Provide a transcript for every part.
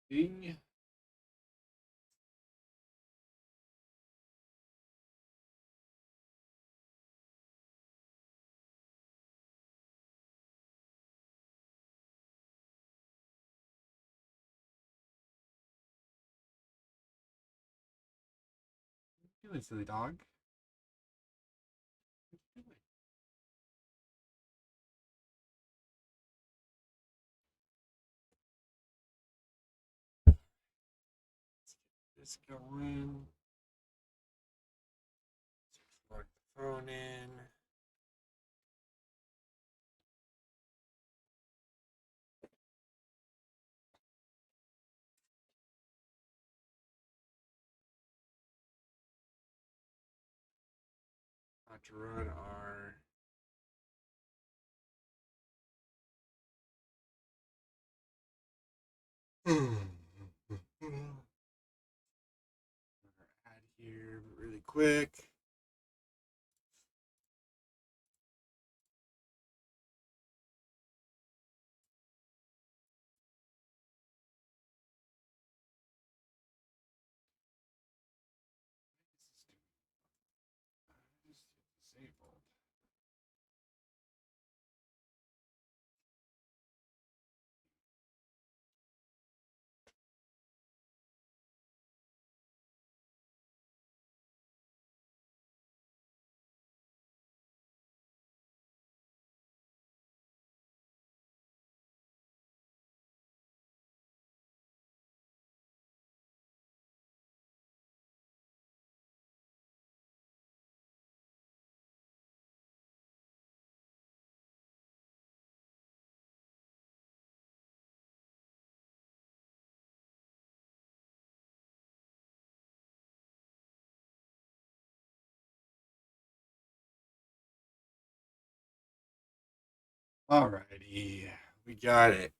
See? What are you doing, silly dog? What are you doing? Let's get this going. Let's plug the phone in. About to run our ad here really quick. Disabled. Alrighty, we got it.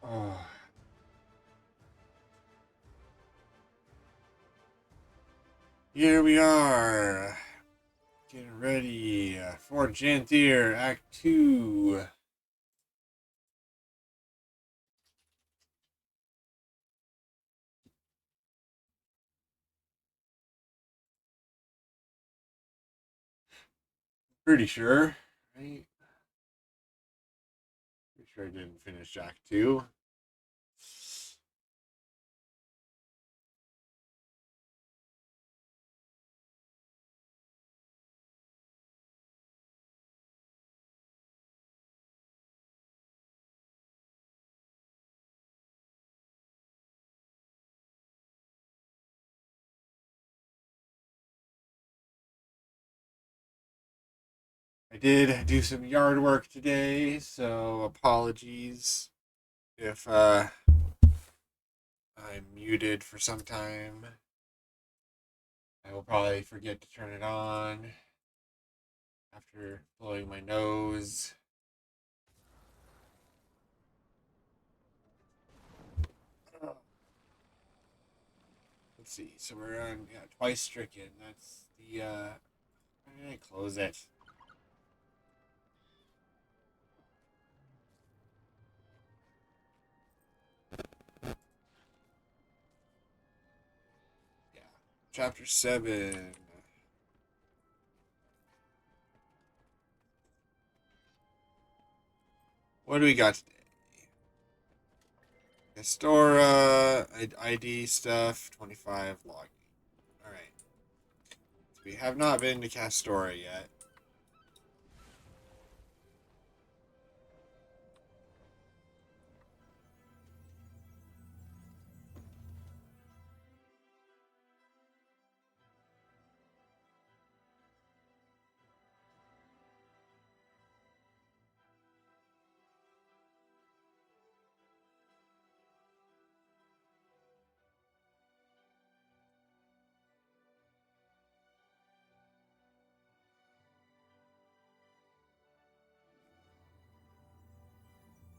Oh. Here we are, getting ready for Janthir Act 2. Pretty sure, right? Pretty sure I didn't finish Act 2. I did do some yard work today, so apologies if I'm muted for some time. I will probably forget to turn it on after blowing my nose. Let's see. So we're on twice stricken. That's the why did I close it? Yeah. Chapter 7. What do we got today? Histora, ID stuff, 25 logging. Alright. So we have not been to Castora yet.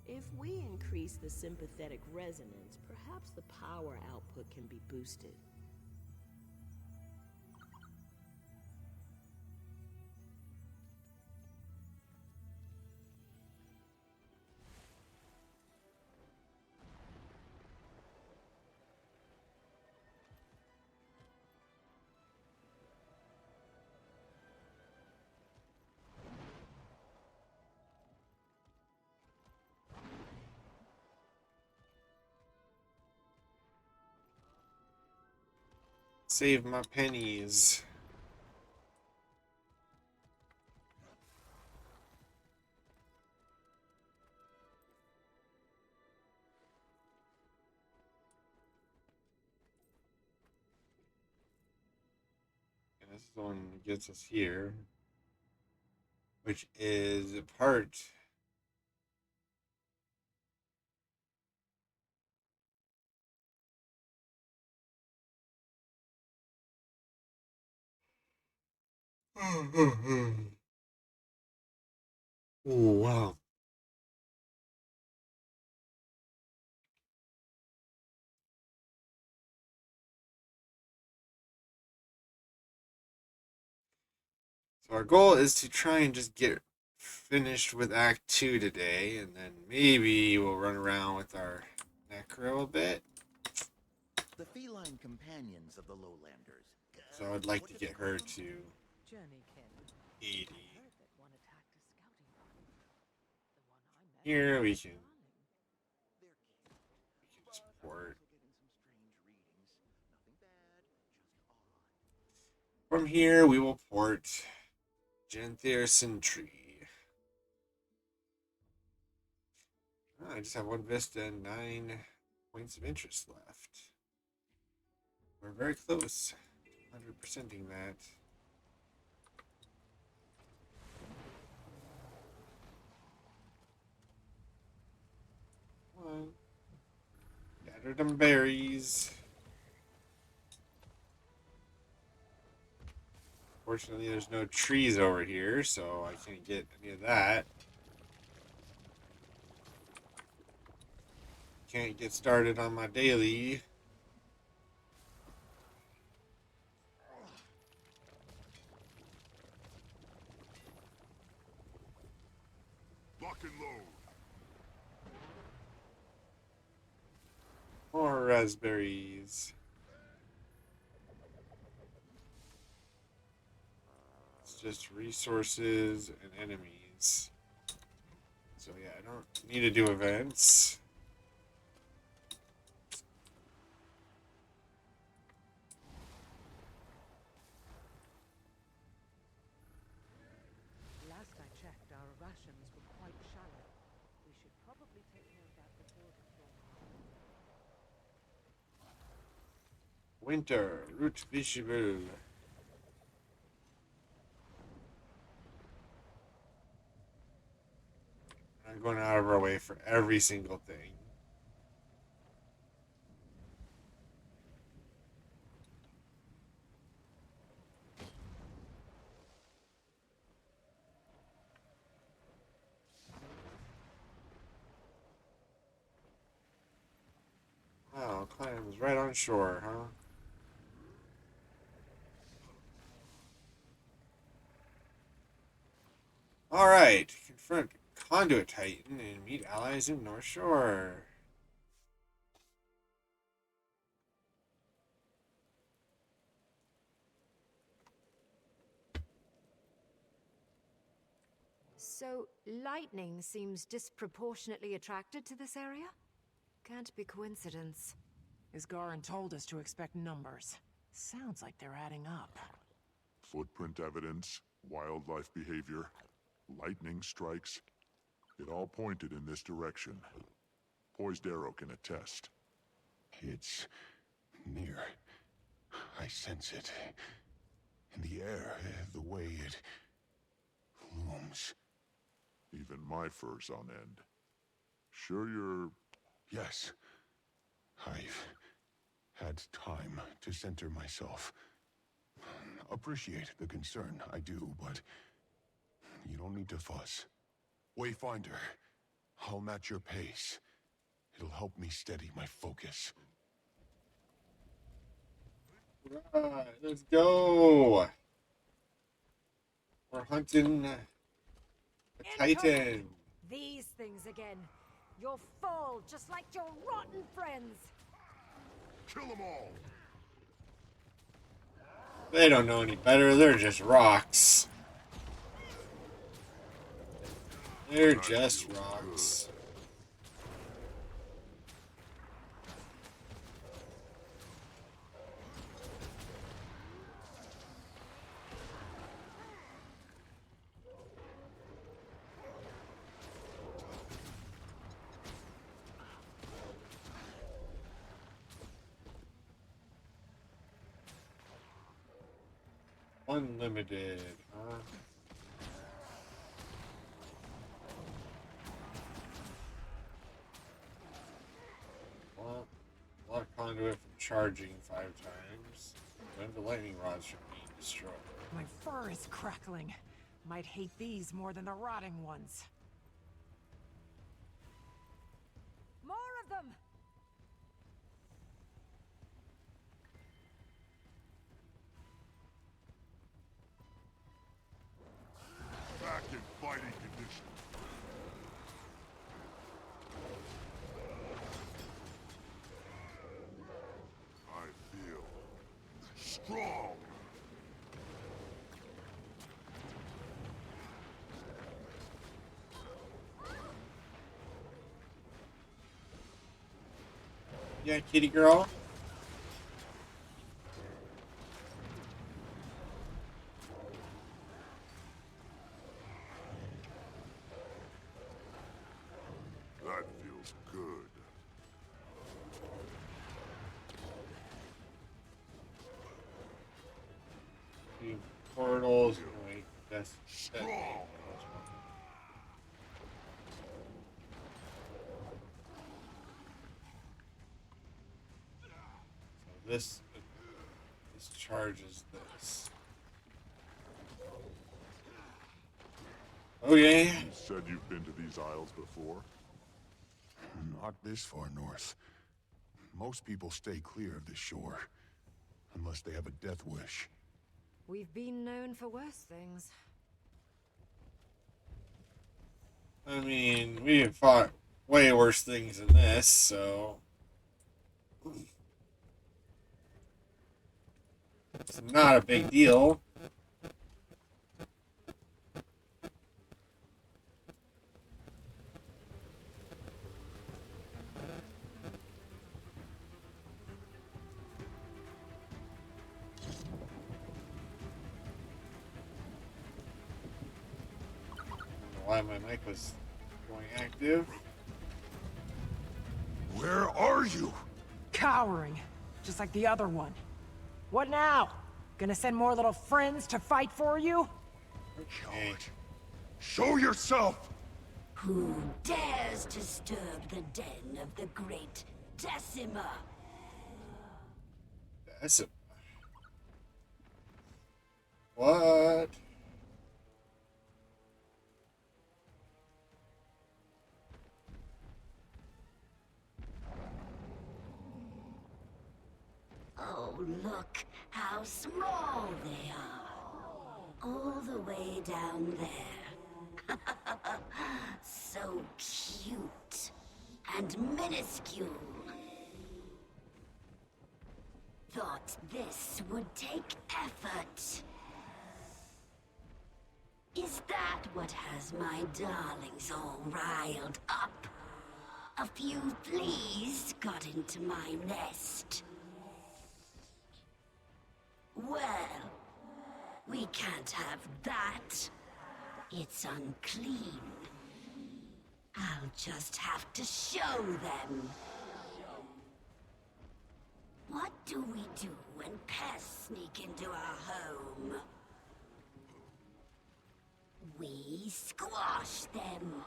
If we increase the sympathetic resonance, perhaps the power output can be boosted. Save my pennies. And this is the one that gets us here, which is part. Oh, wow. So our goal is to try and just get finished with Act 2 today, and then maybe we'll run around with our Necro a bit. The feline companions of the lowlanders. So I'd like to get her to 80. Here we can just port. From here we will port Janthir Sentry. I just have one Vista and 9 points of interest left. We're very close. 100%ing that. Come on. Gather them berries. Fortunately, there's no trees over here, so I can't get any of that. Can't get started on my daily. Lock and load. More raspberries. It's just resources and enemies. So yeah, I don't need to do events. Last I checked, our rations were quite shallow. We should probably take care of that before the thaw. Winter, root vegetable. I'm going out of our way for every single thing. Wow, clams right on shore, huh? Alright, confront Conduit Titan and meet allies in North Shore. So, lightning seems disproportionately attracted to this area? Can't be coincidence. Isgarin told us to expect numbers. Sounds like they're adding up. Footprint evidence, wildlife behavior, lightning strikes. It all pointed in this direction. Poised Arrow can attest. It's near. I sense it. In the air, the way it looms. Even my fur's on end. Sure you're... Yes. I've had time to center myself. Appreciate the concern, I do, but you don't need to fuss. Wayfinder, I'll match your pace. It'll help me steady my focus. Right, let's go. We're hunting a Titan. These things again. You'll fall just like your rotten friends. Kill them all! They don't know any better. They're just rocks. They're just rocks. Unlimited, huh? Well, lock conduit from charging 5 times. When the lightning rods should be destroyed. My fur is crackling. Might hate these more than the rotting ones. More of them! Back in fighting condition. I feel strong. Yeah, kitty girl. That feels good. The portals. Wait, that's Strong. So this charges this. Okay. You said you've been to these isles before? Not this far north. Most people stay clear of the shore. Unless they have a death wish. We've been known for worse things. I mean, we have fought way worse things than this, so it's not a big deal. Why my mic was going active. Where are you? Cowering, just like the other one. What now? Gonna send more little friends to fight for you? Coward. Show yourself! Who dares disturb the den of the great Decima? That's a... What? Oh, look how small they are. All the way down there. So cute and minuscule. Thought this would take effort. Is that that what has my darlings all riled up? A few fleas got into my nest. Well, we can't have that. It's unclean. I'll just have to show them. What do we do when pests sneak into our home? We squash them.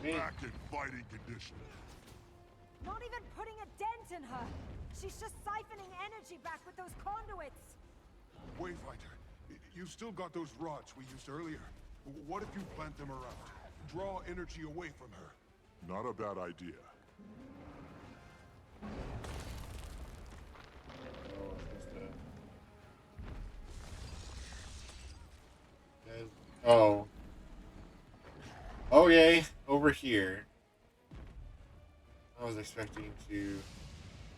Back in fighting condition. Not even putting a dent in her. She's just siphoning energy back with those conduits. Wayfinder, you've still got those rods we used earlier. What if you plant them around? Draw energy away from her. Not a bad idea. Oh. Okay, over here. I was expecting to...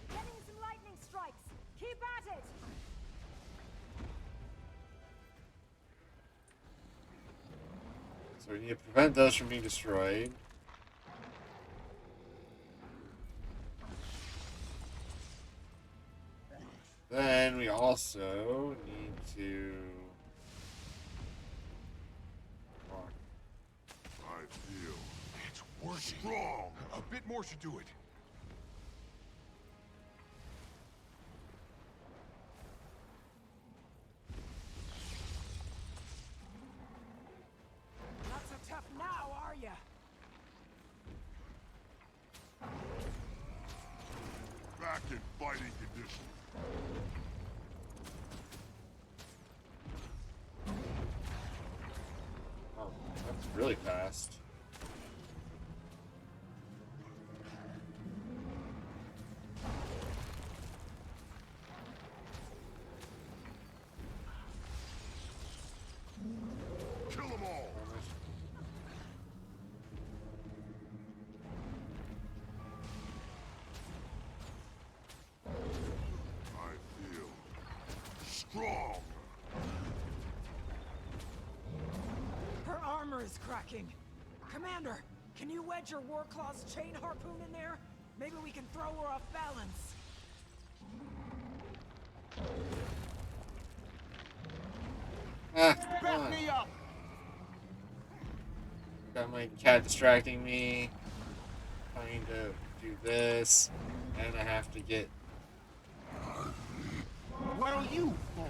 Getting some lightning strikes. Keep at it. So we need to prevent those from being destroyed. Then we also need to... I feel It's working. strong. A bit more should do it. Not so tough now, are ya? Back in fighting condition. Oh, that's really fast. Kill them all. I feel strong. Her armor is cracking. Commander, can you wedge your Warclaw's chain harpoon in there? Maybe we can throw her off balance. Ah, come on. up! Got my cat distracting me. Trying to do this. And I have to get... What are you for?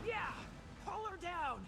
Yeah! Pull her down!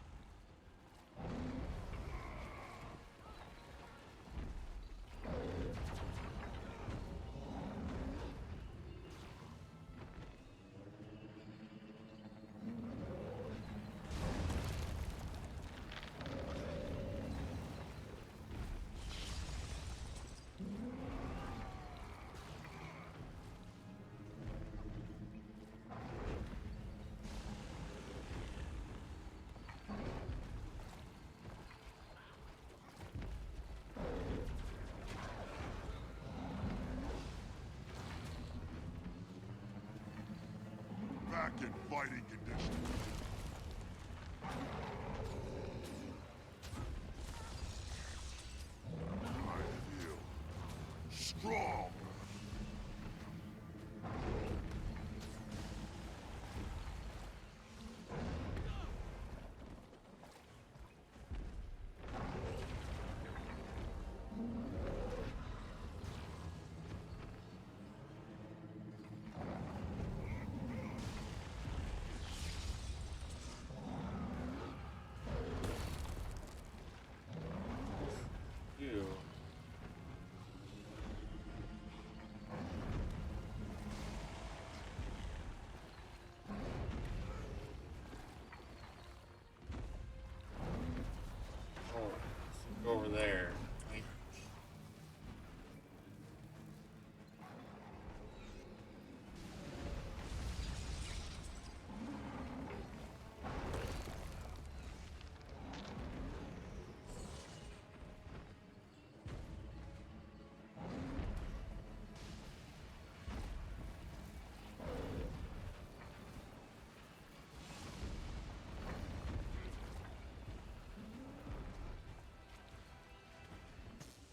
Back in fighting condition. I feel strong. You. Go over there. Like,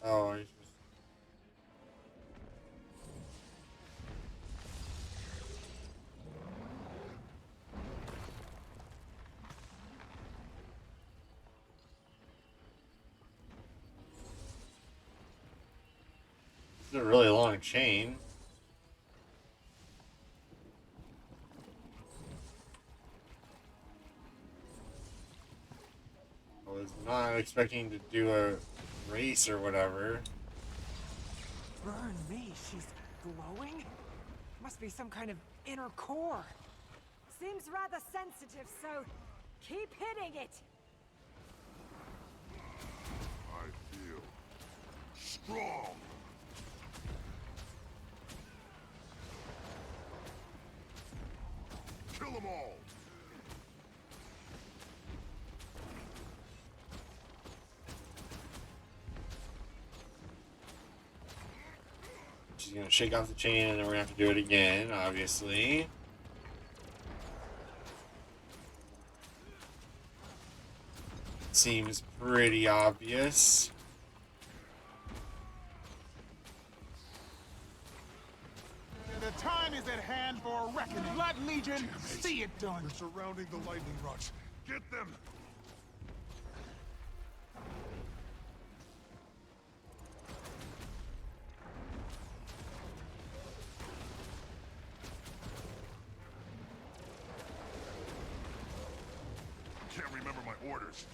oh, I just... This is a really long chain. I was not expecting to do a race or whatever. Burn me, she's glowing? Must be some kind of inner core. Seems rather sensitive, so keep hitting it. I feel strong. Kill them all. She's gonna shake off the chain and then we're gonna have to do it again, obviously. Seems pretty obvious. The time is at hand for a reckoning. Let Legion see it done. They're surrounding the lightning rods. Get them! Can't remember my orders.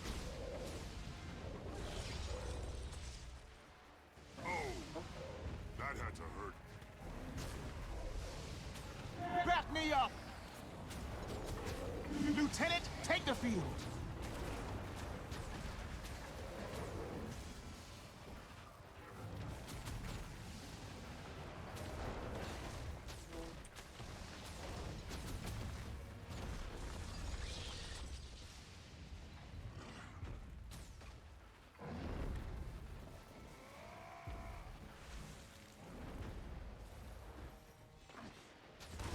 Oh, that had to hurt. Back me up! Lieutenant, take the field!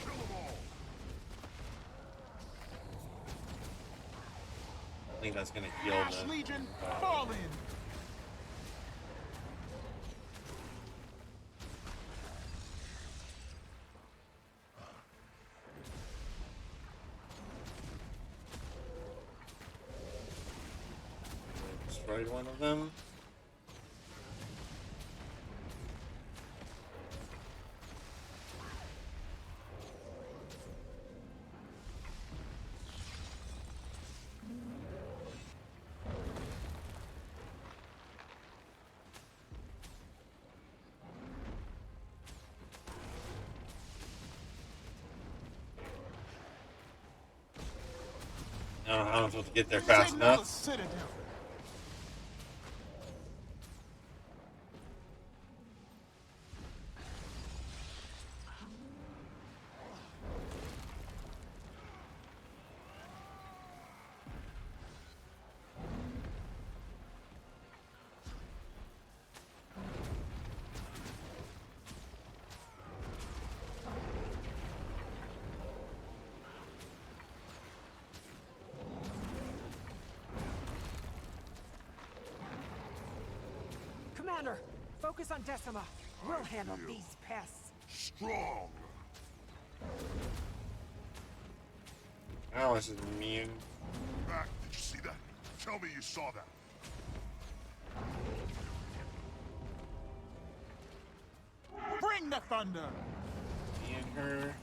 Kill them all! I think that's gonna heal Ash them. Legion, fall in! Destroyed one of them. I don't know how I'm supposed to get there fast Take another enough. Citadel. Commander, focus on Decima. We'll handle these pests. Strong! Oh, this is mean. Back, did you see that? Tell me you saw that. Bring the thunder! Me and her.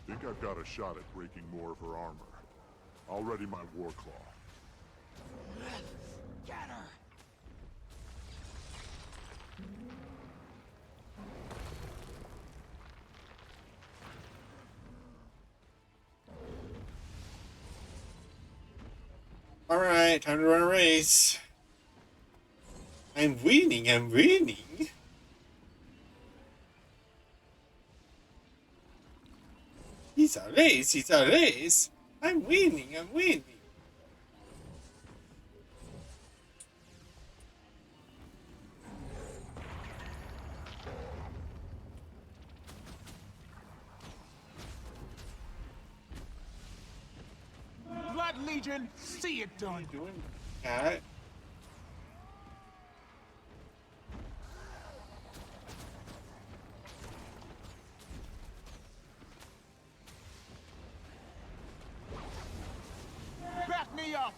Think I've got a shot at breaking more of her armor. I'll ready my war claw. Alright, time to run a race. I'm winning, I'm winning. It's a race, it's a race. I'm winning, I'm winning. Blood Legion, see it What are done. you doing, cat? Back me up.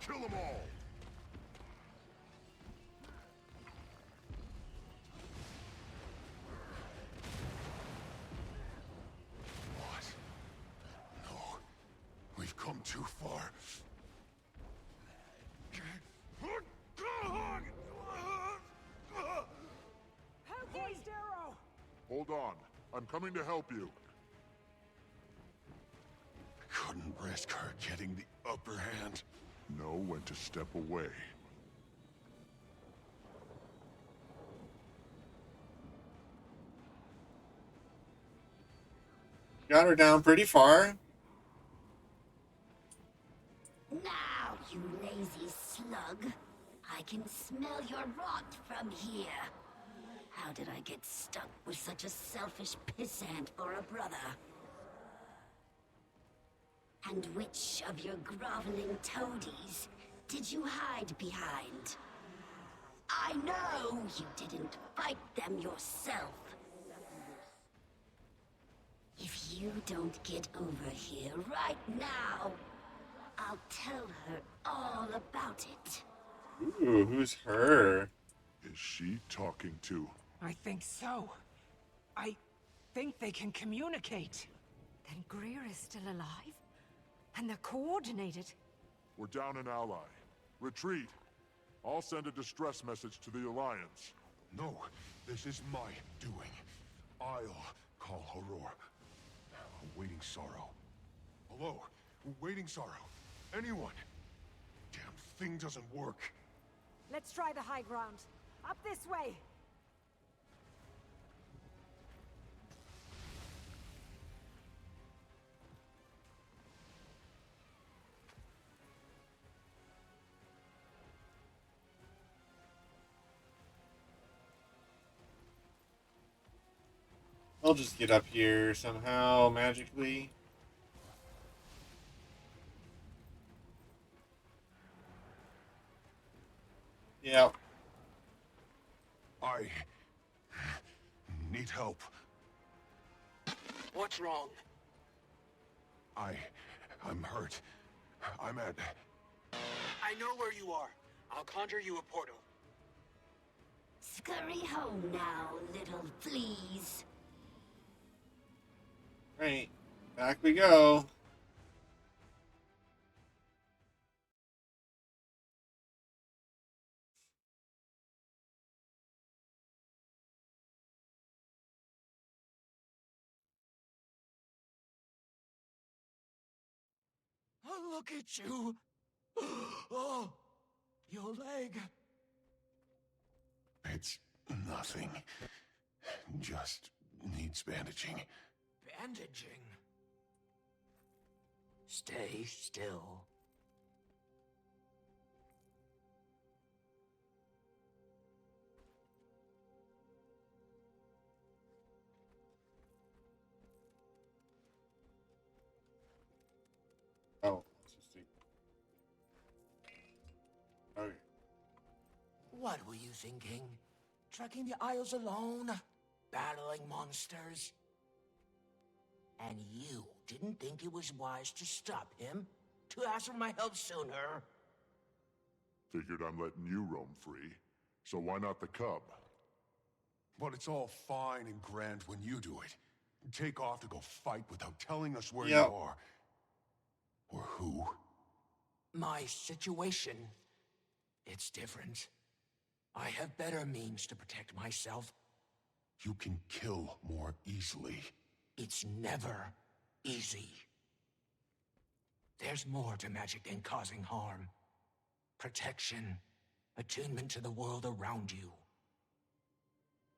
Kill them all! What? No. We've come too far. Please, Darrow! Hold on. I'm coming to help you. Couldn't risk her getting the upper hand. Know when to step away. Got her down pretty far. Now, you lazy slug. I can smell your rot from here. How did I get stuck with such a selfish pissant for a brother? And which of your groveling toadies did you hide behind? I know you didn't fight them yourself. If you don't get over here right now, I'll tell her all about it. Ooh, who's her? Is she talking to? I think so. I think they can communicate. Then Greer is still alive? And they're coordinated? We're down an ally. Retreat. I'll send a distress message to the Alliance. No, this is my doing. I'll call Aurora. Awaiting sorrow. Hello? Waiting sorrow. Anyone? Damn thing doesn't work. Let's try the high ground. Up this way! I'll just get up here somehow, magically. Yep. I need help. What's wrong? I'm hurt. I'm at... I know where you are. I'll conjure you a portal. Scurry home now, little fleas. Right. Back we go. Oh, look at you. Oh, your leg. It's nothing. Just needs bandaging. Bandaging. Stay still. Oh, let's just see. Okay. What were you thinking? Trekking the Isles alone? Battling monsters? And you didn't think it was wise to stop him? To ask for my help sooner? Figured I'm letting you roam free. So why not the cub? But it's all fine and grand when you do it. Take off to go fight without telling us where Yep. you are. Or who. My situation... it's different. I have better means to protect myself. You can kill more easily. It's never easy. There's more to magic than causing harm. Protection, attunement to the world around you,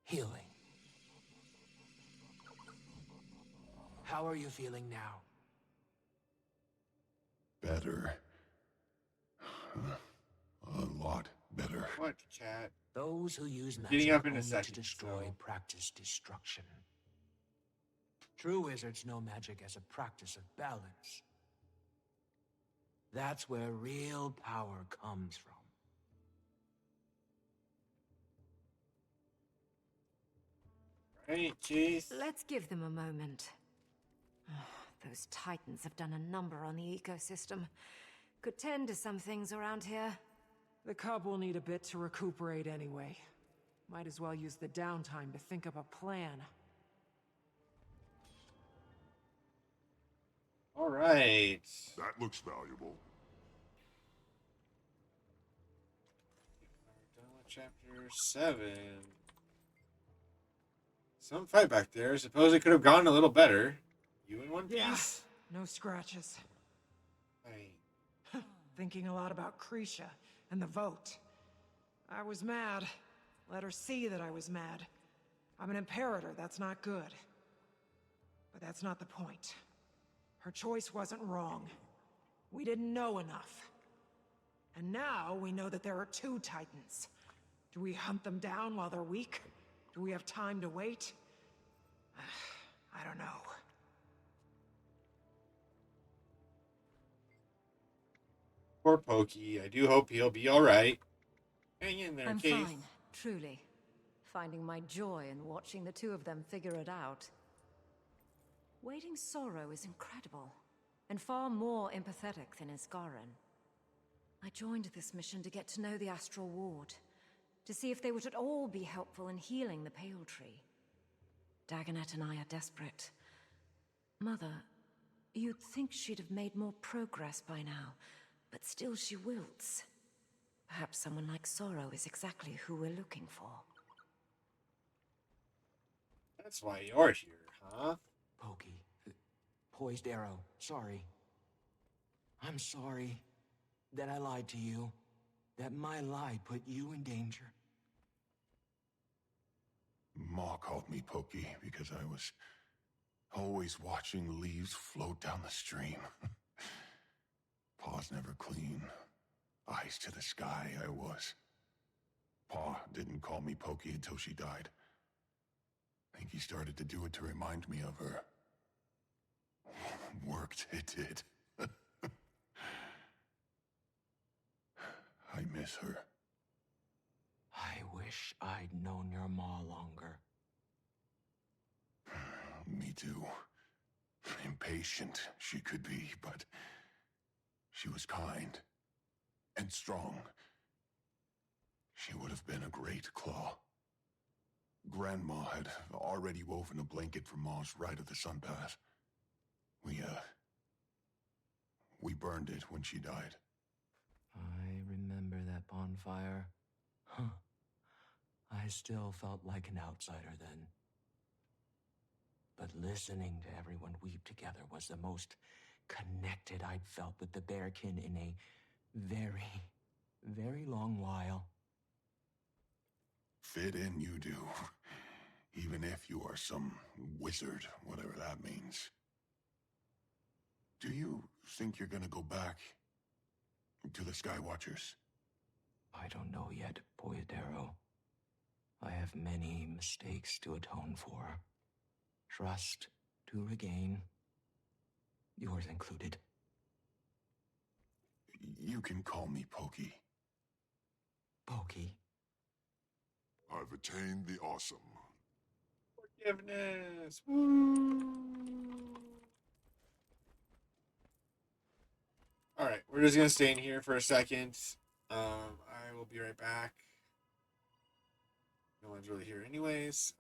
healing. How are you feeling now? Better. A lot better. What, cat? Those who use Getting magic up in a only second, to destroy so- practice destruction. True wizards know magic as a practice of balance. That's where real power comes from. Right, Keith? Let's give them a moment. Those titans have done a number on the ecosystem. Could tend to some things around here. The cub will need a bit to recuperate anyway. Might as well use the downtime to think up a plan. All right. That looks valuable. We're done with chapter 7. Some fight back there. Suppose it could have gone a little better. You in one piece? No scratches. Right. Thinking a lot about Krisha and the vote. I was mad. Let her see that I was mad. I'm an imperator, that's not good. But that's not the point. Her choice wasn't wrong. We didn't know enough. And now we know that there are 2 titans. Do we hunt them down while they're weak? Do we have time to wait? I don't know. Poor Pokey. I do hope he'll be alright. Hang in there, I'm Keith. fine, truly. Finding my joy in watching the 2 of them figure it out. Waiting Sorrow is incredible, and far more empathetic than Isgarin. I joined this mission to get to know the Astral Ward, to see if they would at all be helpful in healing the Pale Tree. Dagonet and I are desperate. Mother, you'd think she'd have made more progress by now, but still she wilts. Perhaps someone like Sorrow is exactly who we're looking for. That's why you're here, huh? Pokey. Poised arrow. Sorry. I'm sorry that I lied to you. That my lie put you in danger. Ma called me Pokey because I was always watching leaves float down the stream. Paws never clean. Eyes to the sky, I was. Pa didn't call me Pokey until she died. I think he started to do it to remind me of her. Worked, it did. I miss her. I wish I'd known your ma longer. Me too. Impatient she could be, but she was kind and strong. She would have been a great claw. Grandma had already woven a blanket for Ma's right of the sun path. We burned it when she died. I remember that bonfire. Huh. I still felt like an outsider then. But listening to everyone weep together was the most connected I'd felt with the Bearkin in a very, very long while. Fit in you do. Even if you are some wizard, whatever that means. Do you think you're gonna go back to the Skywatchers? I don't know yet, Poyadero. I have many mistakes to atone for. Trust to regain. Yours included. You can call me Pokey. Pokey. I've attained the awesome. Forgiveness. Woo. Alright, we're just gonna stay in here for a second. I will be right back. No one's really here anyways.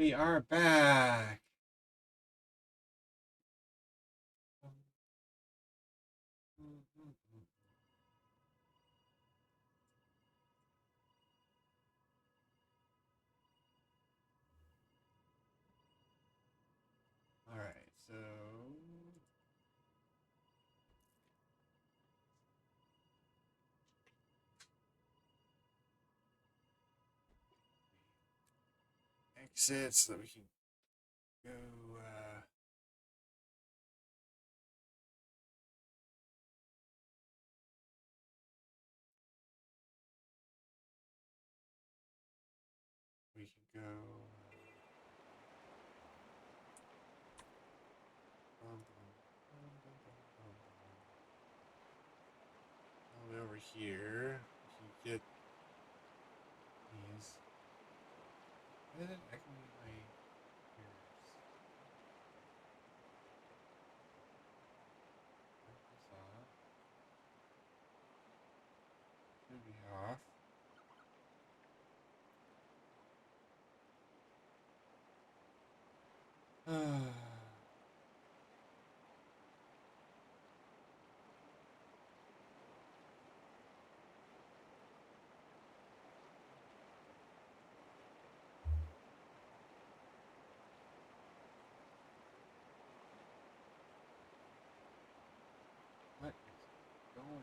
We are back. All right, so exit so that we can go. We can go. All the way over here. We can get these. Why isn't it echoing my ears? Turn this off. Should be off. What is going on?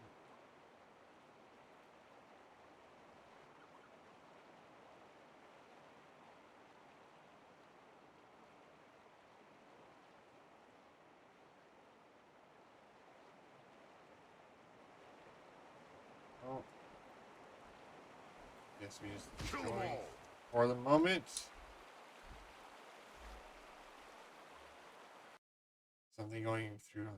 Oh. Guess we just keep going for the moment. Something going through on that.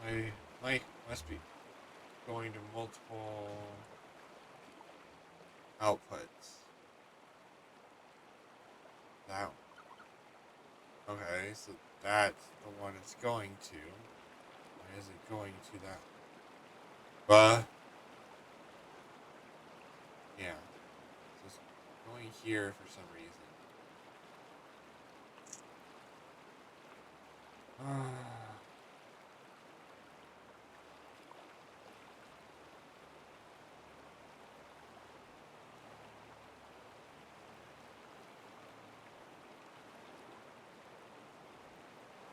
My mic must be going to multiple outputs. That one. Okay, so that's the one it's going to. Why is it going to that? But yeah, so it's going here for some reason.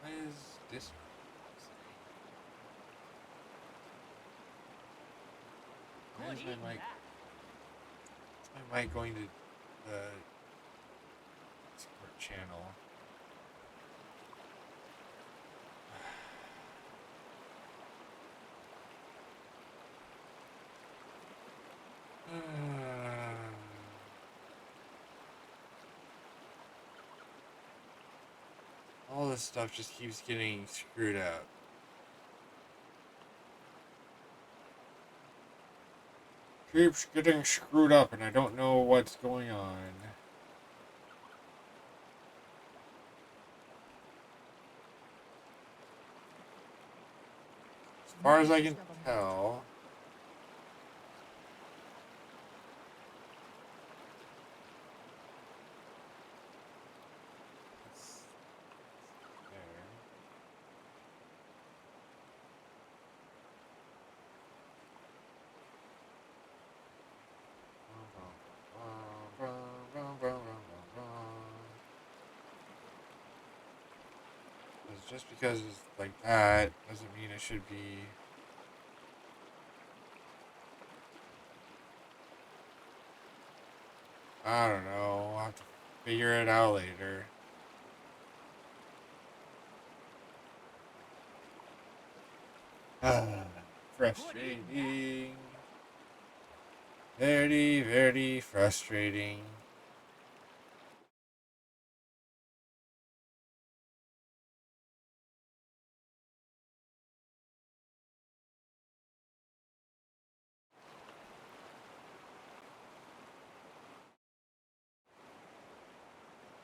Why is this? Why is my mic? Is my mic going to the Discord channel? All this stuff just keeps getting screwed up. Keeps getting screwed up and I don't know what's going on. As far as I can tell, it's there. Just because it's like that doesn't mean it should be. I don't know. I'll have to figure it out later. Frustrating. Very, very frustrating.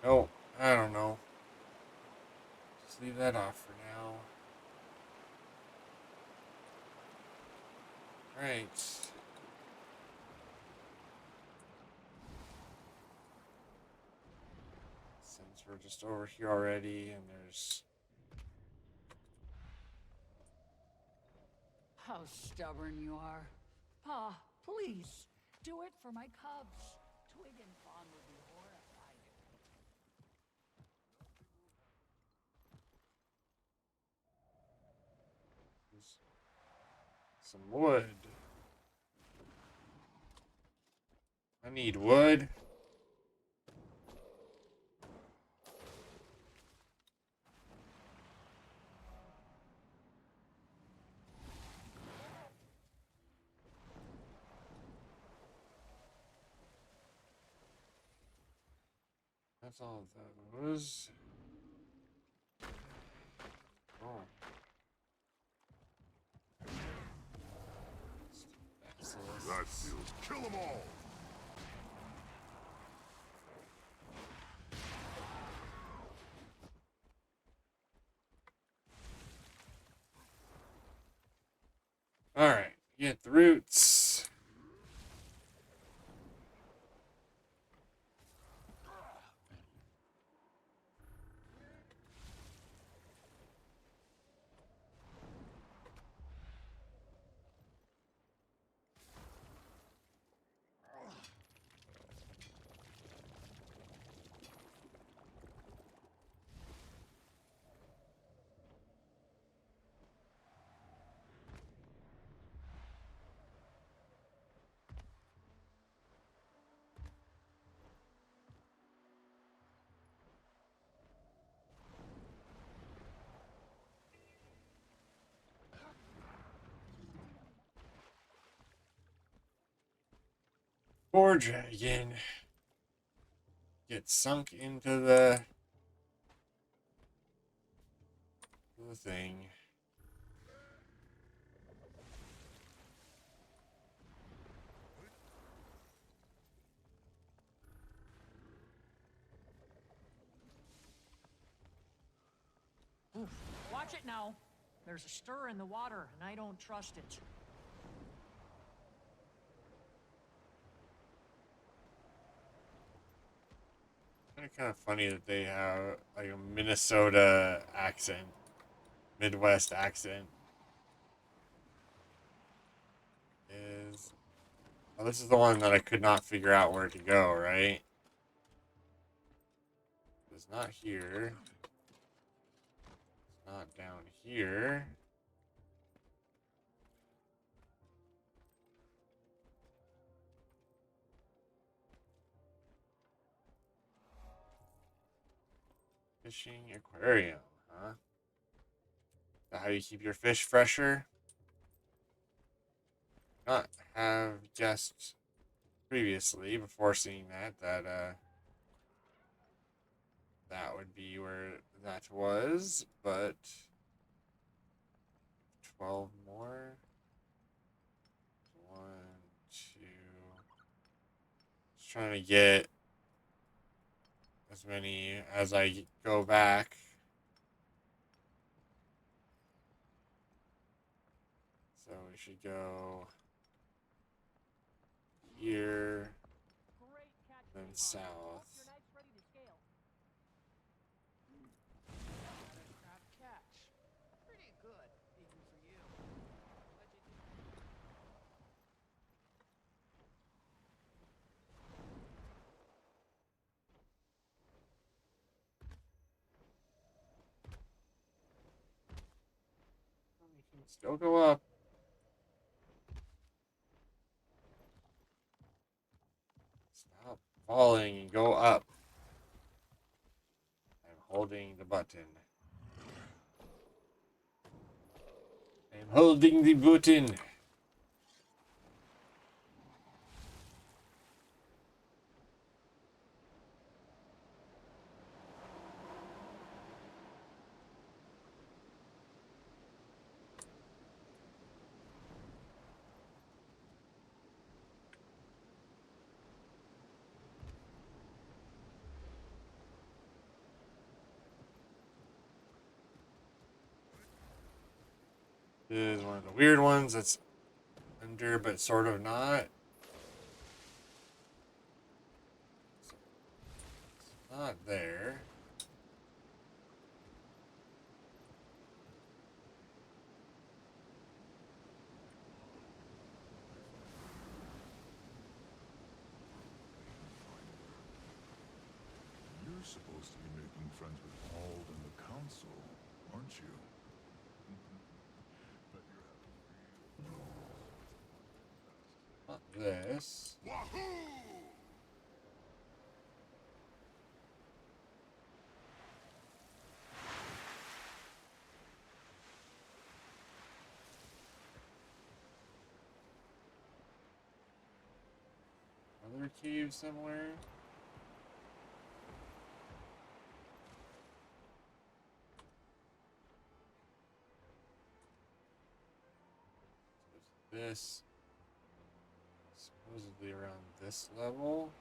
Oh, I don't know. Just leave that off for now. Right. we're just over here already, and there's... How stubborn you are. Pa, please, do it for my cubs. Twig and Fawn would be horrified. Some wood. I need wood. That's all of those. Oh. That feels. Kill them all! Alright, get the roots. Forge again. Get sunk into the thing. Watch it now. There's a stir in the water, and I don't trust it. Kind of funny that they have like a Minnesota accent, Midwest accent. Oh, this is the one that I could not figure out where to go, right? It's not here. It's not down here. Fishing aquarium, huh? Is that how you keep your fish fresher? Not have guessed previously before seeing that that would be where that was, but 12 more. 1, 2. Just trying to get as many as I go back. So we should go here, then south. We can still go up. Stop falling and go up. I'm holding the button. I'm holding the button. This is one of the weird ones that's under but sort of not. It's not there. aren't you? Bet you're having Not this. Wahoo! Other cave somewhere? So this supposedly around this level.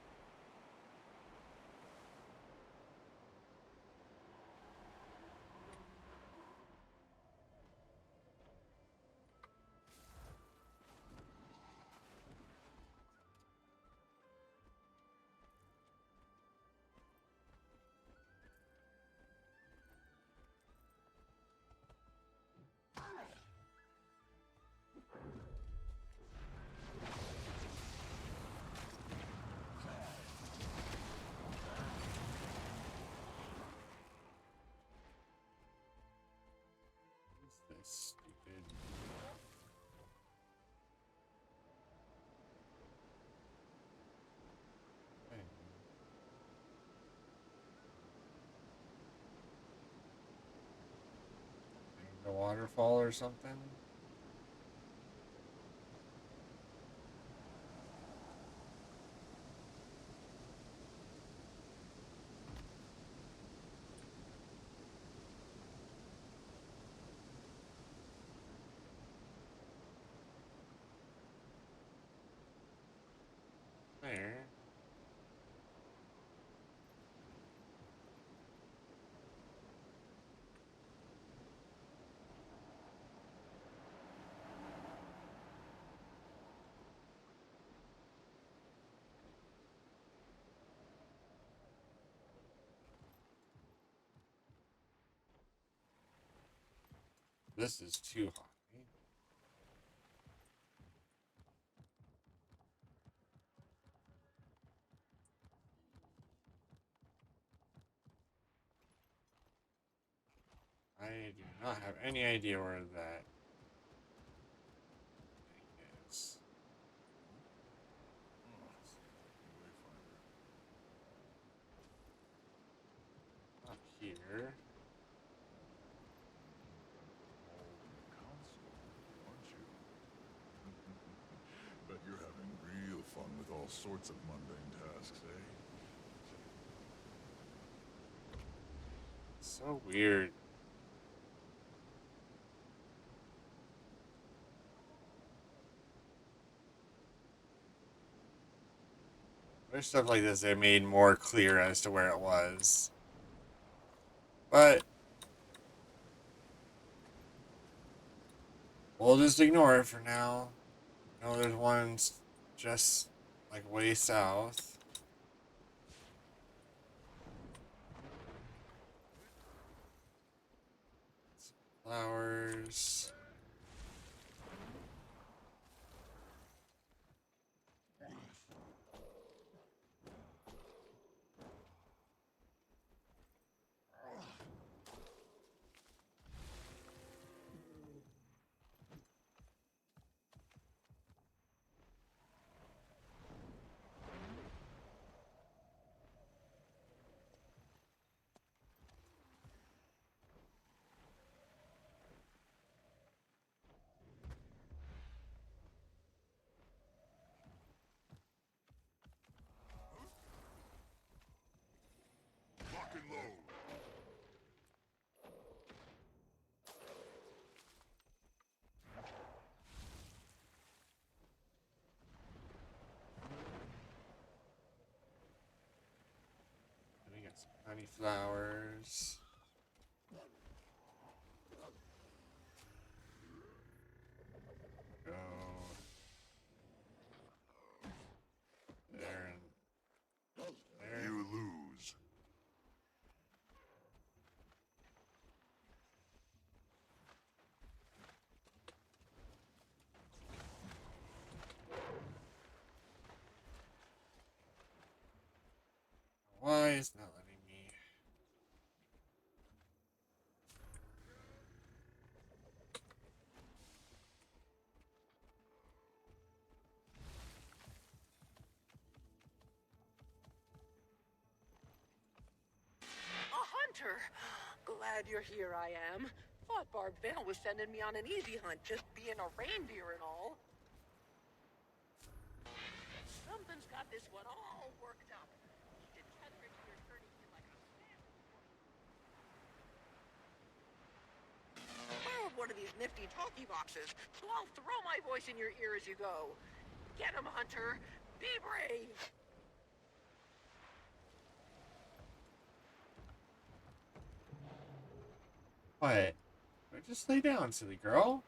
What's this stupid? Thing? The waterfall or something? There. This is too high. I do not have any idea where that is. Not here. Aren't you? Bet you're having real fun with all sorts of mundane tasks, eh? So weird. There's stuff like this they made more clear as to where it was. But we'll just ignore it for now. No, there's one just like way south. Flowers. Lock and load. We got some honey flowers. Go there and there. You lose. Why is not letting me? glad you're here, I am. Thought Barb Vale was sending me on an easy hunt, just being a reindeer and all. Something's got this one all worked up. Did Cedric here turning you like a borrowed one of these nifty talkie boxes, so I'll throw my voice in your ear as you go. Get him, Hunter! Be brave! What? Just lay down, silly girl.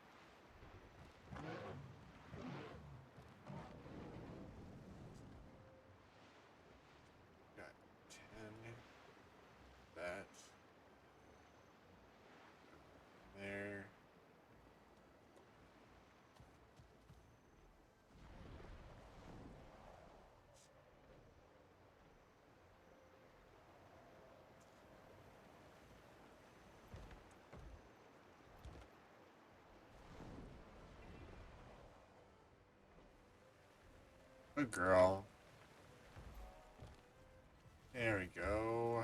Got 10. That. There. Good girl. There we go.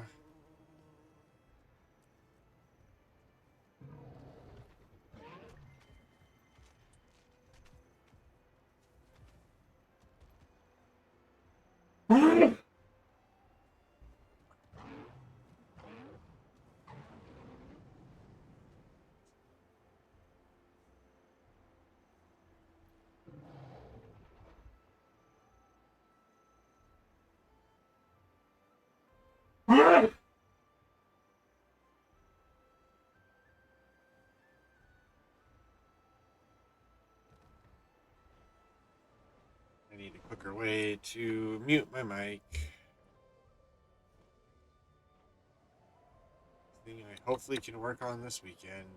I need a quicker way to mute my mic. Thing I hopefully can work on this weekend.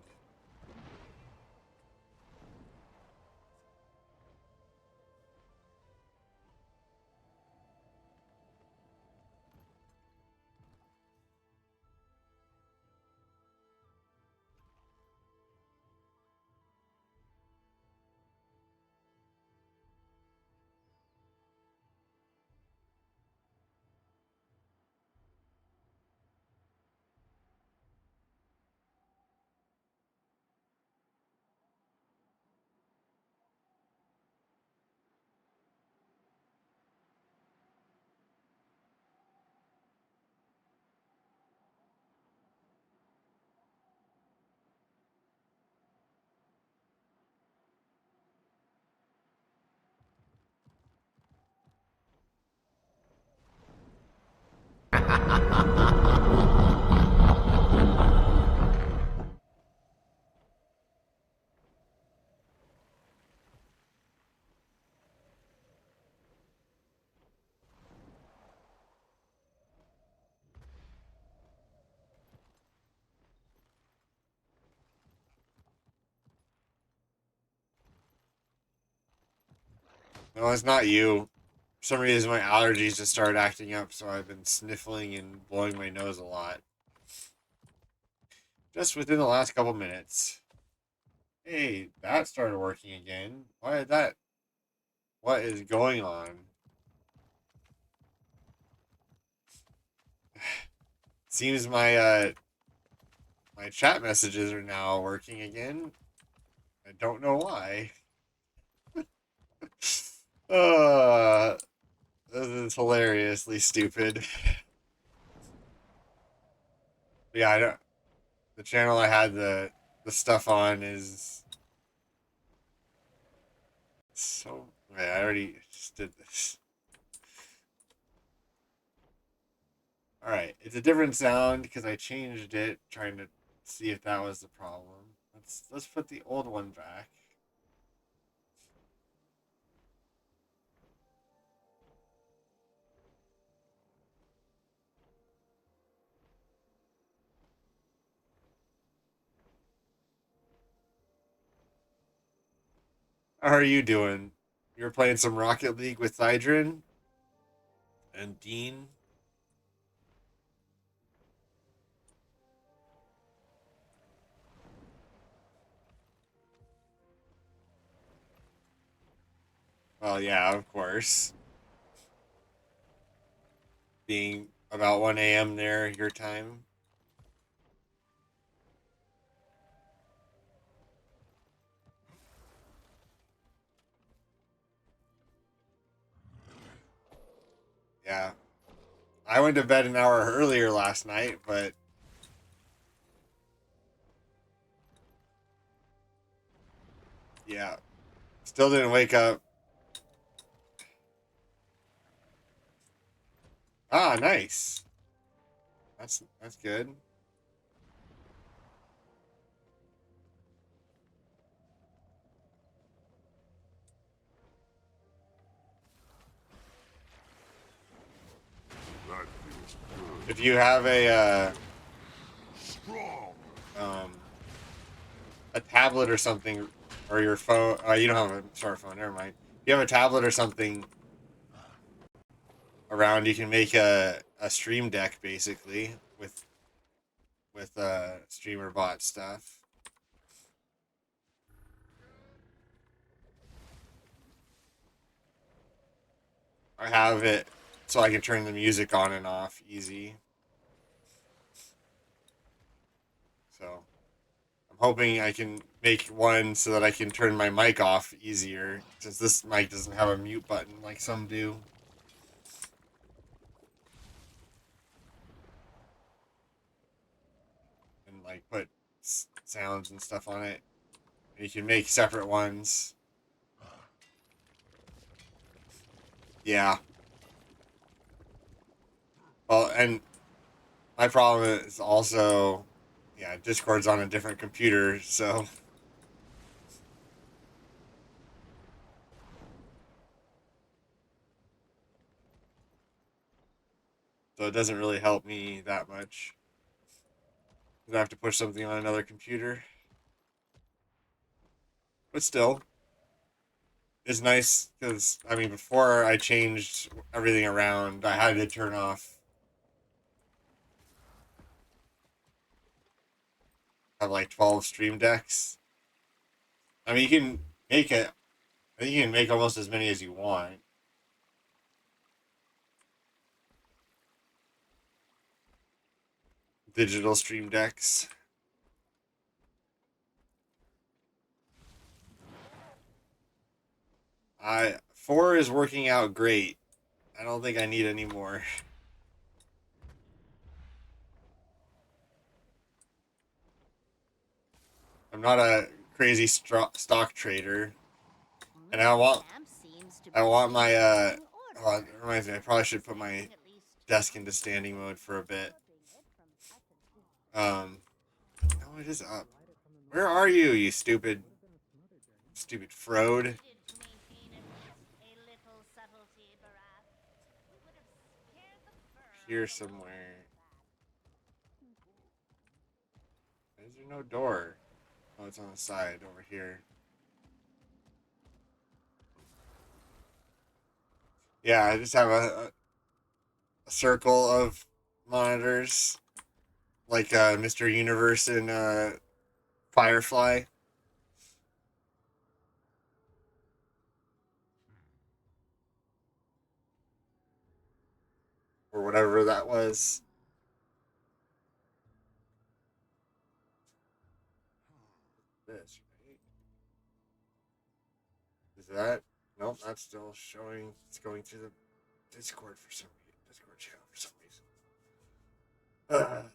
No, it's not you. For some reason, my allergies just started acting up, so I've been sniffling and blowing my nose a lot. Just within the last couple minutes. Hey, that started working again. Why did that? What is going on? Seems my chat messages are now working again. I don't know why. This is hilariously stupid. Yeah, I don't. The channel I had the stuff on is so. Wait, I already just did this. All right, it's a different sound because I changed it, trying to see if that was the problem. Let's put the old one back. How are you doing? You're playing some Rocket League with Thydrin and Dean. Well, yeah, of course. Being about 1 a.m. there, your time. Yeah. I went to bed an hour earlier last night, but yeah, still didn't wake up. Ah, nice. That's good. That feels good. If you have Strong. a tablet or something, or your phone, you don't have a smartphone. Never mind. If you have a tablet or something around, you can make a stream deck basically with streamer bot stuff. I have it so I can turn the music on and off easy. So I'm hoping I can make one so that I can turn my mic off easier, since this mic doesn't have a mute button like some do. And like put sounds and stuff on it. And you can make separate ones. Yeah. Well, and my problem is also, yeah, Discord's on a different computer, so it doesn't really help me that much. I have to push something on another computer. But still, it's nice because, I mean, before I changed everything around, I had to turn off, have like 12 stream decks. I mean, you can make it, I think you can make almost as many as you want. Digital stream decks. Four is working out great. I don't think I need any more. I'm not a crazy stock trader, and I want my oh, it reminds me, I probably should put my desk into standing mode for a bit. No, it is up. Where are you, you stupid frode? Here somewhere. Is there no door? Oh, it's on the side over here. Yeah, I just have a circle of monitors, like Mr. Universe and Firefly, or whatever that was. This, right? Is that? Nope, that's still showing. It's going to the Discord for some reason. Discord channel for some reason.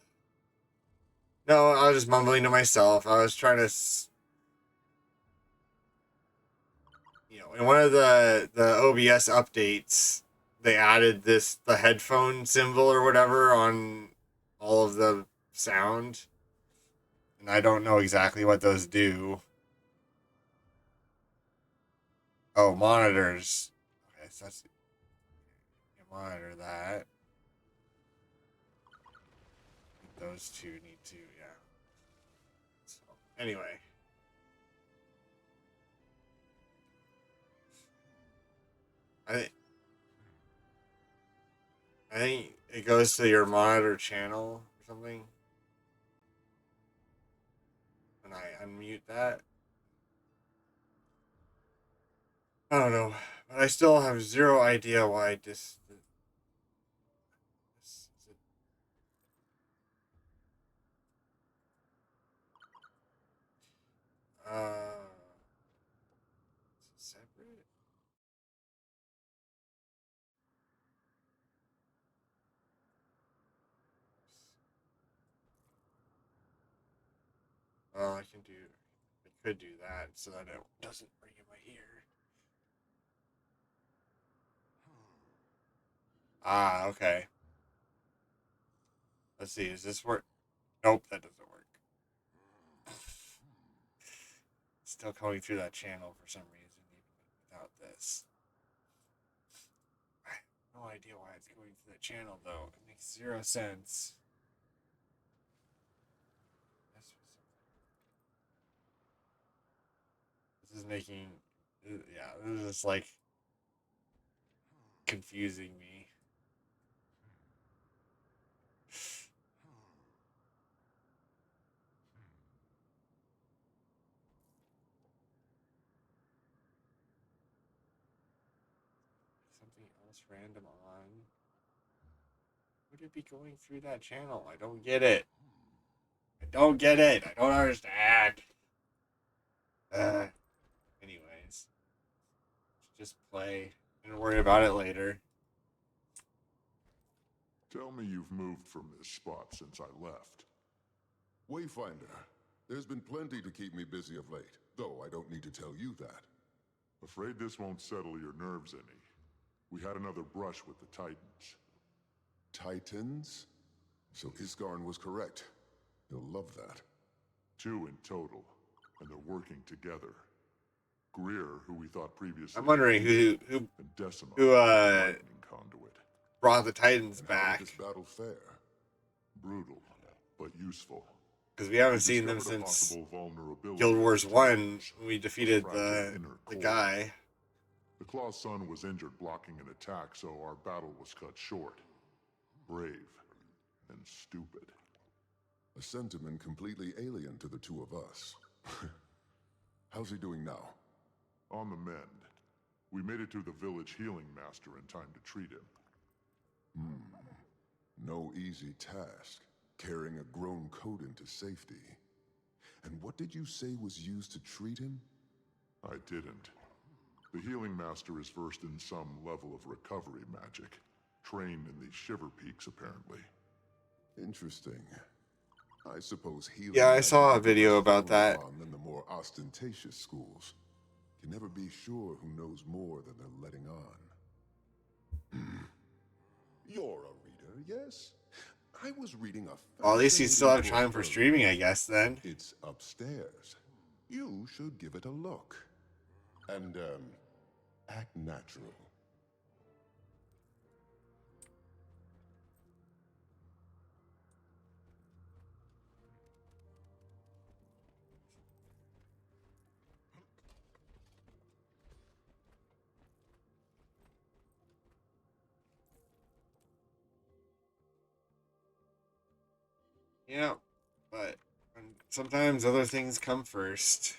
No, I was just mumbling to myself. I was trying to, in one of the OBS updates, they added the headphone symbol or whatever on all of the sound, and I don't know exactly what those do. Oh, monitors. Okay, so that's, you monitor that. Those two need to, yeah. So, anyway. I think it goes to your monitor channel or something. When I unmute that. I don't know. But I still have zero idea why this is it. Is it separate? Well, I could do that so that it doesn't ring in my ear. Ah, okay. Let's see, is this work? Nope, that doesn't work. Still coming through that channel for some reason, even without this. I have no idea why it's going through that channel, though. It makes zero sense. This is making, yeah, this is just like confusing me. Something else random on. Would it be going through that channel? I don't get it. I don't get it. I don't understand. Anyways, just play and worry about it later. Tell me you've moved from this spot since I left. Wayfinder, there's been plenty to keep me busy of late, though I don't need to tell you that. Afraid this won't settle your nerves any. We had another brush with the Titans. Titans? So Isgarn was correct. You'll love that. 2 in total, and they're working together. Greer, who we thought previously... I'm wondering who Decima, conduit. Brought the Titans and back. How did this battle fare? Brutal, but useful. Because we haven't seen them since Guild Wars 1 when we defeated the guy. The Claw's son was injured blocking an attack, so our battle was cut short. Brave and stupid. A sentiment completely alien to the two of us. How's he doing now? On the mend. We made it to the village healing master in time to treat him. No easy task, carrying a grown Coden to safety. And what did you say was used to treat him? I didn't. The healing master is versed in some level of recovery magic. Trained in the Shiver Peaks, apparently. Interesting. I suppose healing... Yeah, I saw a video about that. ...than the more ostentatious schools. Can never be sure who knows more than they're letting on. You're a reader, yes? I was reading a... Well, at least you still have time for streaming, I guess, then. It's upstairs. You should give it a look. And, act natural. Yeah, but sometimes other things come first.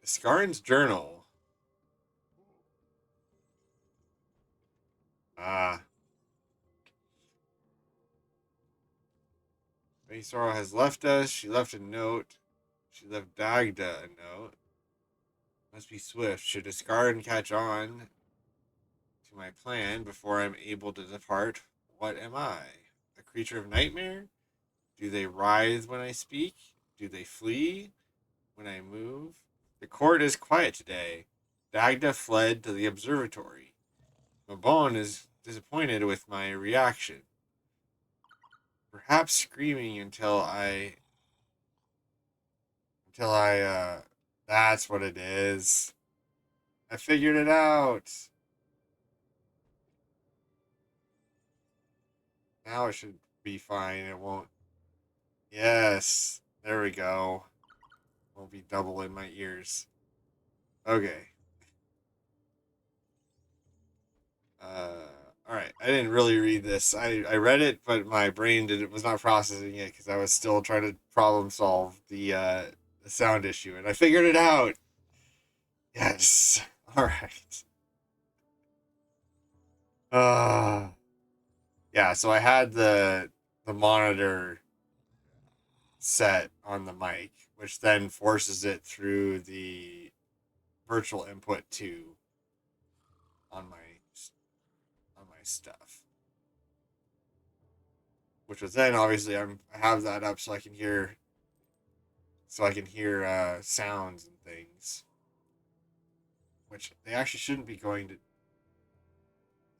Scarn's journal. Sora has left us. She left a note. She left Dagda a note. Must be swift. Should Scarn catch on to my plan before I'm able to depart, what am I? A creature of nightmare? Do they writhe when I speak? Do they flee when I move? The court is quiet today. Dagda fled to the observatory. Mabon is disappointed with my reaction. Perhaps screaming until that's what it is. I figured it out. Now it should be fine. It won't. Yes. There we go. Won't be double in my ears. Okay. Alright. I didn't really read this. I read it, but my brain was not processing it because I was still trying to problem solve the sound issue, and I figured it out. Yes. Alright. Yeah, so I had the monitor set on the mic, which then forces it through the virtual input 2 on my stuff, which was then obviously I have that up so I can hear sounds and things, which they actually shouldn't be going to. I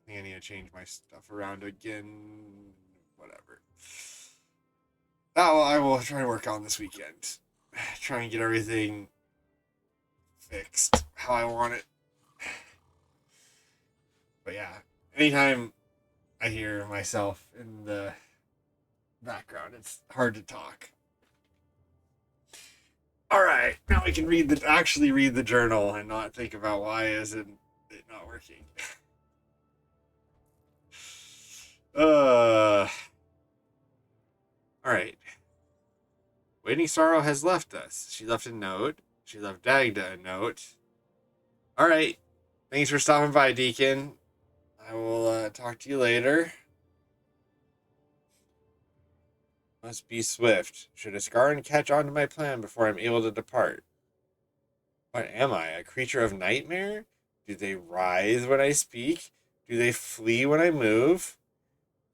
think I need to change my stuff around again. Whatever. I will try to work on this weekend. Try and get everything fixed how I want it. But yeah, anytime I hear myself in the background, it's hard to talk. All right, now we can actually read the journal and not think about why isn't it not working. All right. Waiting Sorrow has left us. She left a note. She left Dagda a note. All right. Thanks for stopping by, Deacon. I will talk to you later. Must be swift. Should Ascaran catch on to my plan before I'm able to depart? What am I, a creature of nightmare? Do they writhe when I speak? Do they flee when I move?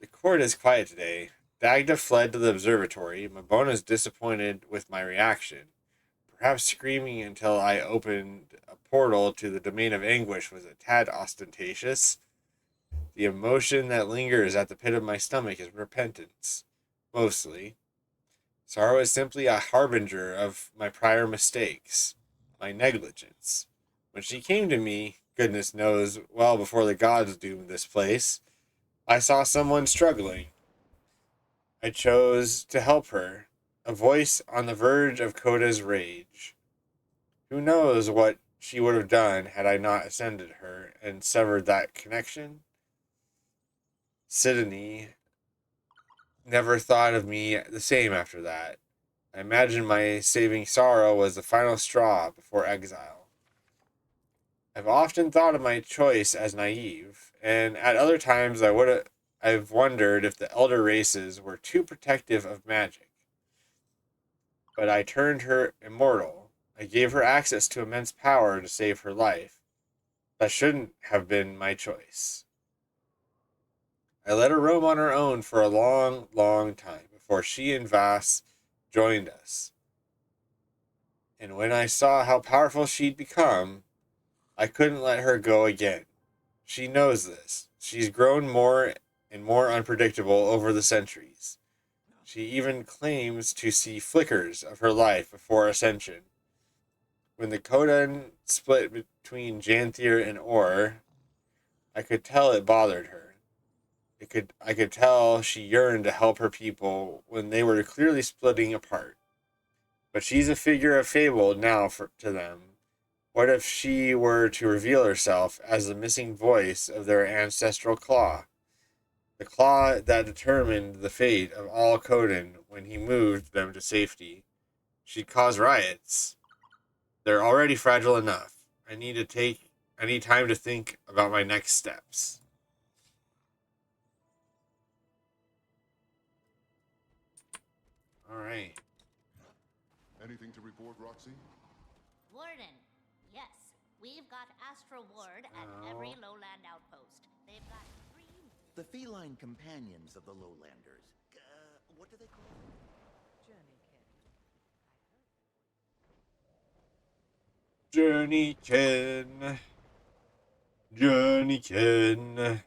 The court is quiet today. Dagda fled to the observatory. Mabona's disappointed with my reaction. Perhaps screaming until I opened a portal to the domain of anguish was a tad ostentatious. The emotion that lingers at the pit of my stomach is repentance. Mostly. Sorrow is simply a harbinger of my prior mistakes, my negligence. When she came to me, goodness knows, well before the gods doomed this place, I saw someone struggling. I chose to help her, a voice on the verge of Coda's rage. Who knows what she would have done had I not ascended her and severed that connection? Sidonie never thought of me the same after that. I imagine my saving Sorrow was the final straw before exile. I've often thought of my choice as naive, and at other times I've wondered if the elder races were too protective of magic. But I turned her immortal. I gave her access to immense power to save her life. That shouldn't have been my choice. I let her roam on her own for a long, long time before she and Vass joined us. And when I saw how powerful she'd become, I couldn't let her go again. She knows this. She's grown more and more unpredictable over the centuries. She even claims to see flickers of her life before ascension. When the Kodan split between Janthir and Or, I could tell it bothered her. I could tell she yearned to help her people when they were clearly splitting apart. But she's a figure of fable now to them. What if she were to reveal herself as the missing voice of their ancestral claw? The claw that determined the fate of all Codan when he moved them to safety. She'd cause riots. They're already fragile enough. I need time to think about my next steps. All right. Anything to report, Roxy? Warden, yes. We've got Astra Ward at every lowland outpost. They've got 3... The feline companions of the lowlanders. What do they call them? Journeykin. Journeykin.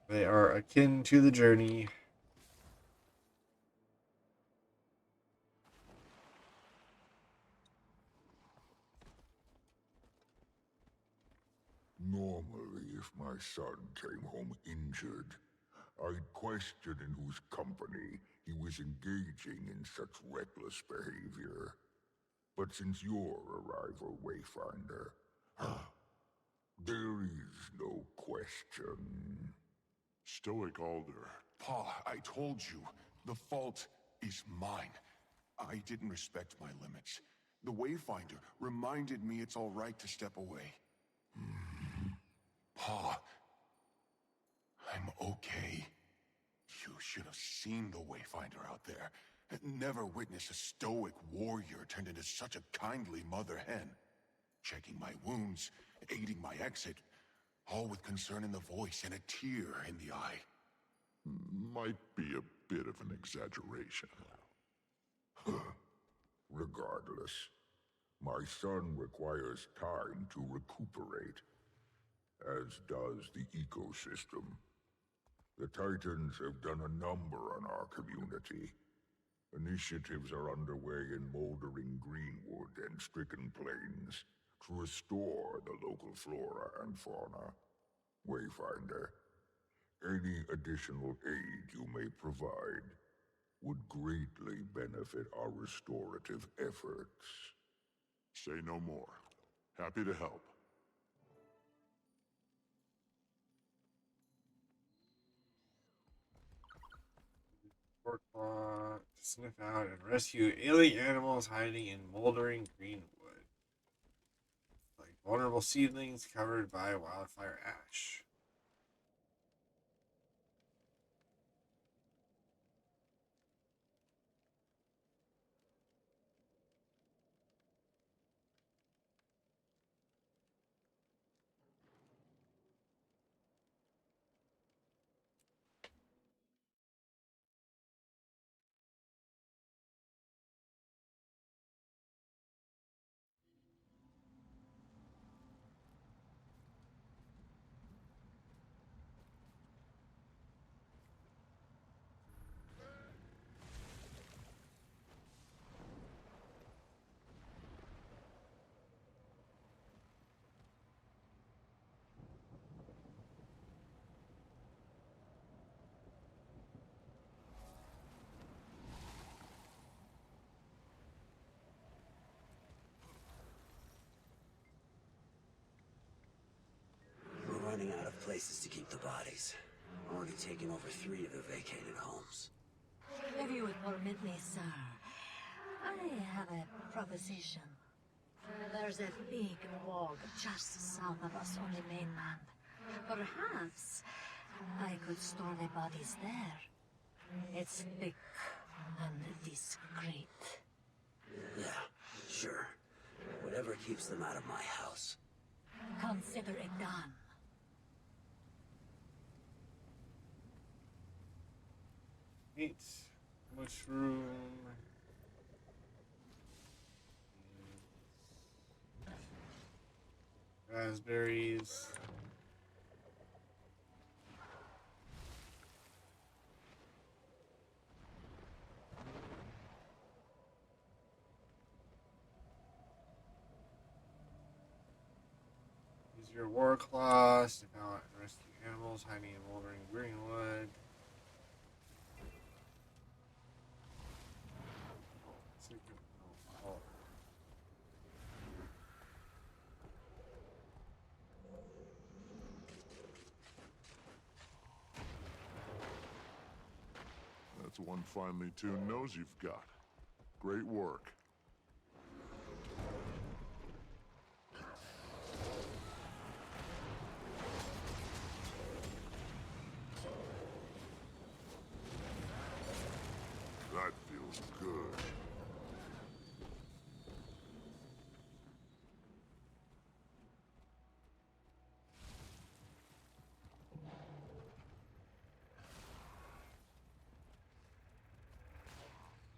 They are akin to the journey. Normally, if my son came home injured, I'd question in whose company he was engaging in such reckless behavior. But since your arrival, Wayfinder, there is no question. Stoic Alder. Pa, I told you, the fault is mine. I didn't respect my limits. The Wayfinder reminded me it's all right to step away. Pa, I'm okay. You should have seen the Wayfinder out there. Never witnessed a stoic warrior turned into such a kindly mother hen. Checking my wounds, aiding my exit, all with concern in the voice and a tear in the eye. Might be a bit of an exaggeration. Regardless, my son requires time to recuperate, as does the ecosystem. The Titans have done a number on our community. Initiatives are underway in Moldering Greenwood and Stricken Plains to restore the local flora and fauna. Wayfinder, any additional aid you may provide would greatly benefit our restorative efforts. Say no more. Happy to help. Portlaw to sniff out and rescue alien animals hiding in moldering greenwood, like vulnerable seedlings covered by wildfire ash. We're running out of places to keep the bodies. Already taken over 3 of the vacated homes. If you would permit me, sir, I have a proposition. There's a big bog just south of us on the mainland. Perhaps I could store the bodies there. It's thick and discreet. Yeah, sure. Whatever keeps them out of my house. Consider it done. Meat, mushroom. Raspberries. Use your war claws to power and rescue animals hiding in moldering greenwood. That's one finely tuned nose you've got. Great work. That feels good.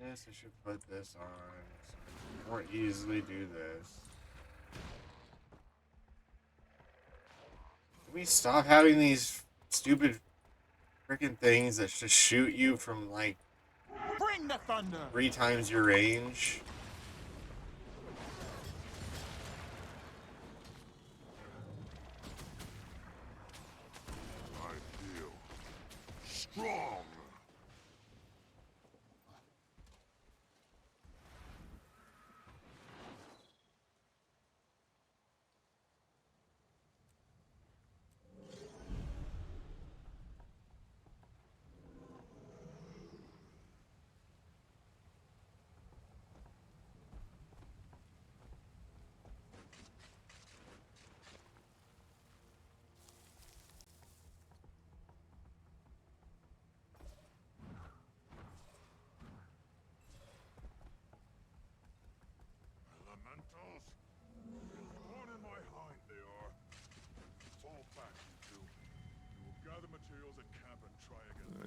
Yes, I should put this on so I can more easily do this. Can we stop having these stupid freaking things that just shoot you from like Bring the thunder! 3 times your range? I feel strong.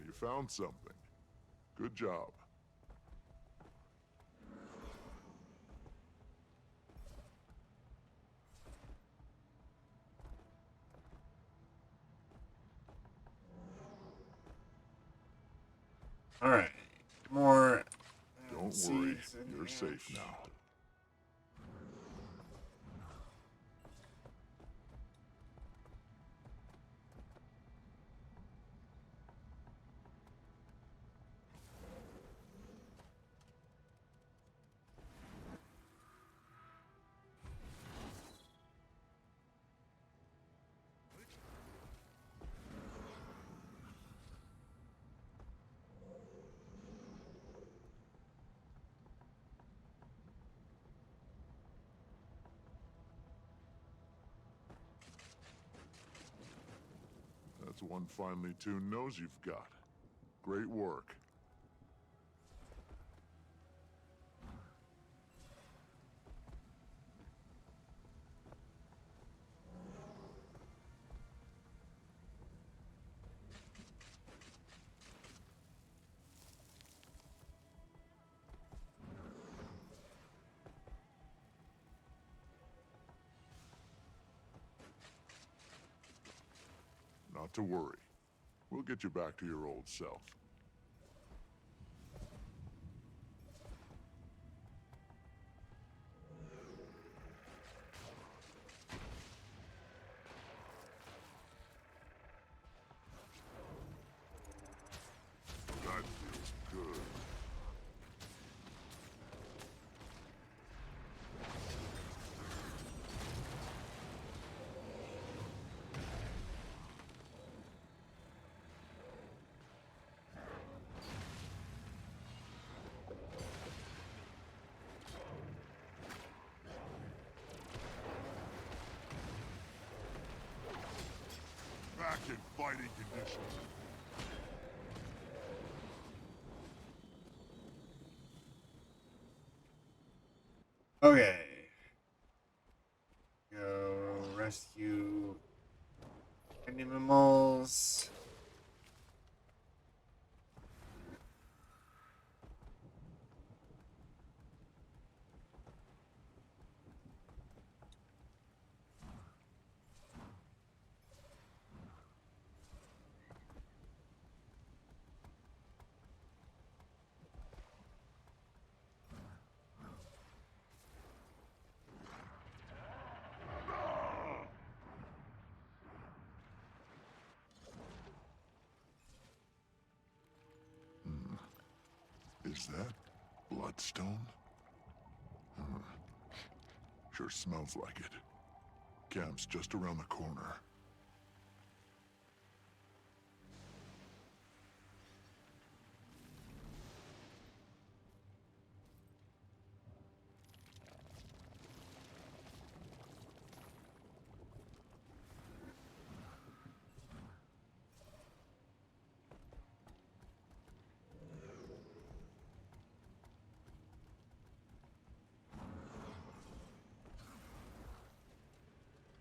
You found something. Good job. All right, more. Don't worry, seeds and you're ash. safe now. That's one finely tuned nose you've got. Great work. Not to worry. We'll get you back to your old self. That feels good. Back in fighting condition. Okay. Go rescue animals. Is that bloodstone? Sure smells like it. Camp's just around the corner.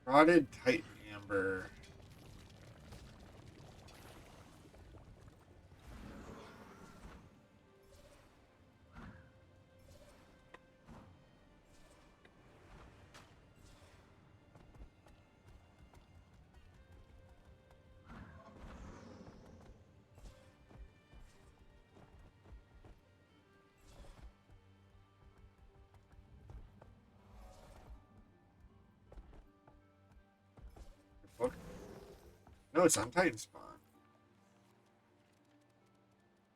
Rotted Titan Amber. Book. No, it's on Titan Spawn.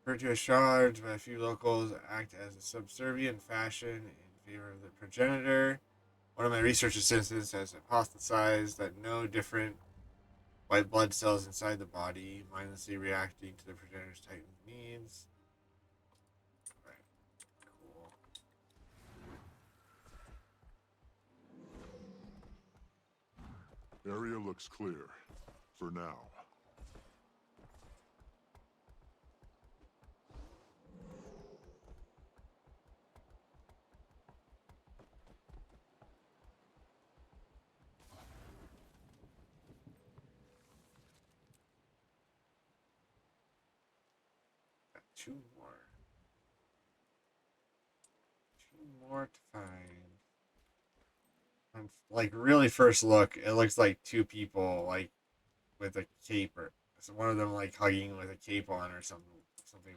Referred to as shards by a few locals, act as a subservient fashion in favor of the progenitor. One of my research assistants has hypothesized that no different white blood cells inside the body, mindlessly reacting to the progenitor's Titan needs. Right. Cool. Area looks clear. For now. two more. Two more to find. On, like, really first look, it looks like two people, like, with a cape, or so one of them, like, hugging with a cape on or something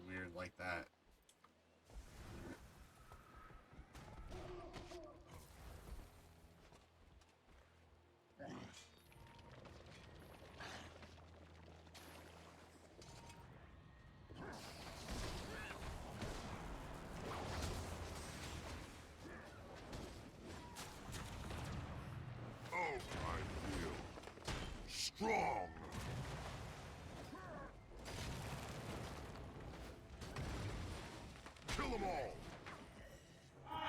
weird like that. Oh, I feel strong. Kill them all.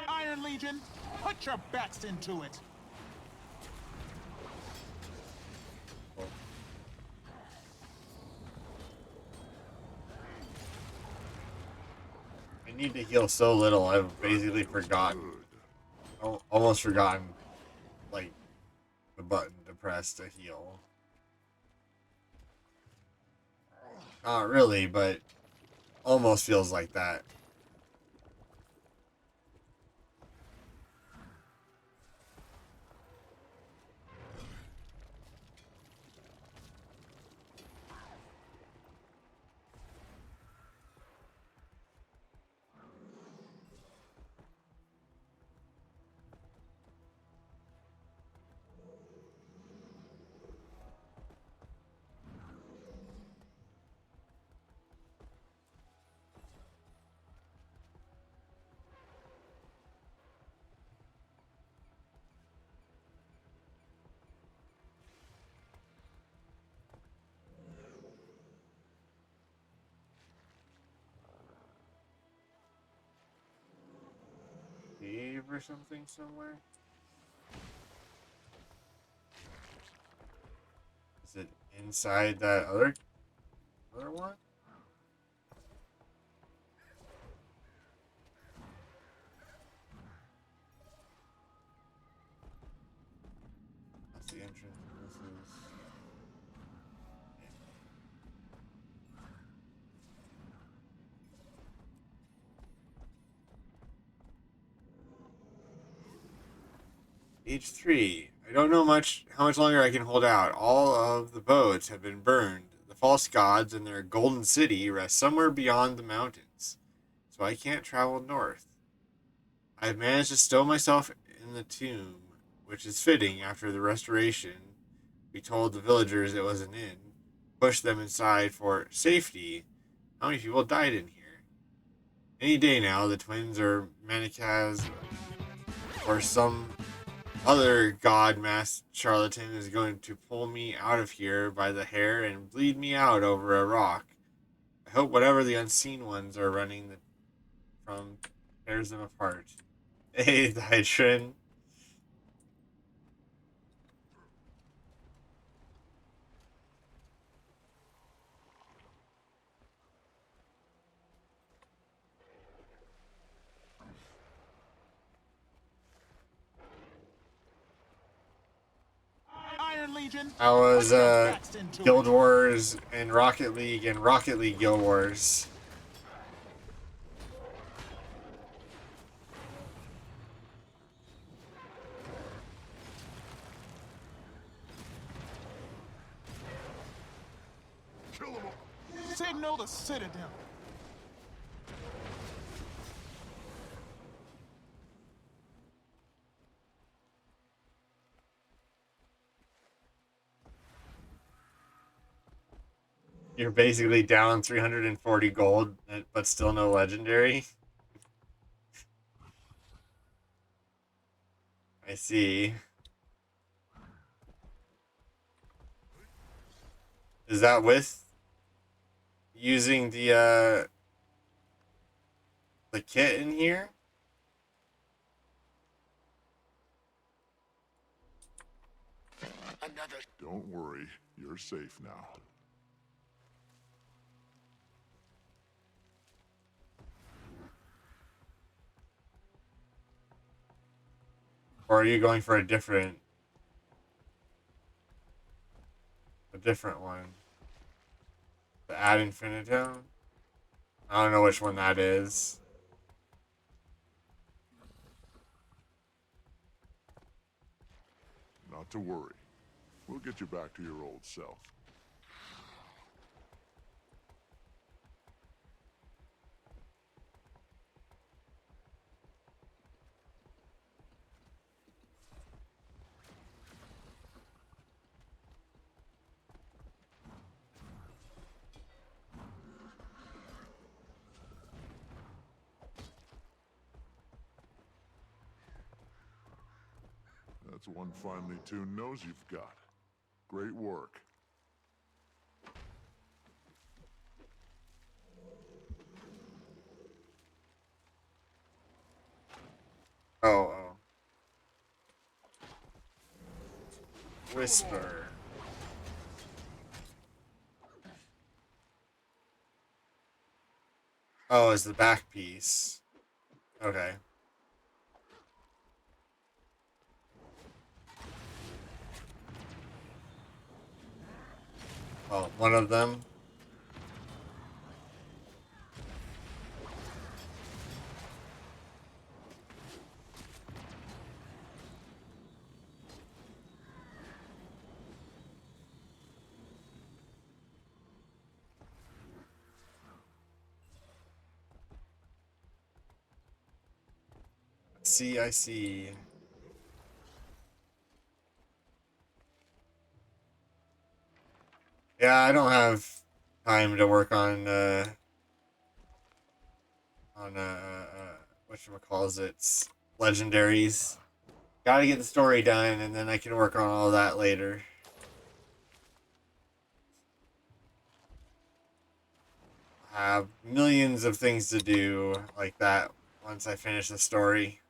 Iron Legion, put your backs into it. I need to heal so little, I've basically forgotten. Almost forgotten, like, the button to press to heal. Not really, but almost feels like that. Cave or something somewhere? Is it inside that other one? That's the entrance. This is. Stage 3. I don't know how much longer I can hold out. All of the boats have been burned. The false gods and their golden city rest somewhere beyond the mountains, so I can't travel north. I've managed to stow myself in the tomb, which is fitting after the restoration. We told the villagers it was an inn, pushed them inside for safety. How many people died in here? Any day now, the twins or Manicaz or some other god masked charlatan is going to pull me out of here by the hair and bleed me out over a rock. I hope whatever the unseen ones are running from tears them apart. Hey, Hydrin. Iron Legion, How was put your backs into Guild it. Wars and Rocket League Guild Wars? Kill them all. Signal the Citadel. You're basically down 340 gold, but still no legendary. I see. Is that with using the kit in here? Another. Don't worry, you're safe now. Or are you going for a different one? The ad infinitone? I don't know which one that is. Not to worry. We'll get you back to your old self. That's one finely tuned nose you've got. Great work. Oh. Whisper. Oh, it's the back piece. Okay. Well, one of them. I see. Yeah, I don't have time to work on whatchamacallits, legendaries. Gotta get the story done, and then I can work on all that later. I have millions of things to do like that once I finish the story.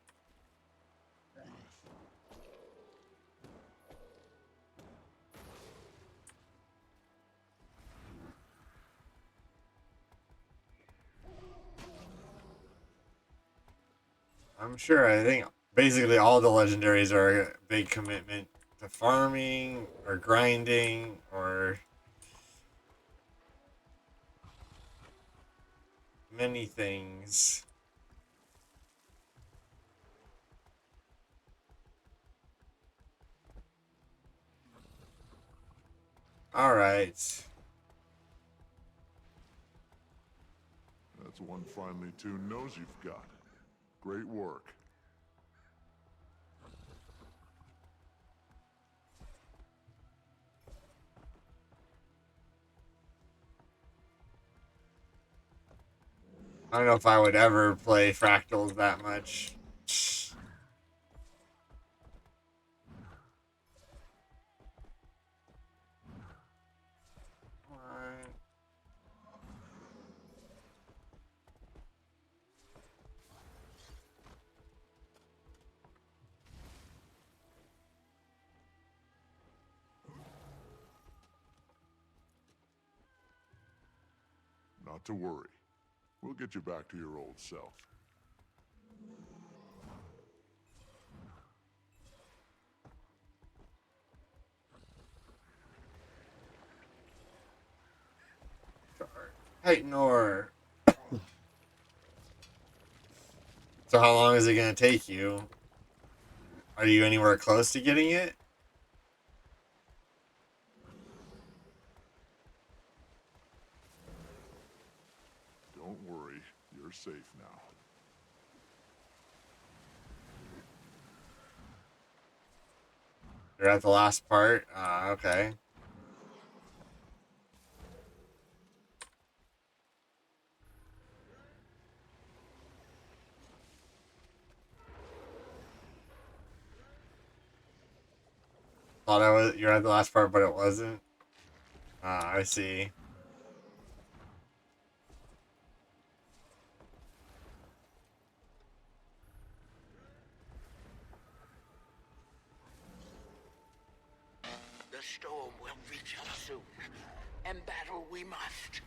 I'm sure. I think basically all the legendaries are a big commitment to farming or grinding or many things. All right. That's one finely tuned nose you've got. Great work. I don't know if I would ever play fractals that much. Not to worry. We'll get you back to your old self. Titan ore. So how long is it going to take you? Are you anywhere close to getting it? Don't worry, you're safe now. You're at the last part? Okay. Thought you're at the last part, but it wasn't. I see. The storm will reach us soon, and battle we must.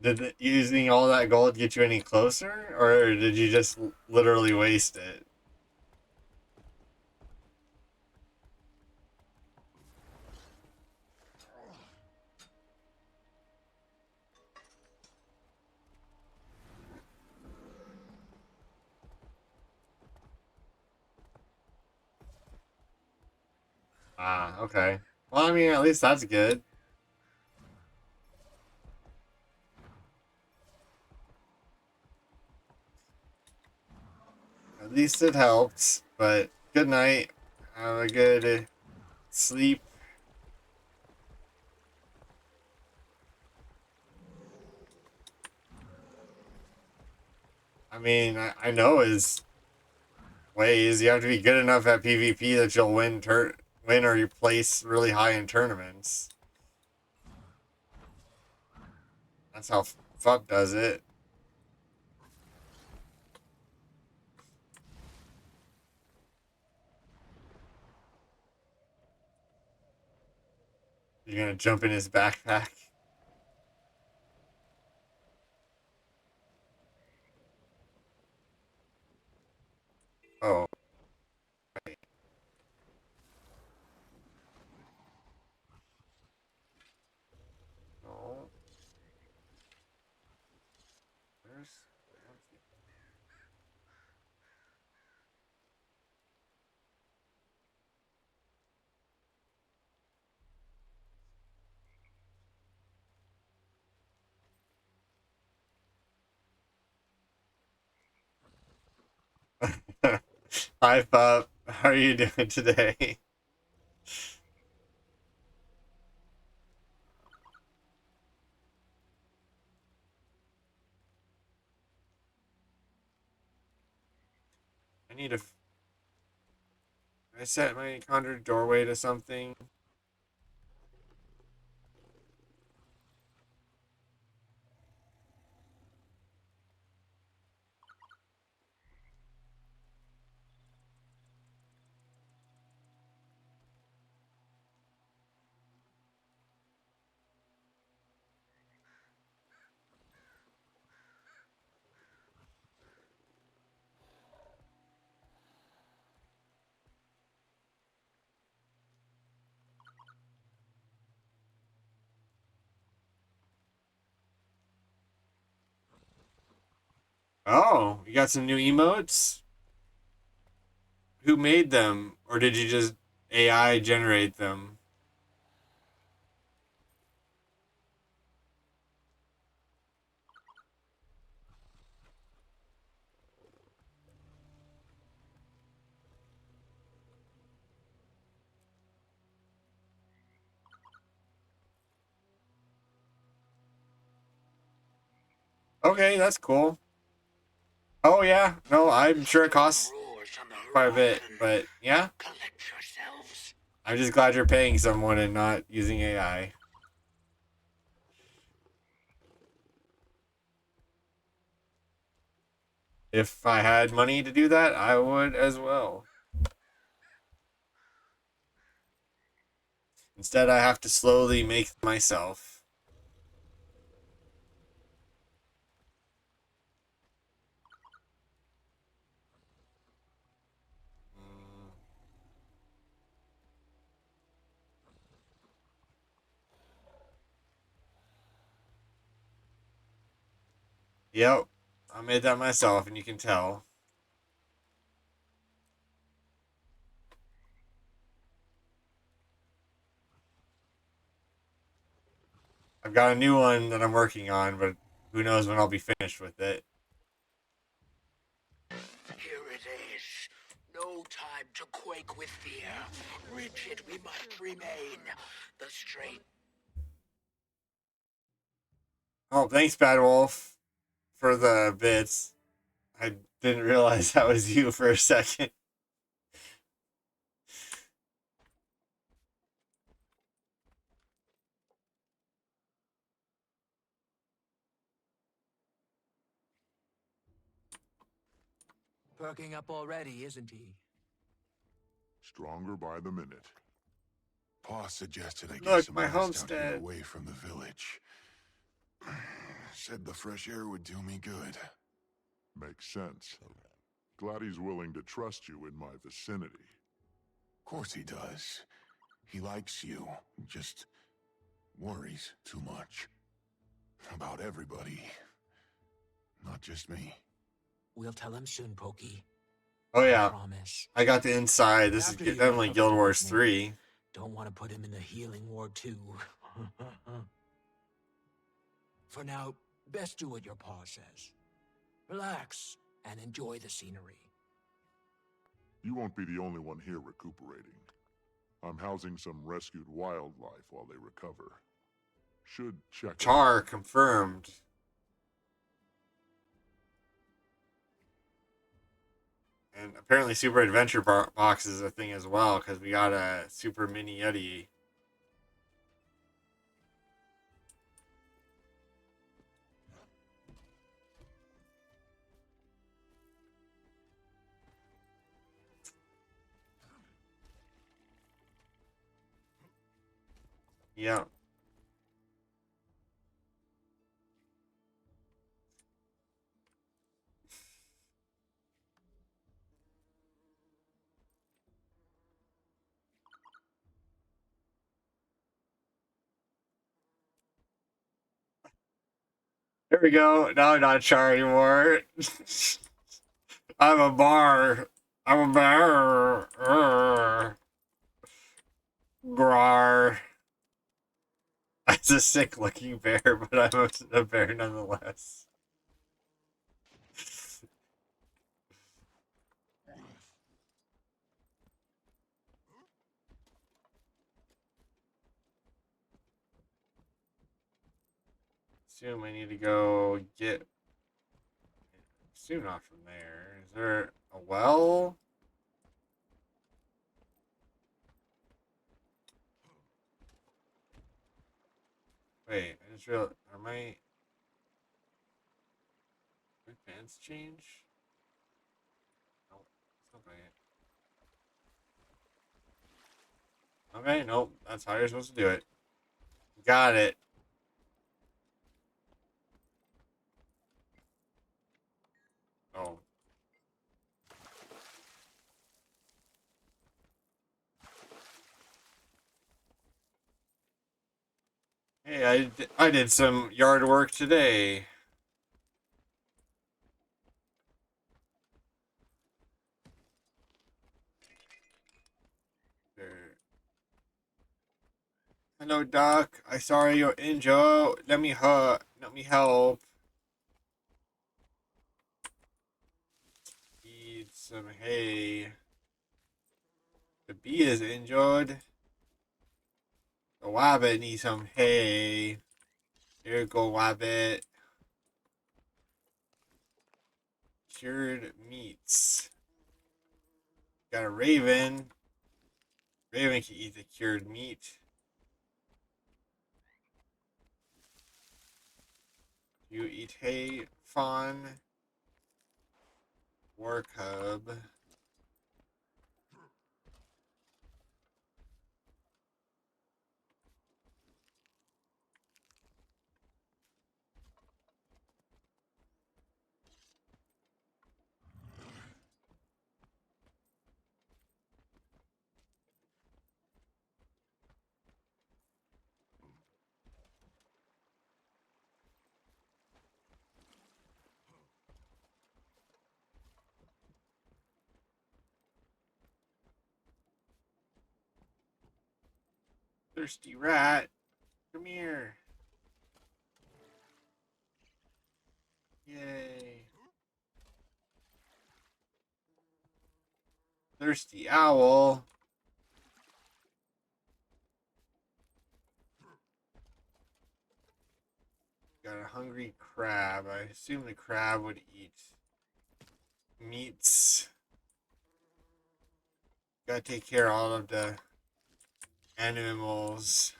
Did using all that gold get you any closer, or did you just literally waste it? Ah, okay. Well, I mean, at least that's good. At least it helped. But good night. Have a good sleep. I mean, I know his ways. You have to be good enough at PvP that you'll win or you place really high in tournaments. That's how Fuck does it. You're gonna jump in his backpack. Oh. Right. No. Where's 'Hi, Pup. How are you doing today? I need to. I set my conjured doorway to something. Oh, you got some new emotes? Who made them? Or did you just AI generate them? Okay, that's cool. Oh, yeah. No, I'm sure it costs quite a bit. But yeah, I'm just glad you're paying someone and not using AI. If I had money to do that, I would as well. Instead, I have to slowly make myself. Mm, yep, I made that myself, and you can tell. I've got a new one that I'm working on, but who knows when I'll be finished with it. Here it is. No time to quake with fear. Rigid we must remain. The straight. Oh, thanks, Bad Wolf, for the bits. I didn't realize that was you for a second. Perking up already, isn't he? Stronger by the minute. Pa suggested I get Look, some my rest out here homestead. away from the village. Said the fresh air would do me good. Makes sense. Glad he's willing to trust you in my vicinity. Of course he does. He likes you. Just worries too much. About everybody. Not just me. We'll tell him soon, Pokey. Oh yeah, Promise. I got the inside. This After is you get definitely Guild comfortable Wars with me. 3. Don't want to put him in the healing ward too. For now, best do what your paw says. Relax and enjoy the scenery. You won't be the only one here recuperating. I'm housing some rescued wildlife while they recover. Should check. Char confirmed. And apparently Super Adventure Box is a thing as well, because we got a Super Mini Yeti. Yeah. There we go. Now I'm not Char anymore. I'm a bar. I'm a bear. Grar. It's a sick looking bear, but I'm a bear nonetheless. Assume I need to go get. Assume not from there. Is there a well? Wait, I just realized. Are my pants change? No, it's not right. Okay, nope. That's how you're supposed to do it. Got it. Oh. Hey, I did some yard work today. There. Hello, Doc. I sorry you're injured. Let me help. Eat some hay. The bee is injured. The wabbit needs some hay. Here you go, wabbit. Cured meats. Got a raven. Raven can eat the cured meat. You eat hay, fawn. War cub. Thirsty rat. Come here. Yay. Thirsty owl. Got a hungry crab. I assume the crab would eat meats. Gotta take care of all of the animals.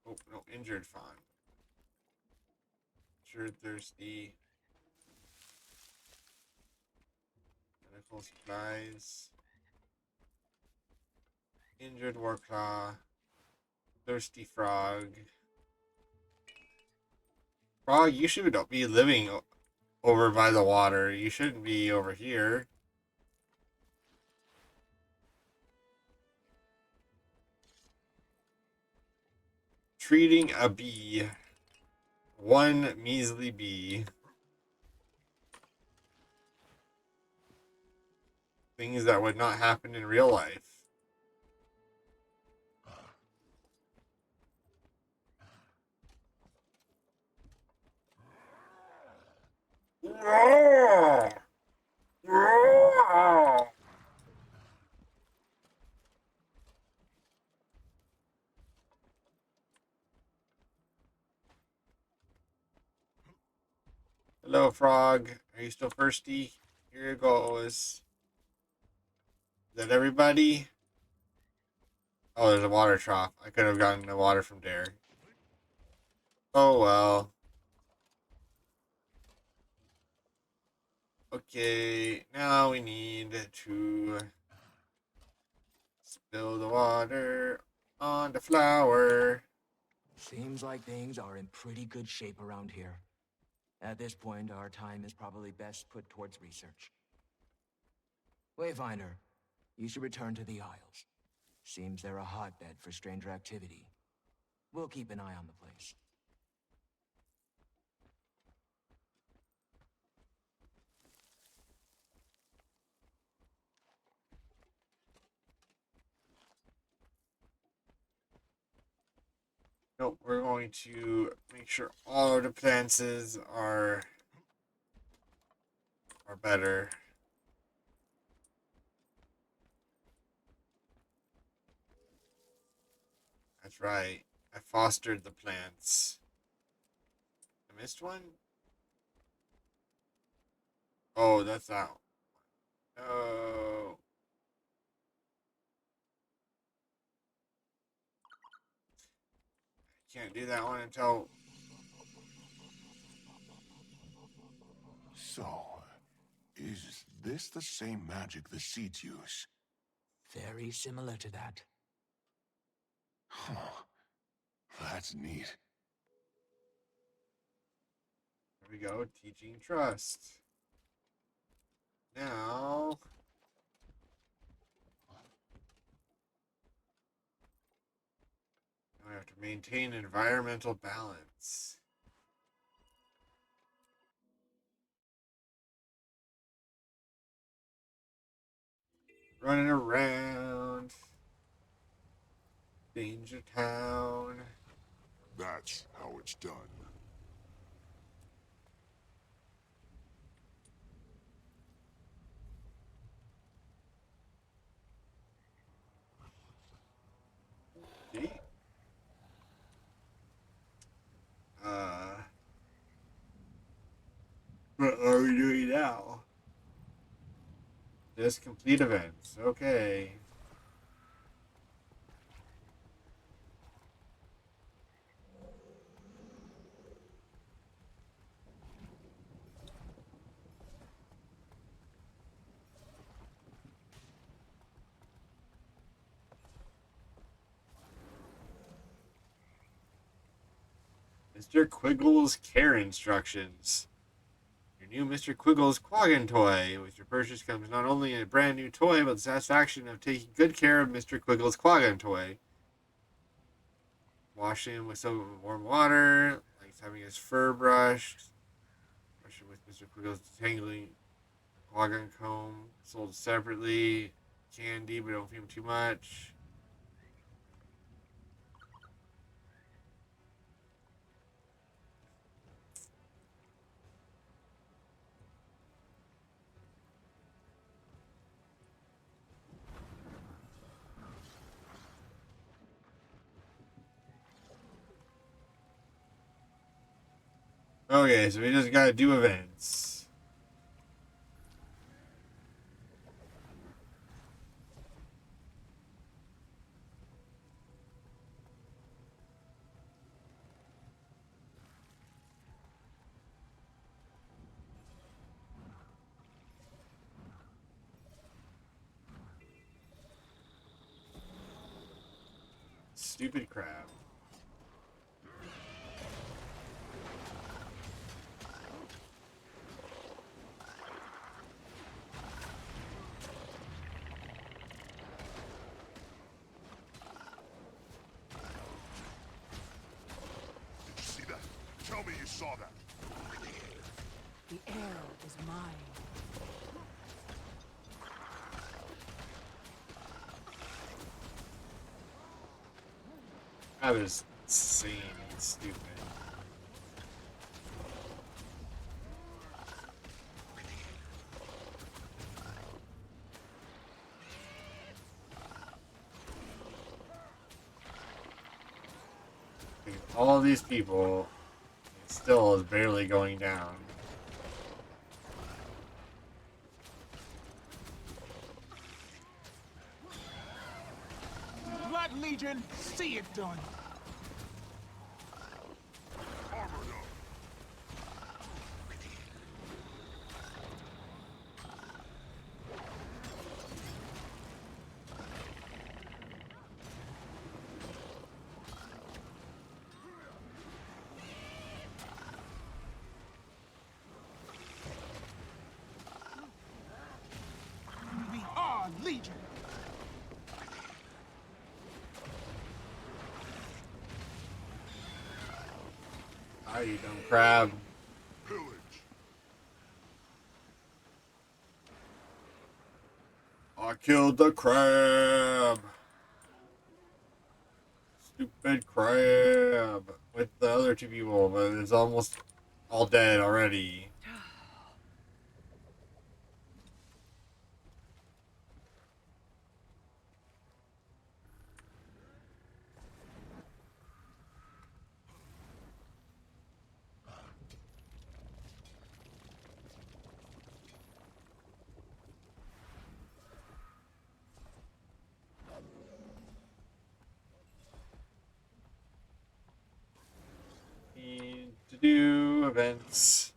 Oh, no, injured fawn. Sure, thirsty. Medical supplies. Injured Warclaw. Thirsty Frog. Frog, you should be living over by the water. You shouldn't be over here. Treating a bee. One measly bee. Things that would not happen in real life. Hello, Frog. Are you still thirsty? Here it goes. Is that everybody? Oh, there's a water trough. I could have gotten the water from there. Oh, well. Okay, now we need to spill the water on the flower. Seems like things are in pretty good shape around here. At this point, our time is probably best put towards research. Wayfinder, you should return to the Isles. Seems they're a hotbed for stranger activity. We'll keep an eye on the place. Nope, we're going to make sure all of the plants are better. That's right. I fostered the plants. I missed one? Oh, that's out. Oh. Can't do that one until... So, is this the same magic the seeds use? Very similar to that. Huh. That's neat. There we go, teaching trust. Now... I have to maintain environmental balance. Running around. Danger Town. That's how it's done. Okay. What are we doing now? Just complete events. Okay. Mr. Quiggle's care instructions. Your new Mr. Quiggle's Quaggin toy. With your purchase comes not only a brand new toy, but the satisfaction of taking good care of Mr. Quiggle's Quaggin toy. Wash him with soap and warm water, like having his fur brushed. Brush him with Mr. Quiggle's detangling Quaggin comb, sold separately. Candy, but don't feed him too much. Okay, so we just gotta do events. stupid crab. Did you see that? Tell me you saw that. The air is mine. That was insane and stupid. All these people, it still is barely going down. Blood Legion, see it done. We are Legion. Ah, you dumb crab. Pillage. I killed the crab. Stupid crab. With the other two people, but it's almost all dead already. Need to do events.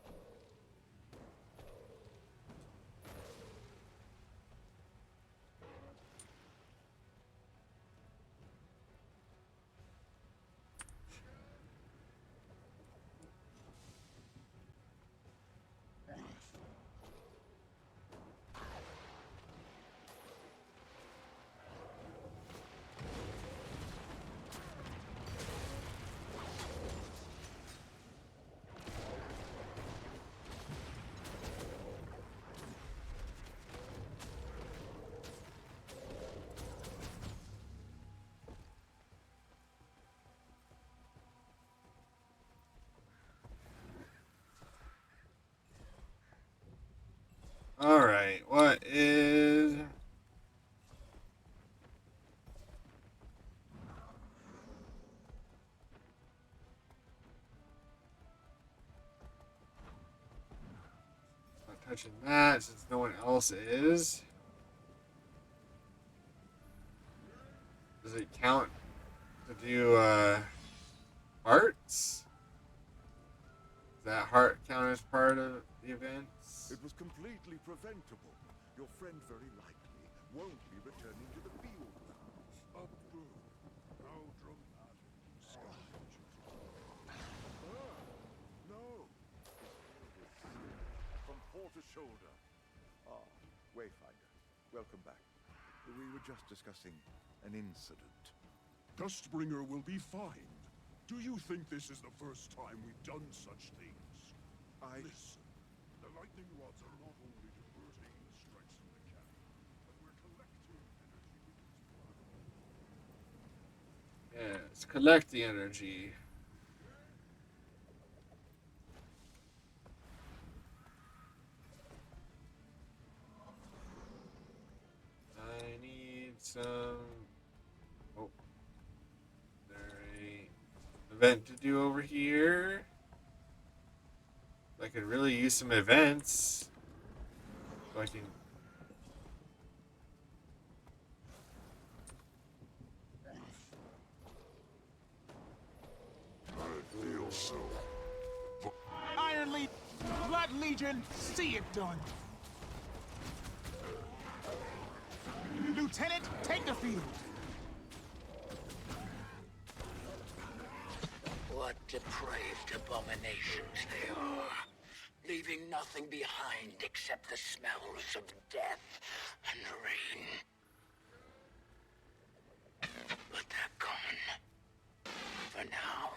Alright, what is... Not touching that since no one else is. Does it count to do hearts? Does that heart count as part of the events? It was completely preventable. Your friend very likely won't be returning to the field now. How dramatic. No. From port to shoulder. Ah, Wayfinder. Welcome back. We were just discussing an incident. Dustbringer will be fine. Do you think this is the first time we've done such things? Listen, the lightning rods are not only diverting the strikes from the cannon, but we're collecting energy with its blood. Yes, collect the energy. I need some... Oh. Is there a event to do over here? I could really use some events. So I can... I feel so. Iron Legion, Blood Legion, see it done. Lieutenant, take the field. What depraved abominations they are, leaving nothing behind except the smells of death and rain. But they're gone. For now.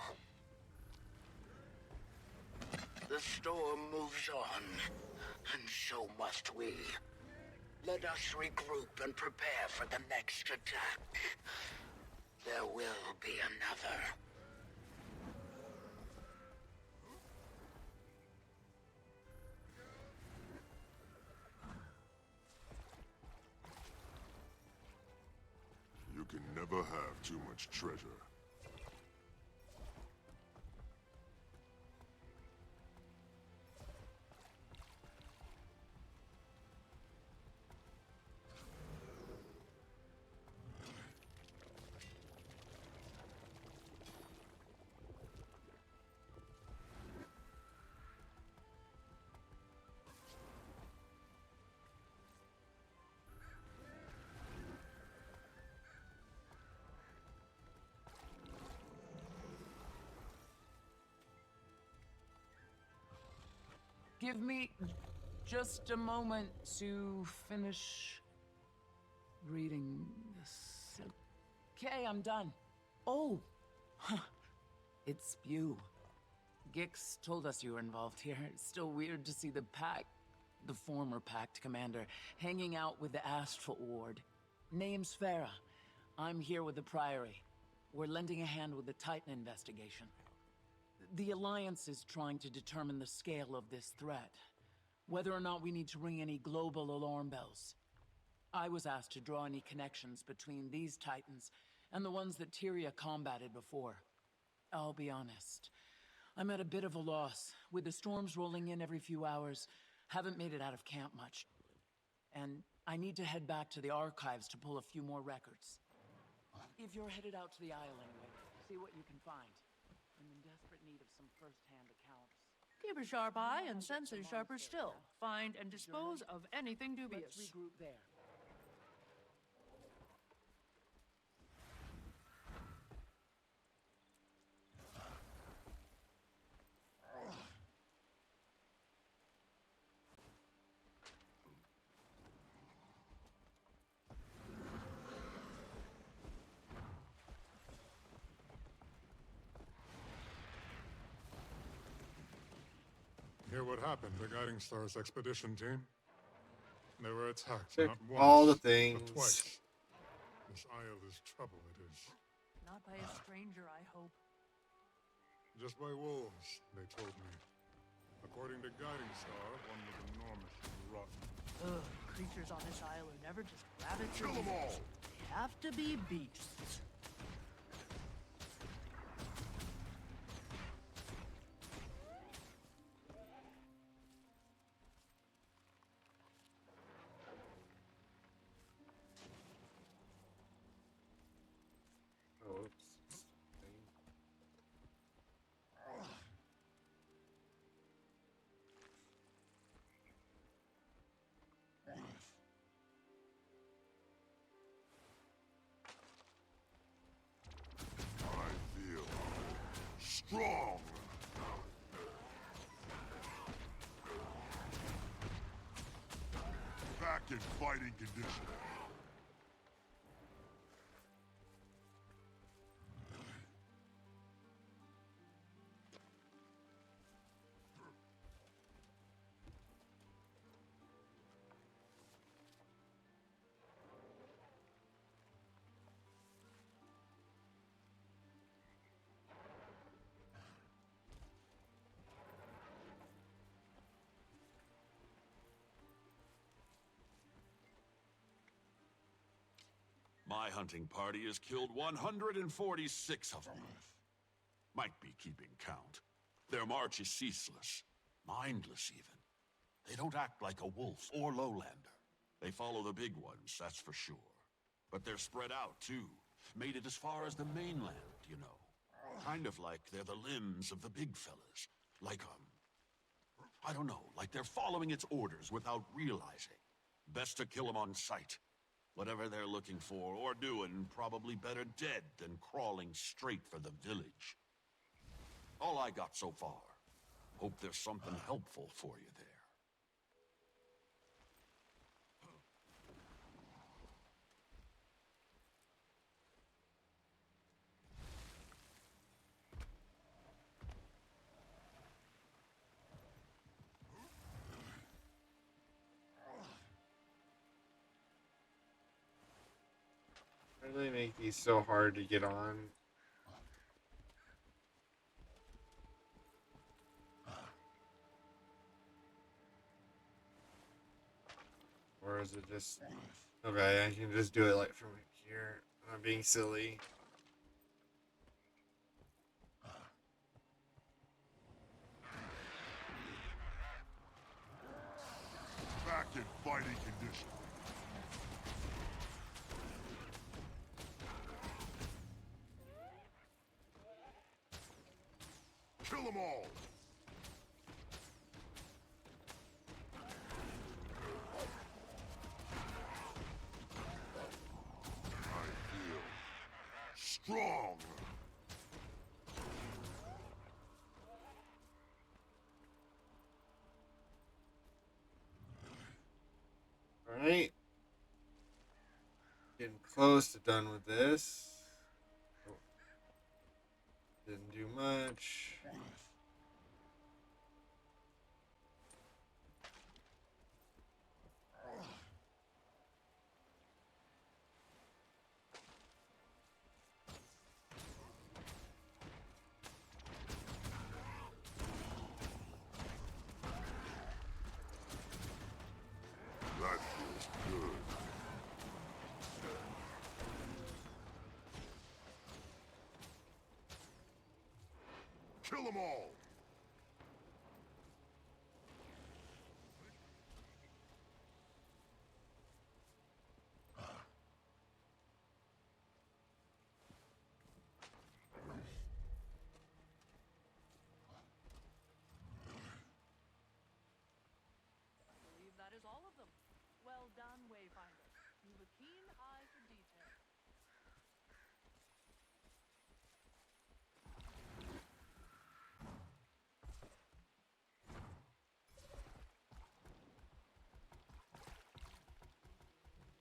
The storm moves on, and so must we. Let us regroup and prepare for the next attack. There will be another. You can never have too much treasure. Give me just a moment to finish reading this. Okay, I'm done. Oh, it's Spew. Gix told us you were involved here. It's still weird to see the former Pact commander, hanging out with the Astral Ward. Name's Farah. I'm here with the Priory. We're lending a hand with the Titan investigation. The Alliance is trying to determine the scale of this threat, whether or not we need to ring any global alarm bells. I was asked to draw any connections between these Titans and the ones that Tyria combated before. I'll be honest, I'm at a bit of a loss. With the storms rolling in every few hours, haven't made it out of camp much. And I need to head back to the archives to pull a few more records. If you're headed out to the Isle anyway, see what you can find. I'm in desperate need of some first-hand accounts. Keep a sharp eye and senses sharper still. Find and dispose of anything dubious. Let's regroup there. Hear what happened to Guiding Star's expedition team? They were attacked Check not once, all the but things. twice. This isle is trouble, it is. Not by a stranger, I hope. Just by wolves, they told me. According to Guiding Star, one was enormously rotten. Ugh, creatures on this isle are never just rabbits or Kill 'em all! bears. They have to be beasts. Oh, oops. I feel strong. Back in fighting condition. My hunting party has killed 146 of them. Might be keeping count. Their march is ceaseless, mindless even. They don't act like a wolf or lowlander. They follow the big ones, that's for sure. But they're spread out too. Made it as far as the mainland, you know. Kind of like they're the limbs of the big fellas. Like, I don't know, like they're following its orders without realizing. Best to kill them on sight. Whatever they're looking for or doing, probably better dead than crawling straight for the village. All I got so far. Hope there's something helpful for you there. Why do they make these so hard to get on? Or is it just... Okay, I can just do it like from here. I'm being silly. Back in fighting condition. Kill them all! I feel strong! Alright. Getting close to done with this. Oh. Didn't do much. That feels good. Kill them all! I believe that is all of them. Well done, Wayfinder. You've a keen eye for detail.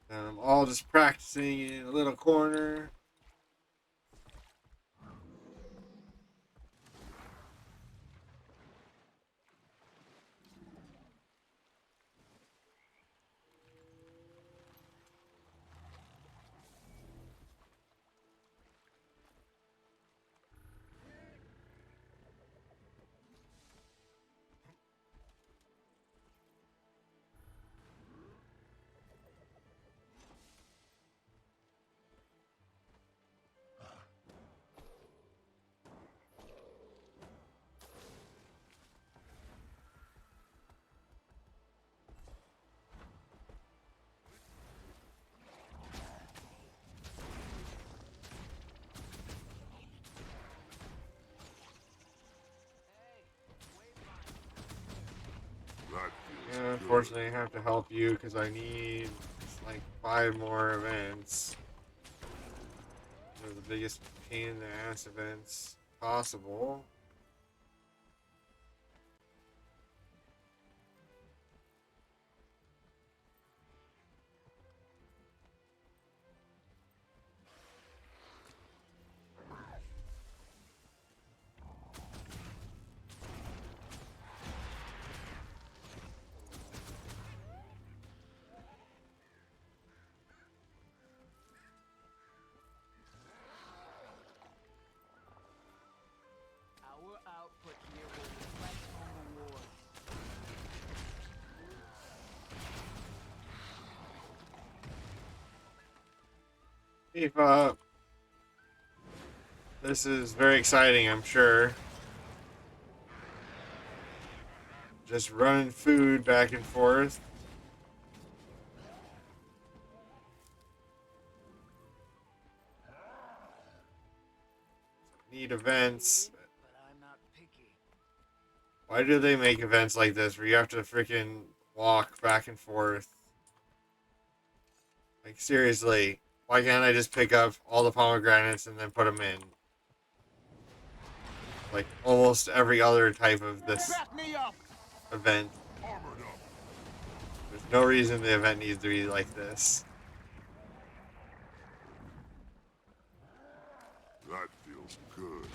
And I'm all just practicing in a little corner. That feels And unfortunately, I have to help you because I need like 5 more events. They're the biggest pain in the ass events possible. Our output here will reflect on the war. Keep up. This is very exciting, I'm sure. Just running food back and forth. Need events. But I'm not picky. Why do they make events like this where you have to freaking walk back and forth? Like, seriously, why can't I just pick up all the pomegranates and then put them in? like almost every other type of this Back me up! event. There's no reason the event needs to be like this. That feels good.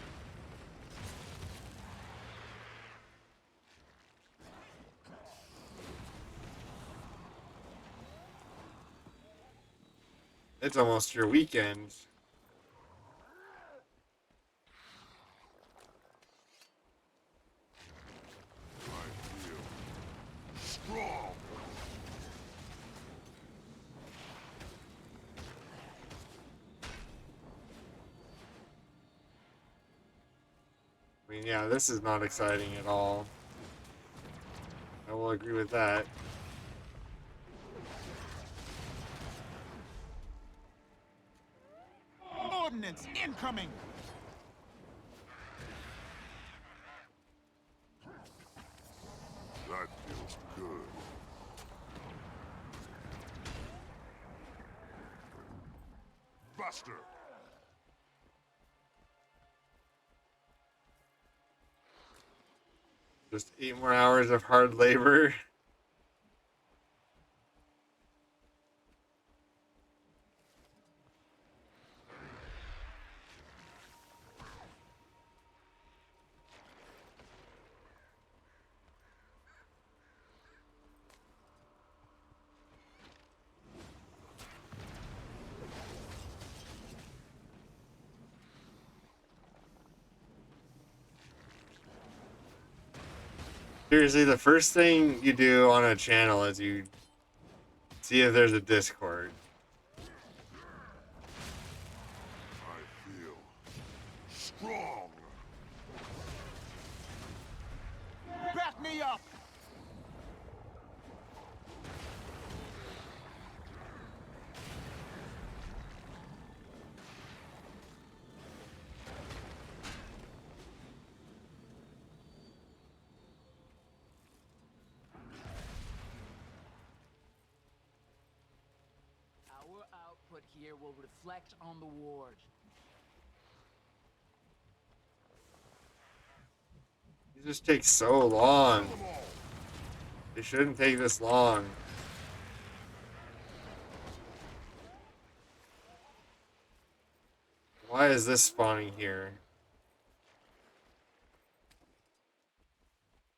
It's almost your weekend. Strong. I mean, yeah, this is not exciting at all. I will agree with that. Ordnance incoming! That feels good. Faster. Just 8 more hours of hard labor. Seriously, the first thing you do on a channel is you see if there's a Discord. I feel strong. Back me up! Our output here will reflect on the ward. It just takes so long. It shouldn't take this long. Why is this spawning here?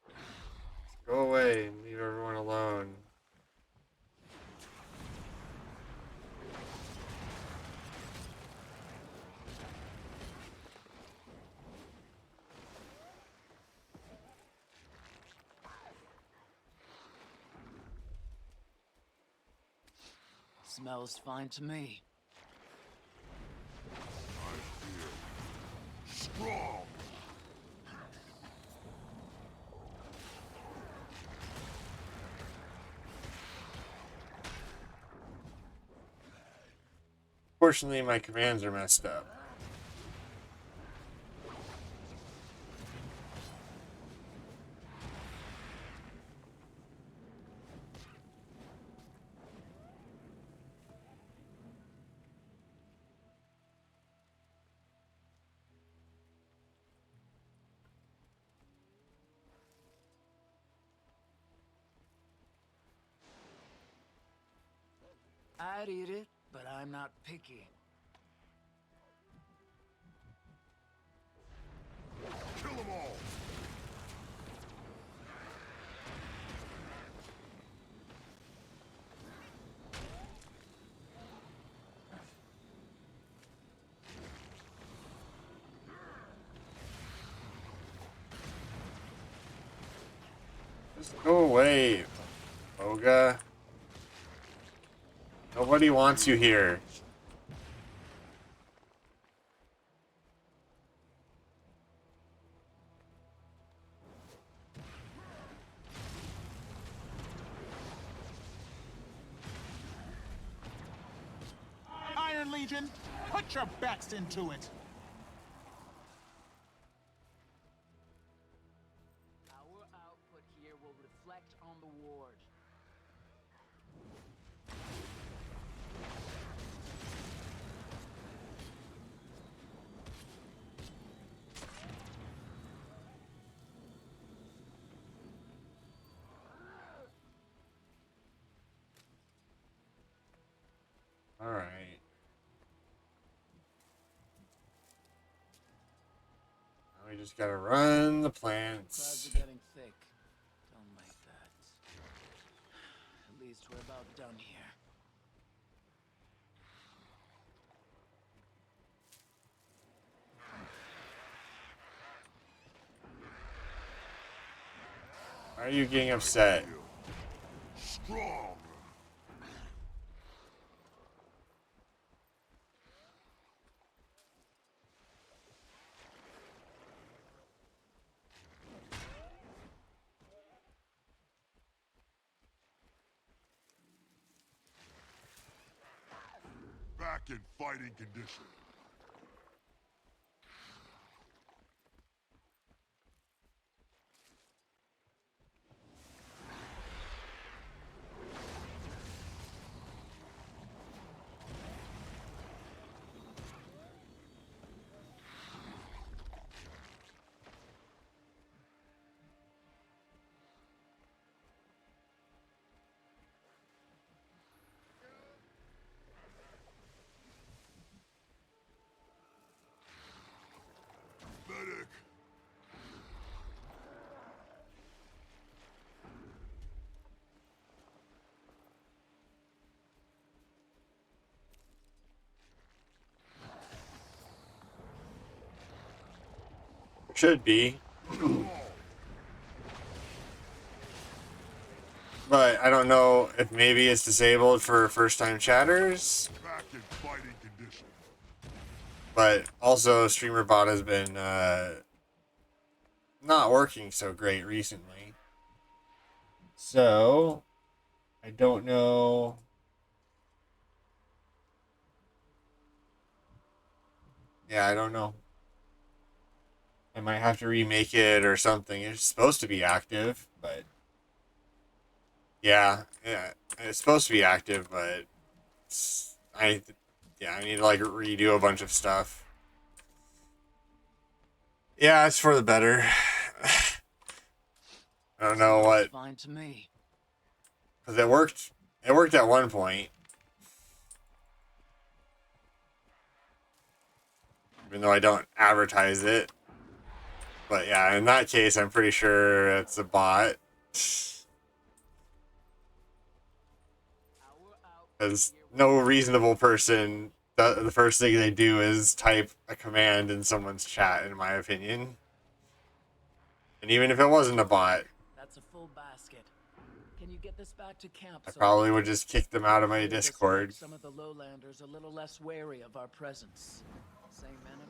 Just go away and leave everyone alone. Smells fine to me. Strong. Fortunately, my commands are messed up. I'd eat it, but I'm not picky. Kill them all. Just go away, Oga. Nobody wants you here. Iron Legion, put your backs into it! Our output here will reflect on the ward. Alright. Now we just gotta run the plants. Clouds are getting thick. Don't like that. At least we're about done here. Why are you getting upset? Strong. Back in fighting condition. Medic. Should be. But I don't know if maybe it's disabled for first-time chatters. Back in fighting condition. But also, streamer bot has been not working so great recently. So, I don't know. Yeah, I don't know. I might have to remake it or something. It's supposed to be active, but yeah, it's supposed to be active, but I need to like redo a bunch of stuff. Yeah, it's for the better. I don't know what. Fine to me. Because it worked. It worked at one point. Even though I don't advertise it. But yeah, in that case, I'm pretty sure it's a bot. Because no reasonable person, the first thing they do is type a command in someone's chat, in my opinion. And even if it wasn't a bot, That's a full basket. Can you get this back to camp? I probably would just kick them out of my Discord. Some of the lowlanders a little less wary of our presence. Same enemy.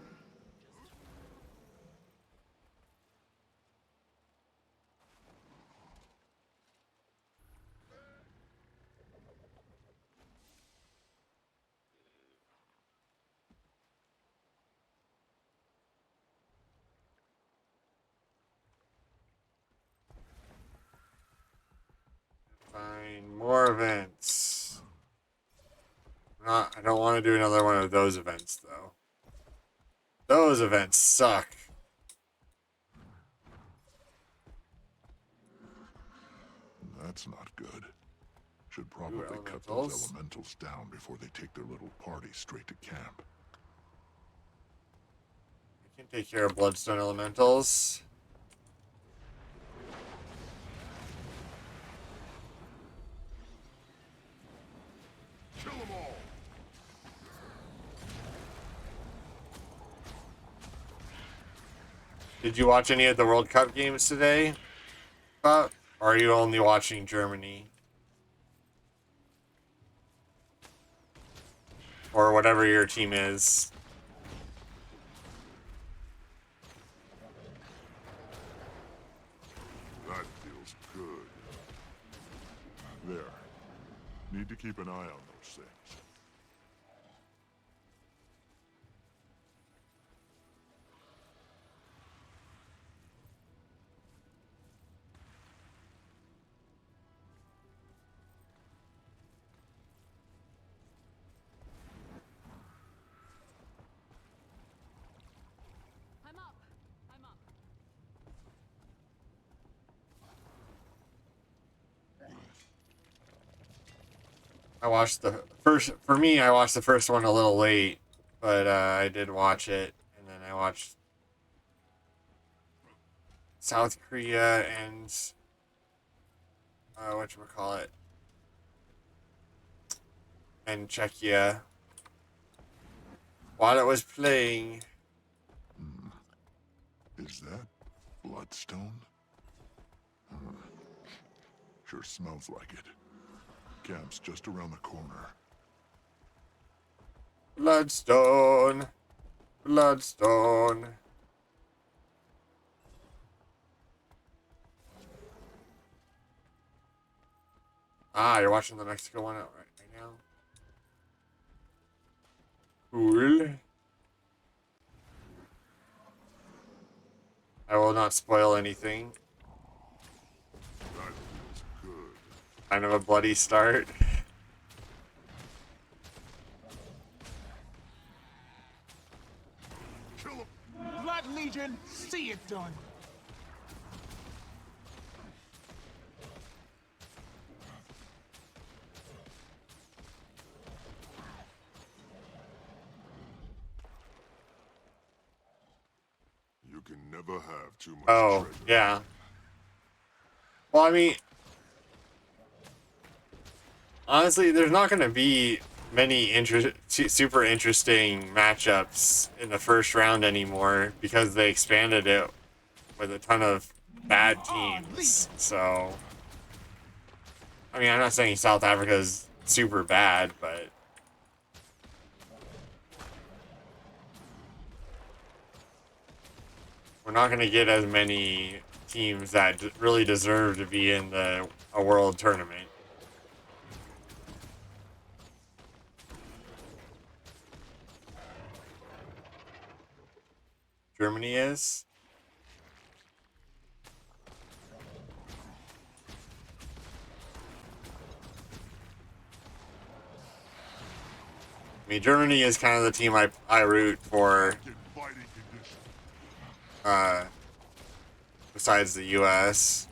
Find more events. I don't want to do another one of those events, though. Those events suck. That's not good. Should probably cut those elementals down before they take their little party straight to camp. I can take care of Bloodstone elementals. Kill them all. Did you watch any of the World Cup games today, Bob? Or are you only watching Germany? Or whatever your team is. That feels good. There. Need to keep an eye on those things. I'm up. I'm up. I watched the first. For me, I watched the first one a little late, but I did watch it, and then I watched South Korea and whatchamacallit, and Czechia while it was playing. Is that bloodstone? Sure smells like it. Camp's just around the corner. Bloodstone. Bloodstone. Ah, you're watching the Mexico one out right now. Cool. I will not spoil anything. Kind of a bloody start. Blood Legion, see it done. You can never have too much Oh, treasure. yeah. Well, I mean, honestly, there's not going to be many super interesting matchups in the first round anymore because they expanded it with a ton of bad teams. So, I mean, I'm not saying South Africa is super bad, but we're not going to get as many teams that really deserve to be in a world tournament. Germany is. I mean, Germany is kind of the team I root for. Besides the U.S.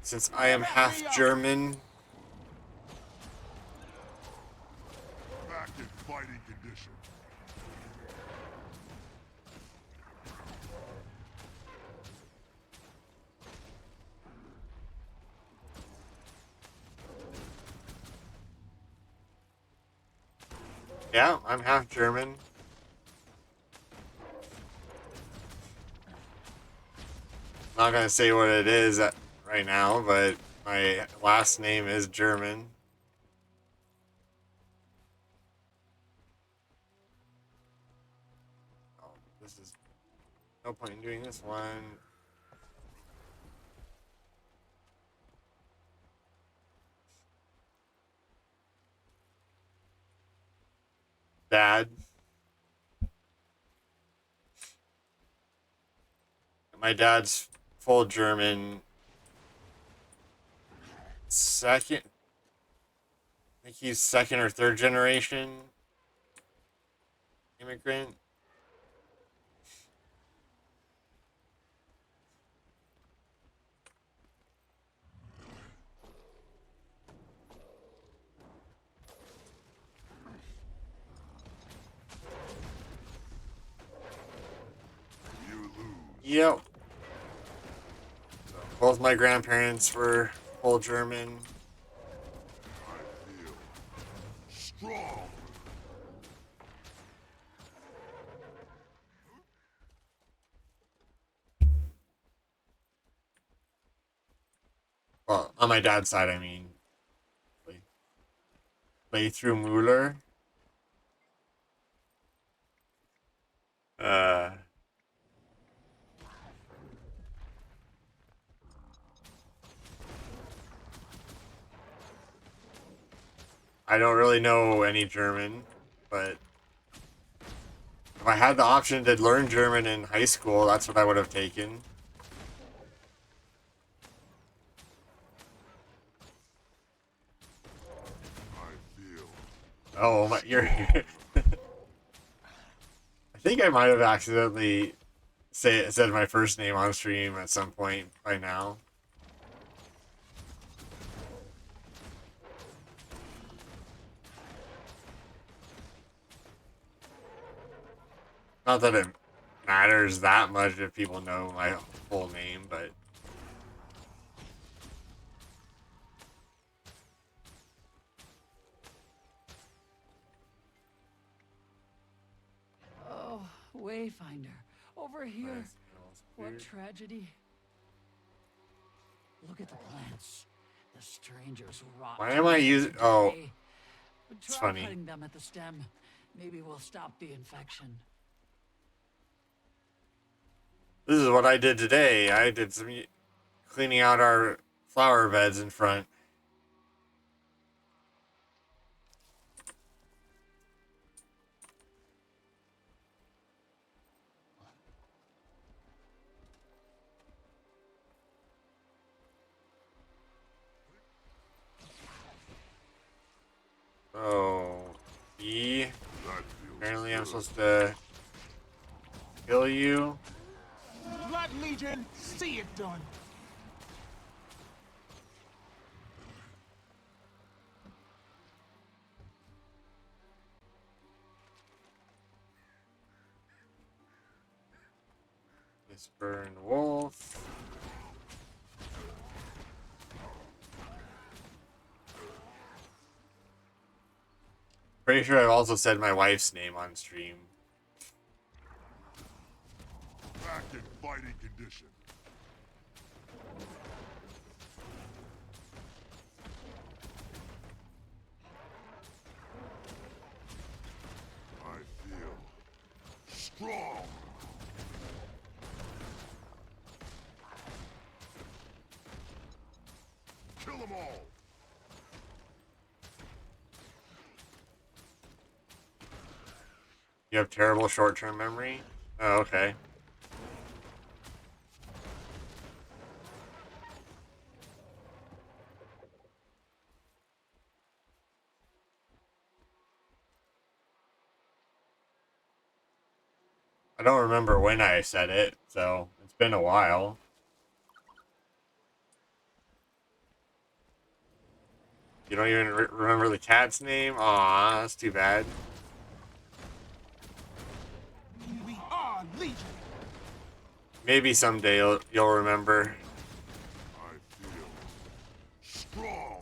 Since I am half German. Back in fighting condition. Yeah, I'm half German. Not gonna say what it is right now, but my last name is German. Oh, this is no point in doing this one. Dad. My dad's full German. Second, I think he's second or third generation immigrant. Yep. So both my grandparents were full German. Strong. Well, on my dad's side, I mean. Playthru Mueller. I don't really know any German, but if I had the option to learn German in high school, that's what I would have taken. Oh my, you're. I think I might have accidentally said my first name on stream at some point by now. Not that it matters that much if people know my full name, but Oh, Wayfinder, over here. What tragedy. Look at the plants. The strangers rot. why am I using? Oh, it's Try funny. cutting them at the stem. Maybe we'll stop the infection. This is what I did today. I did some cleaning out our flower beds in front. Oh, E. Apparently, I'm supposed to kill you. Blood Legion, see it done. This burn wolf. Pretty sure I've also said my wife's name on stream. Back in fighting condition. I feel strong. Kill them all. You have terrible short-term memory? Oh, okay. I don't remember when I said it, so it's been a while. You don't even remember the cat's name? Aw, that's too bad. We are Legion. Maybe someday you'll remember. I feel strong.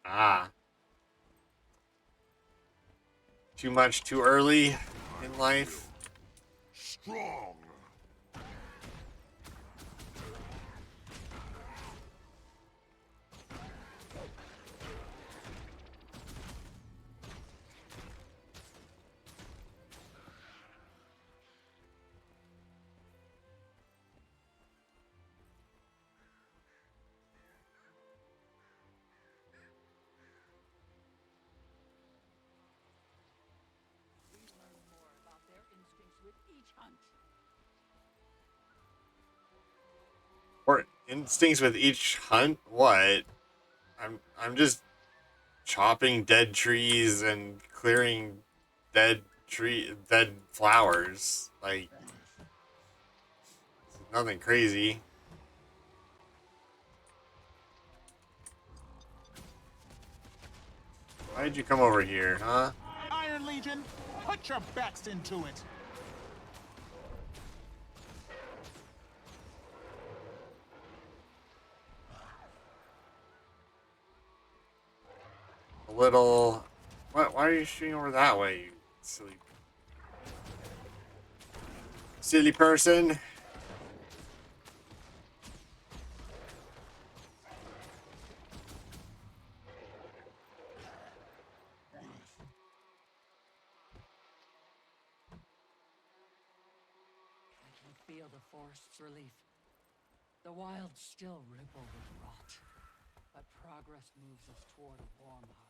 Ah. Too much too early in life. Strong. We learn more about their instincts with each hunt. Or instincts with each hunt? What? I'm just chopping dead trees and clearing dead flowers. Like nothing crazy. Why did you come over here, huh? Iron Legion, put your backs into it. A little. What? Why are you shooting over that way, you silly person? I can feel the forest's relief. The wilds still ripple with rot. Progress moves us toward a warm hearth.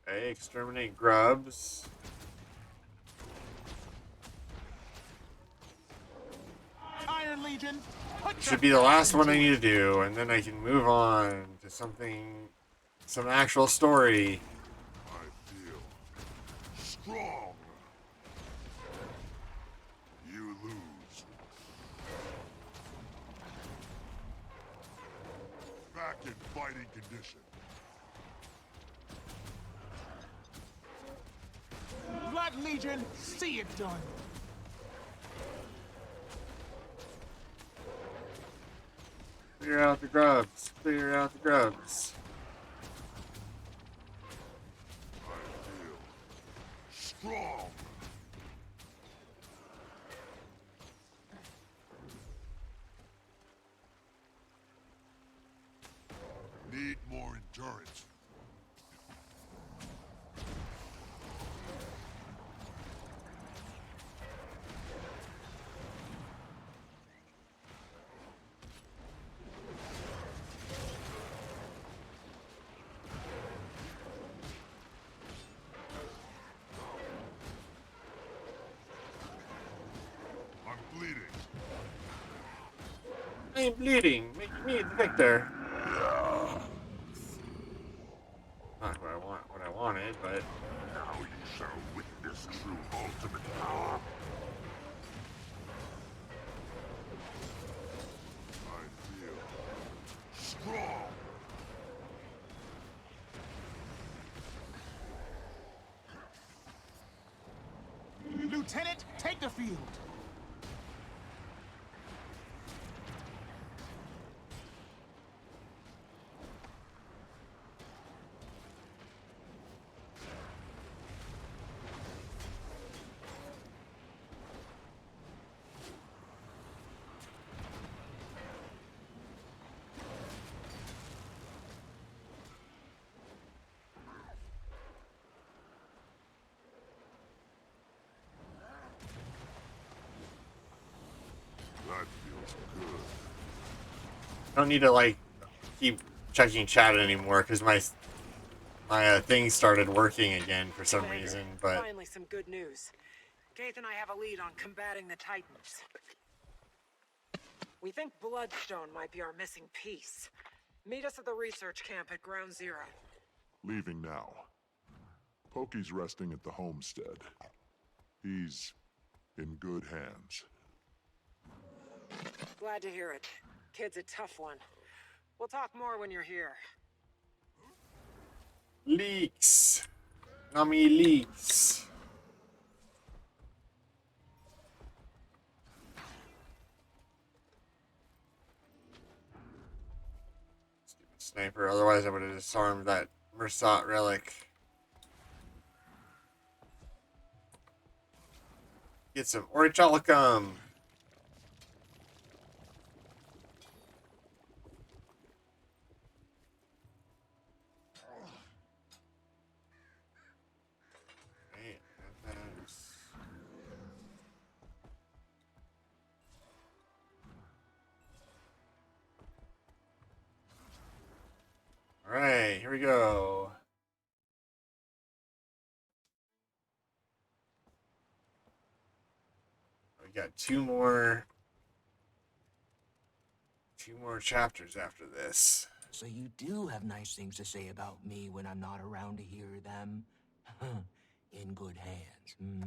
Okay, exterminate grubs. Iron Legion, Should be the last one I need to do, and then I can move on to something, some actual story. I feel strong. You lose. Back in fighting condition. Blood Legion, see it done. Clear out the grubs. Clear out the grubs. Strong. Need more endurance. I'm bleeding. I ain't bleeding. Make me the victor. Not what I wanted, but Now you shall witness true ultimate power. I feel strong. Lieutenant, take the field. That feels good. I don't need to like keep checking chat anymore because my thing started working again for some reason. But Finally, some good news. Gaith and I have a lead on combating the Titans. We think Bloodstone might be our missing piece. Meet us at the research camp at Ground Zero. Leaving now. Pokey's resting at the homestead. He's in good hands. Glad to hear it. Kid's a tough one. We'll talk more when you're here. leaks. Nami leaks. Stupid sniper. Otherwise, I would have disarmed that Mersat relic. Get some Orichalcum. Alright, here we go. We got two more chapters after this. So you do have nice things to say about me when I'm not around to hear them? In good hands, hmm?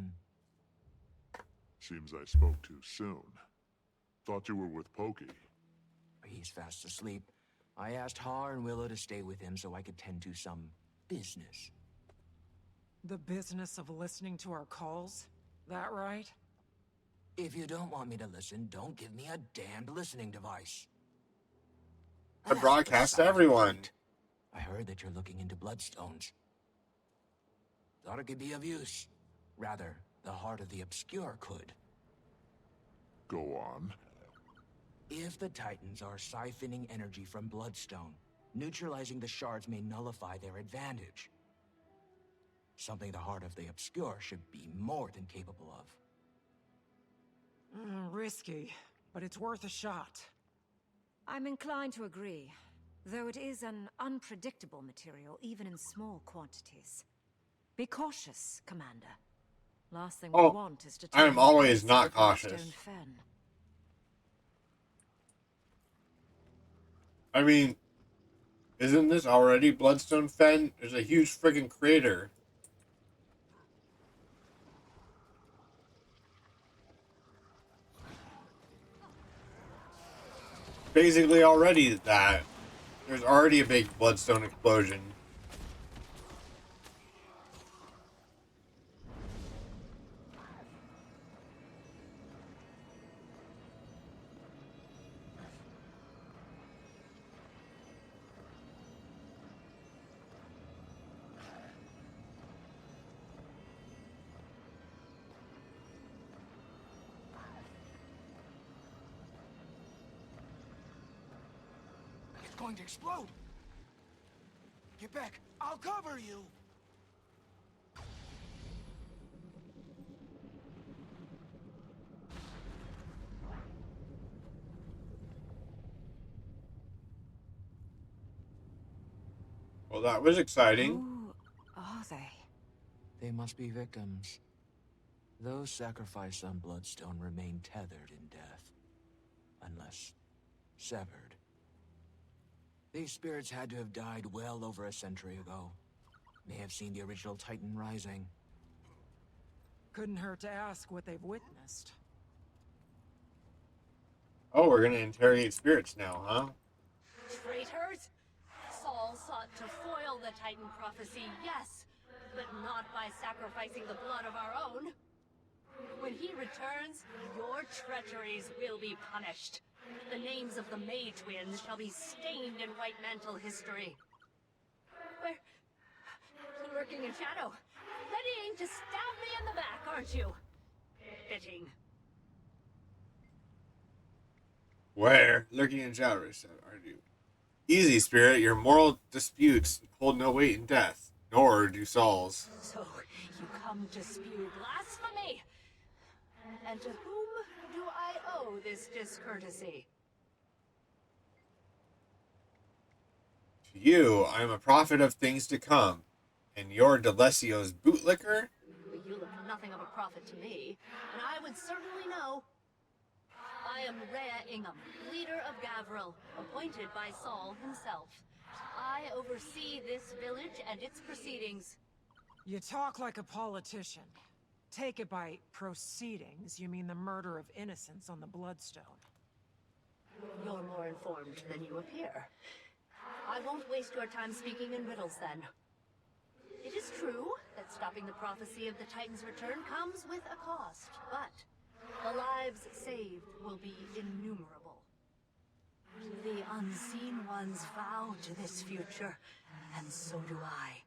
Seems I spoke too soon. Thought you were with Pokey. He's fast asleep. I asked Har and Willow to stay with him so I could tend to some business. The business of listening to our calls? That right? If you don't want me to listen, don't give me a damned listening device. I broadcast to everyone. I heard that you're looking into bloodstones. Thought it could be of use. Rather, the heart of the obscure could. Go on. If the Titans are siphoning energy from bloodstone, neutralizing the shards may nullify their advantage. Something the heart of the obscure should be more than capable of. Risky, but it's worth a shot. I'm inclined to agree, though it is an unpredictable material, even in small quantities. Be cautious, Commander. Last thing we want is to I am always turn not the Bloodstone cautious. Fen. I mean, isn't this already Bloodstone Fen? There's a huge friggin' crater. Basically already that. There's already a big Bloodstone explosion. It's going to explode! Get back! I'll cover you! Well, that was exciting. Who are they? They must be victims. Those sacrificed on Bloodstone remain tethered in death. Unless severed. These spirits had to have died well over a century ago. May have seen the original Titan rising. Couldn't hurt to ask what they've witnessed. Oh, we're gonna interrogate spirits now, huh? Traitors? Saul sought to foil the Titan prophecy, yes, but not by sacrificing the blood of our own. When he returns, your treacheries will be punished. The names of the May twins shall be stained in White Mantle history. Where? Lurking in shadow. Readying to stab me in the back, aren't you? Fitting. Where? Lurking in shadows, are you? Easy, spirit. Your moral disputes hold no weight in death, nor do Saul's. So, you come to spew blasphemy? And to whom do I owe this discourtesy? To you, I am a prophet of things to come, and you're Delesio's bootlicker? You look nothing of a prophet to me, and I would certainly know. I am Rhea Ingham, leader of Gavril, appointed by Saul himself. I oversee this village and its proceedings. You talk like a politician. Take it by proceedings, you mean the murder of innocents on the Bloodstone. You're more informed than you appear. I won't waste your time speaking in riddles, then. It is true that stopping the prophecy of the Titan's return comes with a cost, but the lives saved will be innumerable. The unseen ones vow to this future, and so do I.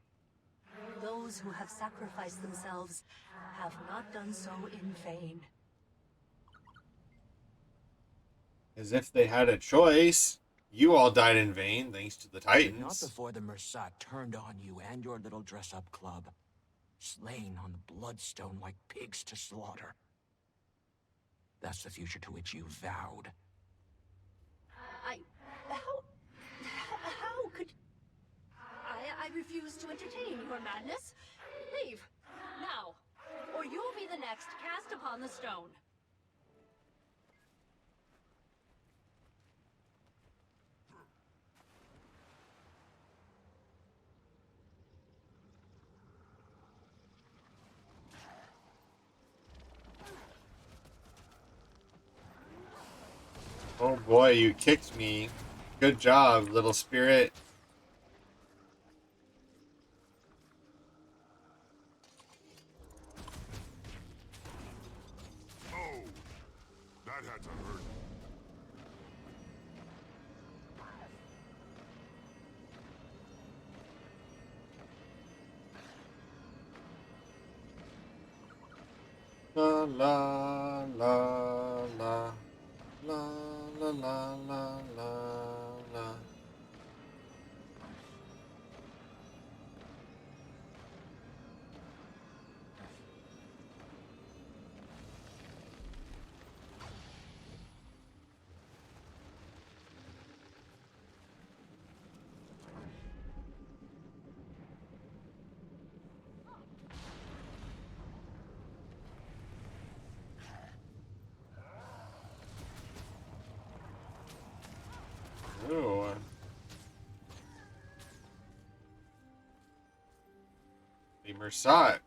Those who have sacrificed themselves have not done so in vain. As if they had a choice. You all died in vain, thanks to the Titans. Not before the Mersat turned on you and your little dress-up club. Slain on the Bloodstone like pigs to slaughter. That's the future to which you vowed. How could... I refuse to entertain your madness. Leave, now, or you'll be the next cast upon the stone. Oh boy, you kicked me. Good job, little spirit. Oh, that had to hurt. La la la la la la la la la. Lemur saw it.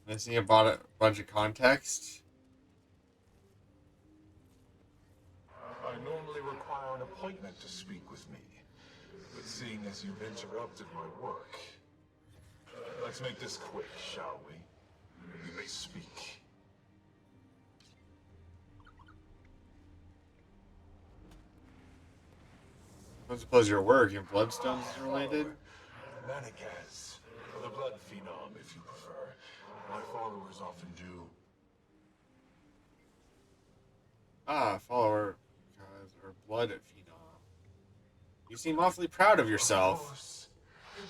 Missing about a bunch of context. I normally require an appointment to speak with me, but seeing as you've interrupted my work, let's make this quick, shall we? You may speak. I suppose your work and Bloodstone's related? Manakaz, the blood phenom, if you prefer. My followers often do. Ah, follower. Or blood phenom. You seem awfully proud of yourself. Of course.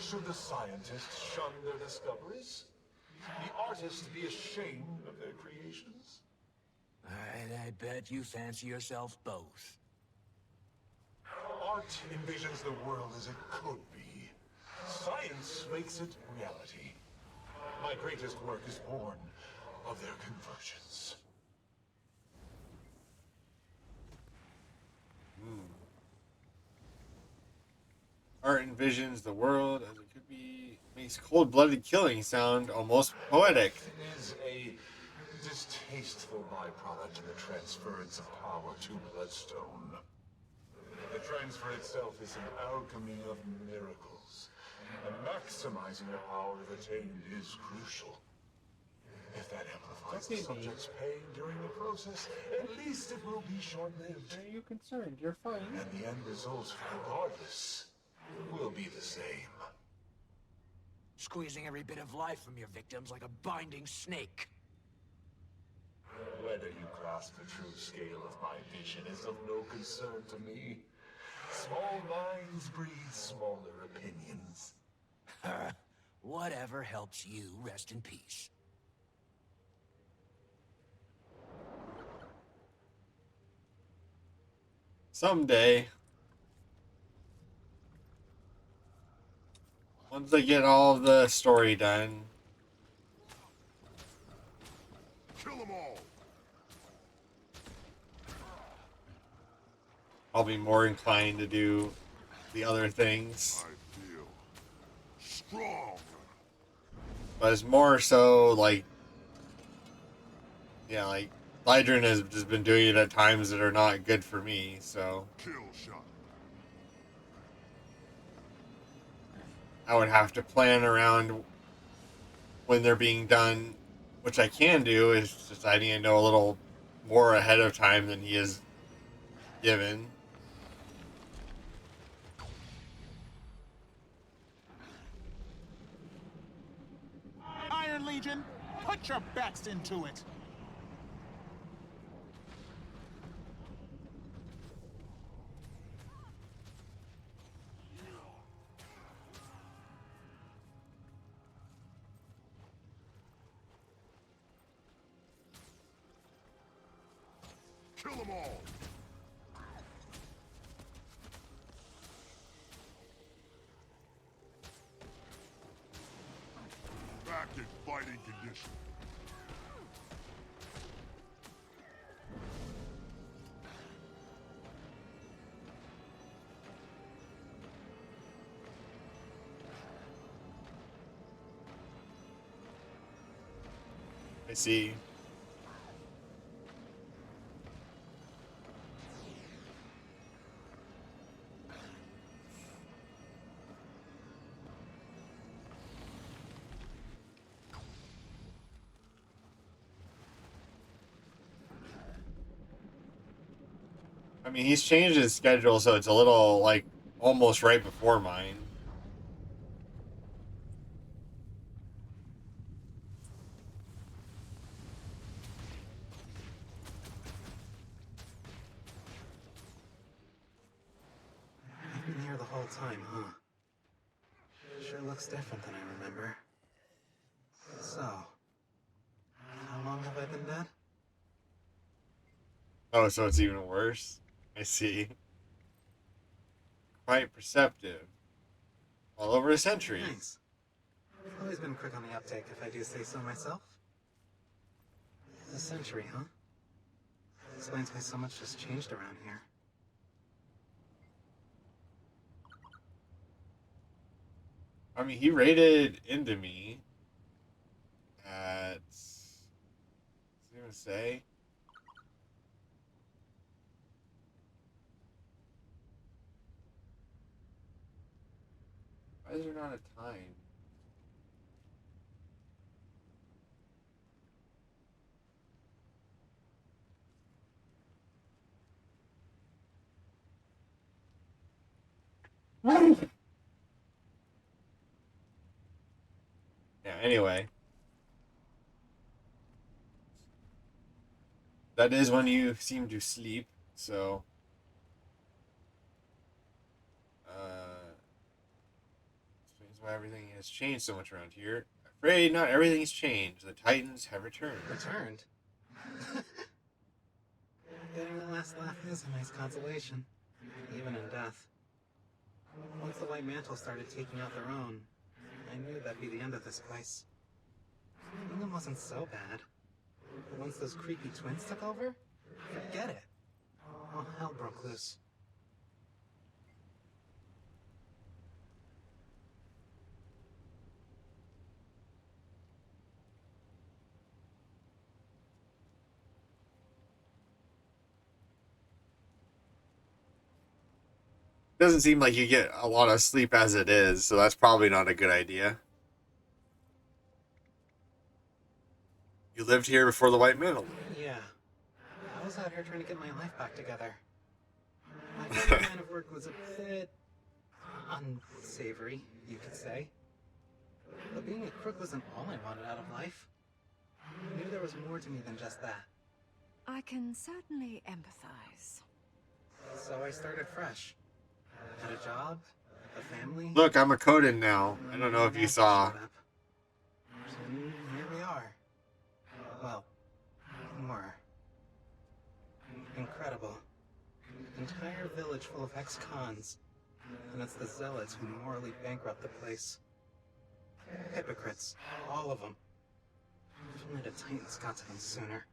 Should the scientists shun their discoveries? The artists be ashamed of their creations? I bet you fancy yourself both. Art envisions the world as it could be. Science makes it reality. My greatest work is born of their convergence. Art envisions the world as it could be. Makes cold-blooded killing sound almost poetic. It is a distasteful byproduct in the transference of power to Bloodstone. The transfer itself is an alchemy of miracles, and maximizing the power attained is crucial. If that amplifies the subject's pain during the process, at least it will be short-lived. Are you concerned? You're fine. And the end result, regardless, will be the same. Squeezing every bit of life from your victims like a binding snake. Whether you grasp the true scale of my vision is of no concern to me. Small minds breed smaller opinions. Whatever helps you rest in peace. Someday. Once I get all the story done. Kill them all. I'll be more inclined to do the other things. I feel strong. But it's more so like, yeah, like Lydron has just been doing it at times that are not good for me, so Kill shot. I would have to plan around when they're being done, which I can do, is just I need to know a little more ahead of time than he is given. Iron Legion, put your backs into it. Kill them all. Back in fighting condition. I see. I mean, he's changed his schedule, so it's a little, like, almost right before mine. I've been here the whole time, huh? Sure looks different than I remember. So, how long have I been dead? Oh, so it's even worse? I see. Quite perceptive. All over a century. Thanks. I've always been quick on the uptake, if I do say so myself. A century, huh? Explains why so much has changed around here. I mean, he raided into me at. Does it even say? Why is there not a time? Yeah, anyway. That is when you seem to sleep, so. Explains why everything has changed so much around here. Afraid not everything's changed. The Titans have returned. Returned? Getting the last laugh is a nice consolation, even in death. Once the White Mantle started taking out their own, I knew that'd be the end of this place. England wasn't so bad. But once those creepy twins took over, forget it. All hell broke loose. Doesn't seem like you get a lot of sleep as it is, so that's probably not a good idea. You lived here before the White Mantle. Yeah. I was out here trying to get my life back together. My current line of work was a bit unsavory, you could say. But being a crook wasn't all I wanted out of life. I knew there was more to me than just that. I can certainly empathize. So I started fresh. Had a job, a family. Look, I'm a Coden now. I don't know if you saw. And here we are. Well, more. Incredible. Entire village full of ex-cons. And it's the zealots who morally bankrupt the place. Hypocrites. All of them. If only the Titans got to them sooner.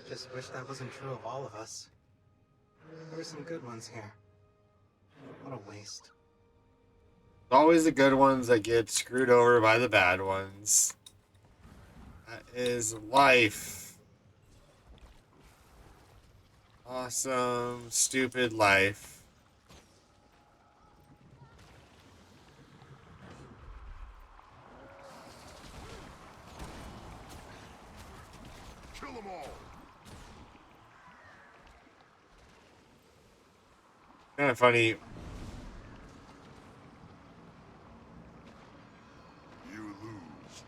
Just wish that wasn't true of all of us. There were some good ones here. What a waste. Always the good ones that get screwed over by the bad ones. That is life. Awesome, stupid life. Kill them all! Kind of funny. You lose.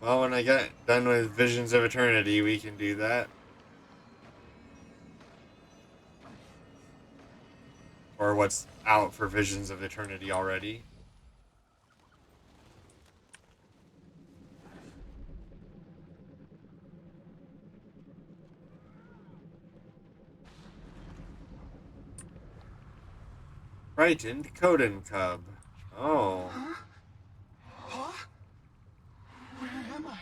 Well, when I get done with Visions of Eternity, we can do that. Or what's out for Visions of Eternity already. Frightened Coden Cub. Oh. Huh? Where am I?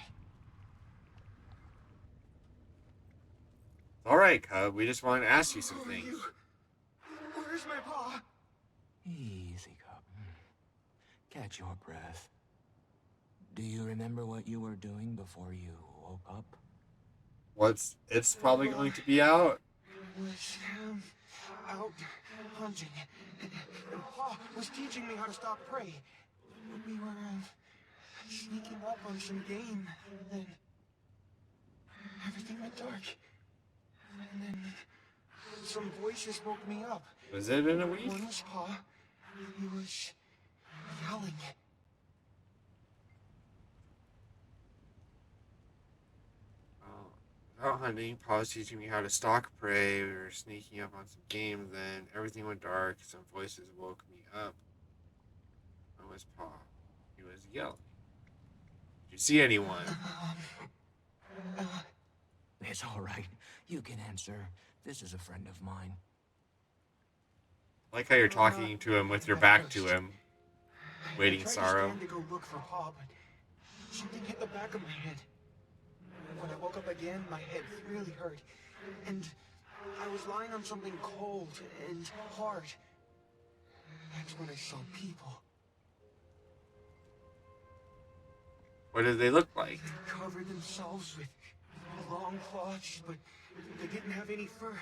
Alright, Cub. We just want to ask you some things. Where's my paw? Easy, Cub. Catch your breath. Do you remember what you were doing before you woke up? It's probably going to be out? Was out hunting. Pa was teaching me how to stalk prey. We were sneaking up on some game, then everything went dark. And then some voices woke me up. Was it in a week? One was Pa. He was yelling. Out hunting, Pa was teaching me how to stalk prey. We were sneaking up on some game, then everything went dark. Some voices woke me up. Where was Pa? He was yelling. Did you see anyone? It's all right. You can answer. This is a friend of mine. I like how you're talking to him with your back to him. Waiting sorrow. I tried to stand to go look for Pa, but something hit the back of my head. When I woke up again, my head really hurt. And I was lying on something cold and hard. That's when I saw people. What did they look like? They covered themselves with long cloths, but they didn't have any fur,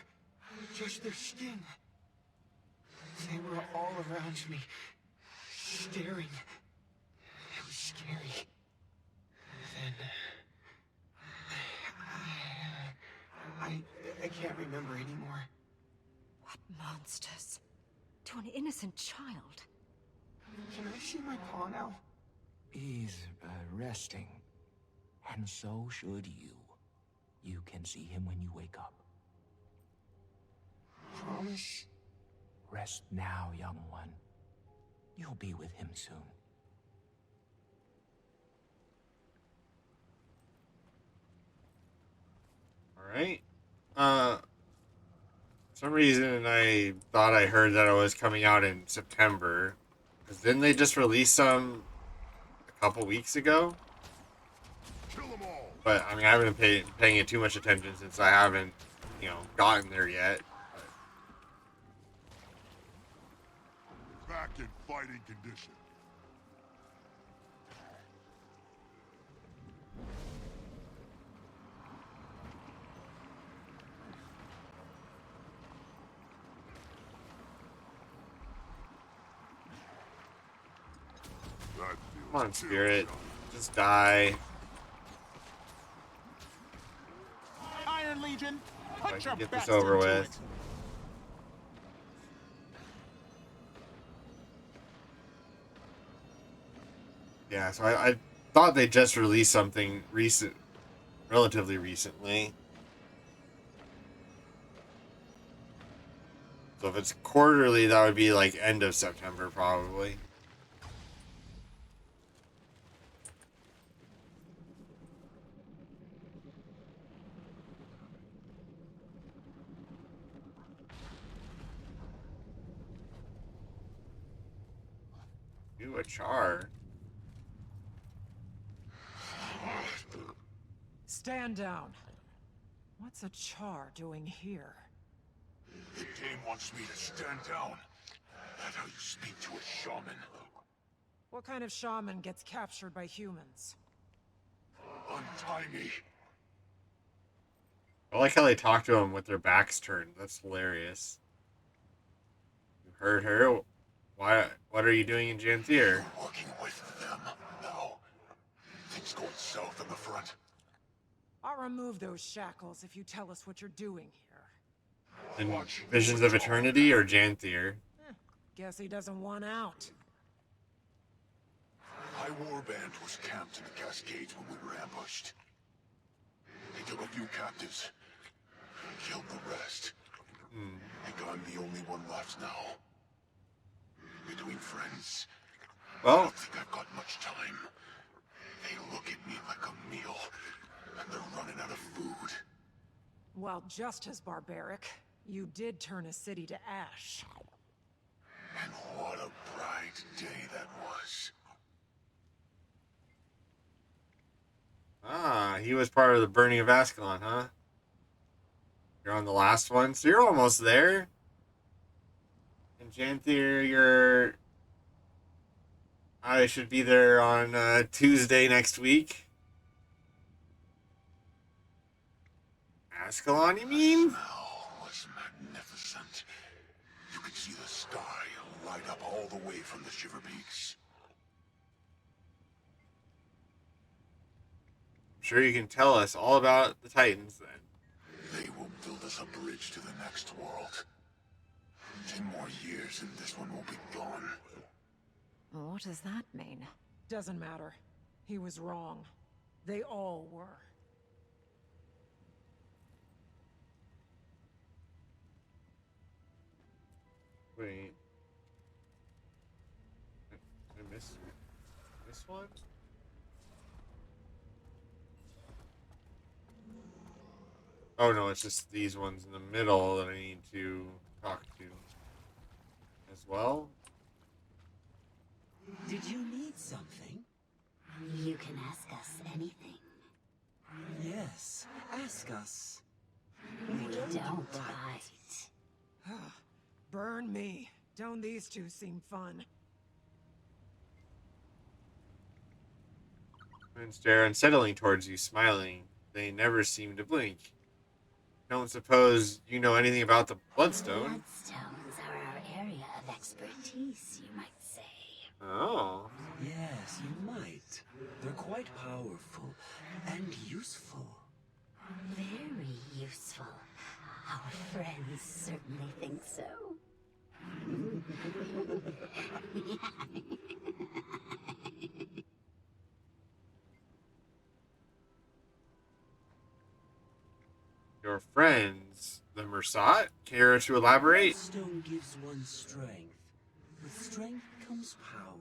just their skin. They were all around me, staring. It was scary. Then... I can't remember anymore. What monsters? To an innocent child. Can I see my paw now? He's resting. And so should you. You can see him when you wake up. Promise? Rest now, young one. You'll be with him soon. Alright. For some reason I thought I heard that it was coming out in September. Because didn't they just release some a couple weeks ago? But, I mean, I haven't been paying it too much attention since I haven't, you know, gotten there yet. Back in fighting condition. Come on, Spirit. Just die. Iron Legion, put I your can get best this over into with. it. Yeah, so I thought they just released something relatively recently. So if it's quarterly, that would be like end of September, probably. Ooh, a char. Stand down. What's a char doing here? The game wants me to stand down. That's how you speak to a shaman. What kind of shaman gets captured by humans? Untie me. I like how they talk to him with their backs turned. That's hilarious. You heard her? Why? What are you doing in Janthir? You're working with them now. Things going south on the front. I'll remove those shackles if you tell us what you're doing here. In Visions of Eternity or Janthir? Guess he doesn't want out. High Warband was camped in the Cascades when we were ambushed. They took a few captives, killed the rest. I think I'm the only one left now. Between friends, I Well, don't think I've got much time. They look at me like a meal, and they're running out of food. Well, just as barbaric, you did turn a city to ash. And what a bright day that was. ah, he was part of the burning of Ascalon, huh? You're on the last one, so you're almost there. In Janthir, I should be there on Tuesday next week. Ascalon, you mean? The smell was magnificent. You could see the sky light up all the way from the Shiver Peaks. I'm sure you can tell us all about the Titans then. They will build us a bridge to the next world. 10 more years and this one will be gone. What does that mean? Doesn't matter. He was wrong. They all were. Wait. Did I miss this one? Oh no, it's just these ones in the middle that I need to talk to as well. Did you need something? You can ask us anything. Yes, ask us. We don't bite. Burn me. Don't these two seem fun? Moons stare unsettling towards you, smiling. They never seem to blink. Don't suppose you know anything about the Bloodstone? Bloodstones are our area of expertise, you might say. Oh. Yes, you might. They're quite powerful and useful. Very useful. Our friends certainly think so. Your friends, the Mersat? Care to elaborate? Bloodstone gives one strength. With strength comes power.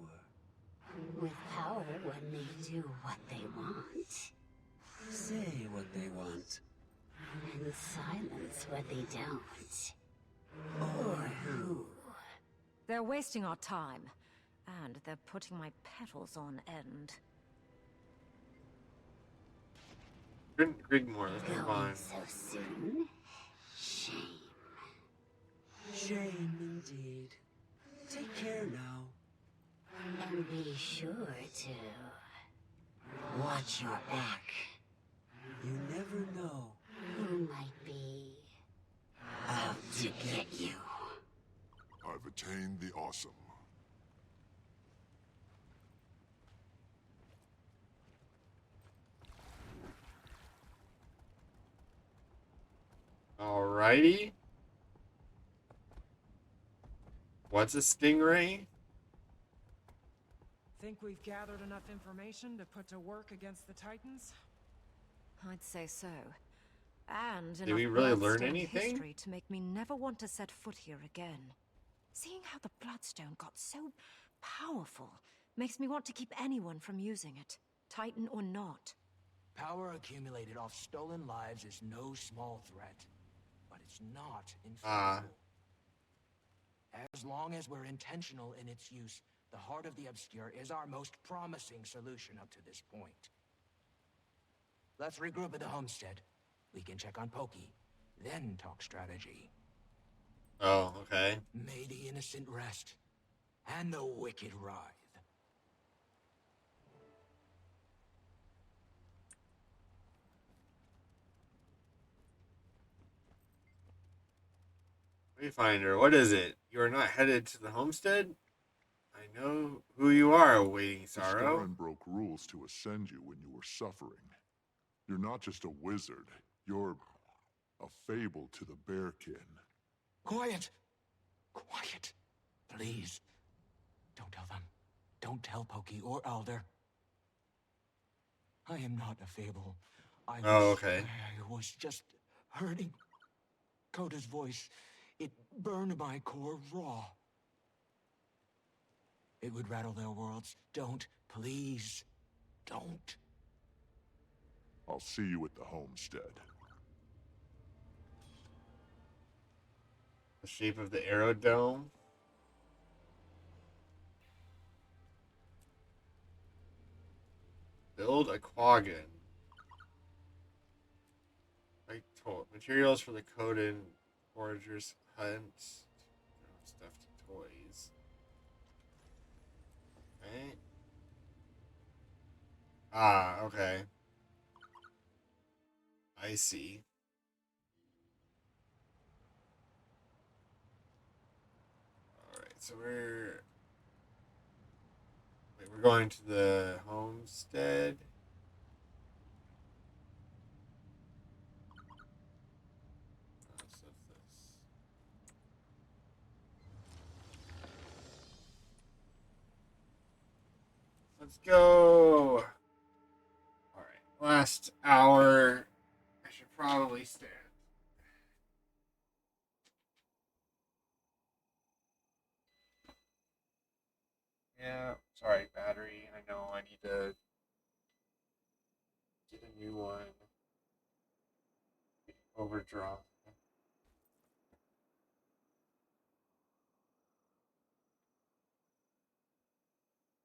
With power, one may do what they want. Say what they want. And silence what they don't. Or who? They're wasting our time. And they're putting my petals on end. Couldn't agree more. Let's move on. So soon? Shame. Shame indeed. Take care now. And be sure to... Watch your back. You never know. Who might be... out to get you. I've attained the awesome. Alrighty. What's a stingray? Think we've gathered enough information to put to work against the Titans? I'd say so. And Did enough we really learn blood-stained anything? history to make me never want to set foot here again. Seeing how the Bloodstone got so powerful makes me want to keep anyone from using it, Titan or not. Power accumulated off stolen lives is no small threat, but it's not infallible. Ah. As long as we're intentional in its use, the Heart of the Obscure is our most promising solution up to this point. Let's regroup at the homestead. We can check on Pokey, then talk strategy. Oh, okay. May the innocent rest, and the wicked writhe. Wayfinder, what is it? You are not headed to the homestead? I know who you are, awaiting The sorrow. Starin broke rules to ascend you when you were suffering. You're not just a wizard. You're a fable to the Bearkin. Quiet! Quiet! Please. Don't tell them. Don't tell Pokey or Alder. I am not a fable. Okay. I was just hurting. Coda's voice, it burned my core raw. It would rattle their worlds. Don't, please, don't. I'll see you at the homestead. The shape of the aerodome. Build a quaggan. Like materials for the Coden foragers hunt. Stuffed toys. Okay. Ah, okay. I see. Alright, so we're going to the homestead. Let's go. Alright, last hour. I should probably stand. Yeah, sorry, battery. I know I need to get a new one. Overdraw.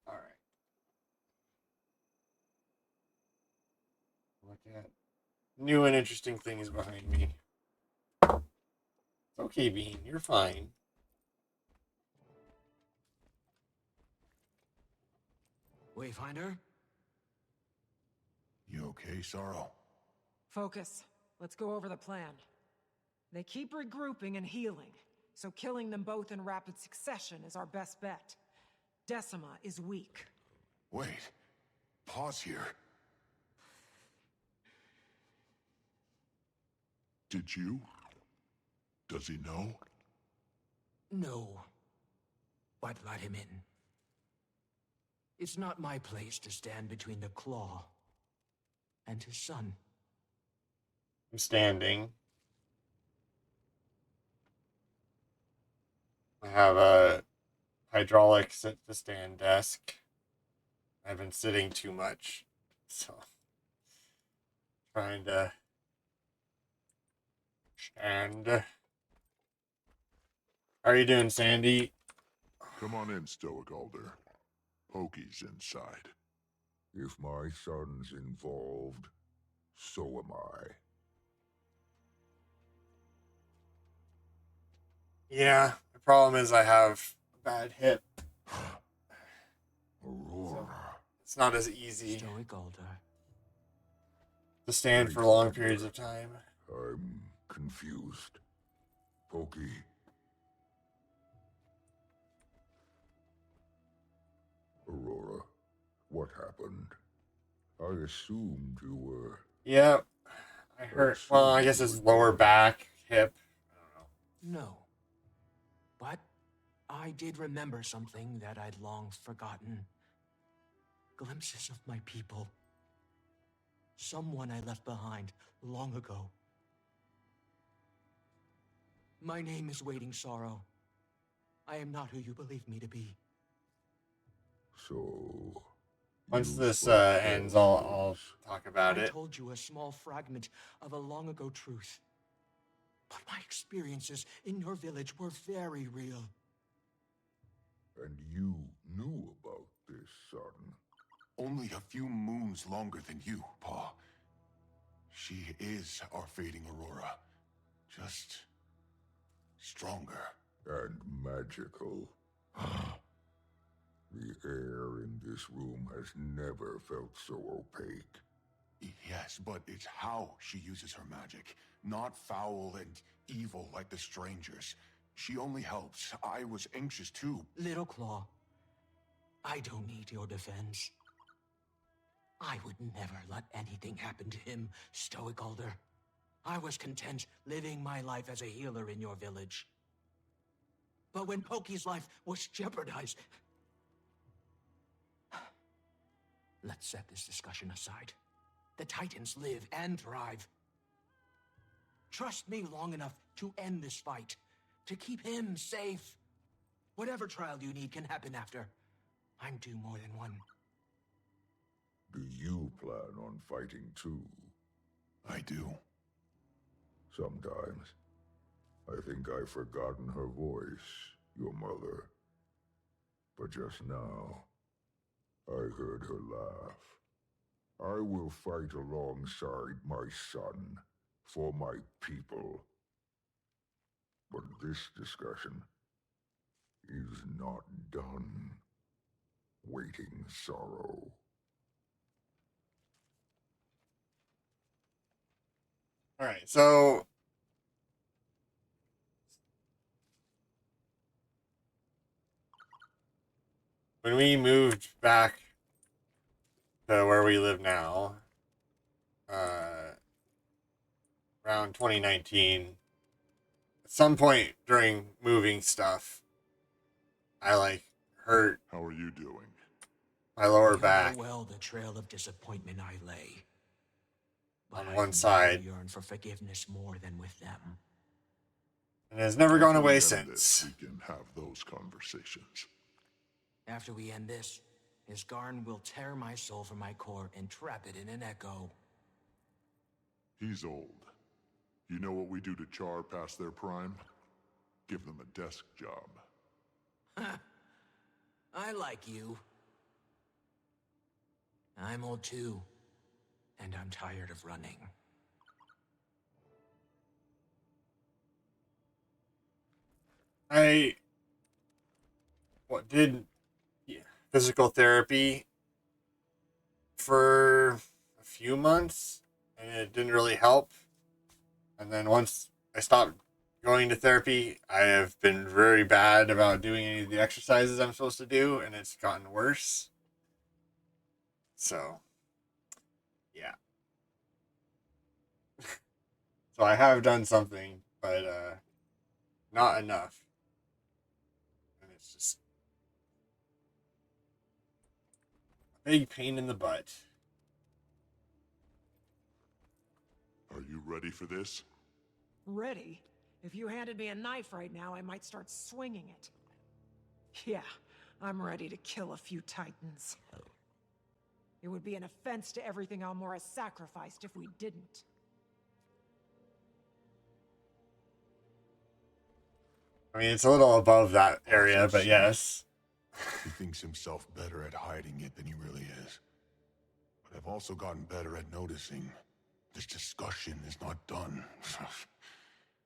Alright. Look at new and interesting things behind me. It's okay, Bean. You're fine. Wayfinder? You okay, Sorrow? Focus. Let's go over the plan. They keep regrouping and healing, so killing them both in rapid succession is our best bet. Decima is weak. Wait. Pause here. Did you? Does he know? No. But let him in. It's not my place to stand between the Claw and his son. I'm standing. I have a hydraulic sit-to-stand desk. I've been sitting too much, so trying to stand. How are you doing, Sandy? Come on in, Stoic Alder. Pokey's inside. If my son's involved, so am I. Yeah, the problem is I have a bad hip. Aurora. It's not as easy Stoic Alder. to stand for long periods of time. I'm confused. Pokey. Aurora, what happened? I assumed you were... Yep. I hurt. Well, I guess it's lower back, hip. No. But I did remember something that I'd long forgotten. Glimpses of my people. Someone I left behind long ago. My name is Waiting Sorrow. I am not who you believe me to be. So... Once this ends, I'll talk about I it. told you a small fragment of a long ago truth. But my experiences in your village were very real. And you knew about this, son? Only a few moons longer than you, Pa. She is our fading Aurora. Just... stronger. And magical. The air in this room has never felt so opaque. Yes, but it's how she uses her magic. Not foul and evil like the strangers. She only helps. I was anxious too. Little Claw, I don't need your defense. I would never let anything happen to him, Stoic Alder. I was content living my life as a healer in your village. But when Pokey's life was jeopardized... Let's set this discussion aside. The Titans live and thrive. Trust me long enough to end this fight, to keep him safe. Whatever trial you need can happen after. I'm due more than one. Do you plan on fighting too? I do. Sometimes. I think I've forgotten her voice, your mother. But just now, I heard her laugh. I will fight alongside my son, for my people. But this discussion is not done. Waiting Sorrow. All right, so when we moved back to where we live now, around 2019, at some point during moving stuff, I hurt. How are you doing? My lower You back. know well the trail of disappointment I lay. But On one I've side. never yearned for forgiveness more than with them. And it has never gone away After we end since. this, we can have those conversations. After we end this, his Garn will tear my soul from my core and trap it in an echo. He's old. You know what we do to Char past their prime? Give them a desk job. I like you. I'm old too, and I'm tired of running. I did physical therapy for a few months, and it didn't really help. And then once I stopped going to therapy, I have been very bad about doing any of the exercises I'm supposed to do, and it's gotten worse. So, yeah. So I have done something, but not enough. And it's just a big pain in the butt. Are you ready for this? Ready? If you handed me a knife right now, I might start swinging it. Yeah, I'm ready to kill a few titans. It would be an offense to everything Almora sacrificed if we didn't. I mean, it's a little above that area, but yes. He thinks himself better at hiding it than he really is. But I've also gotten better at noticing this discussion is not done.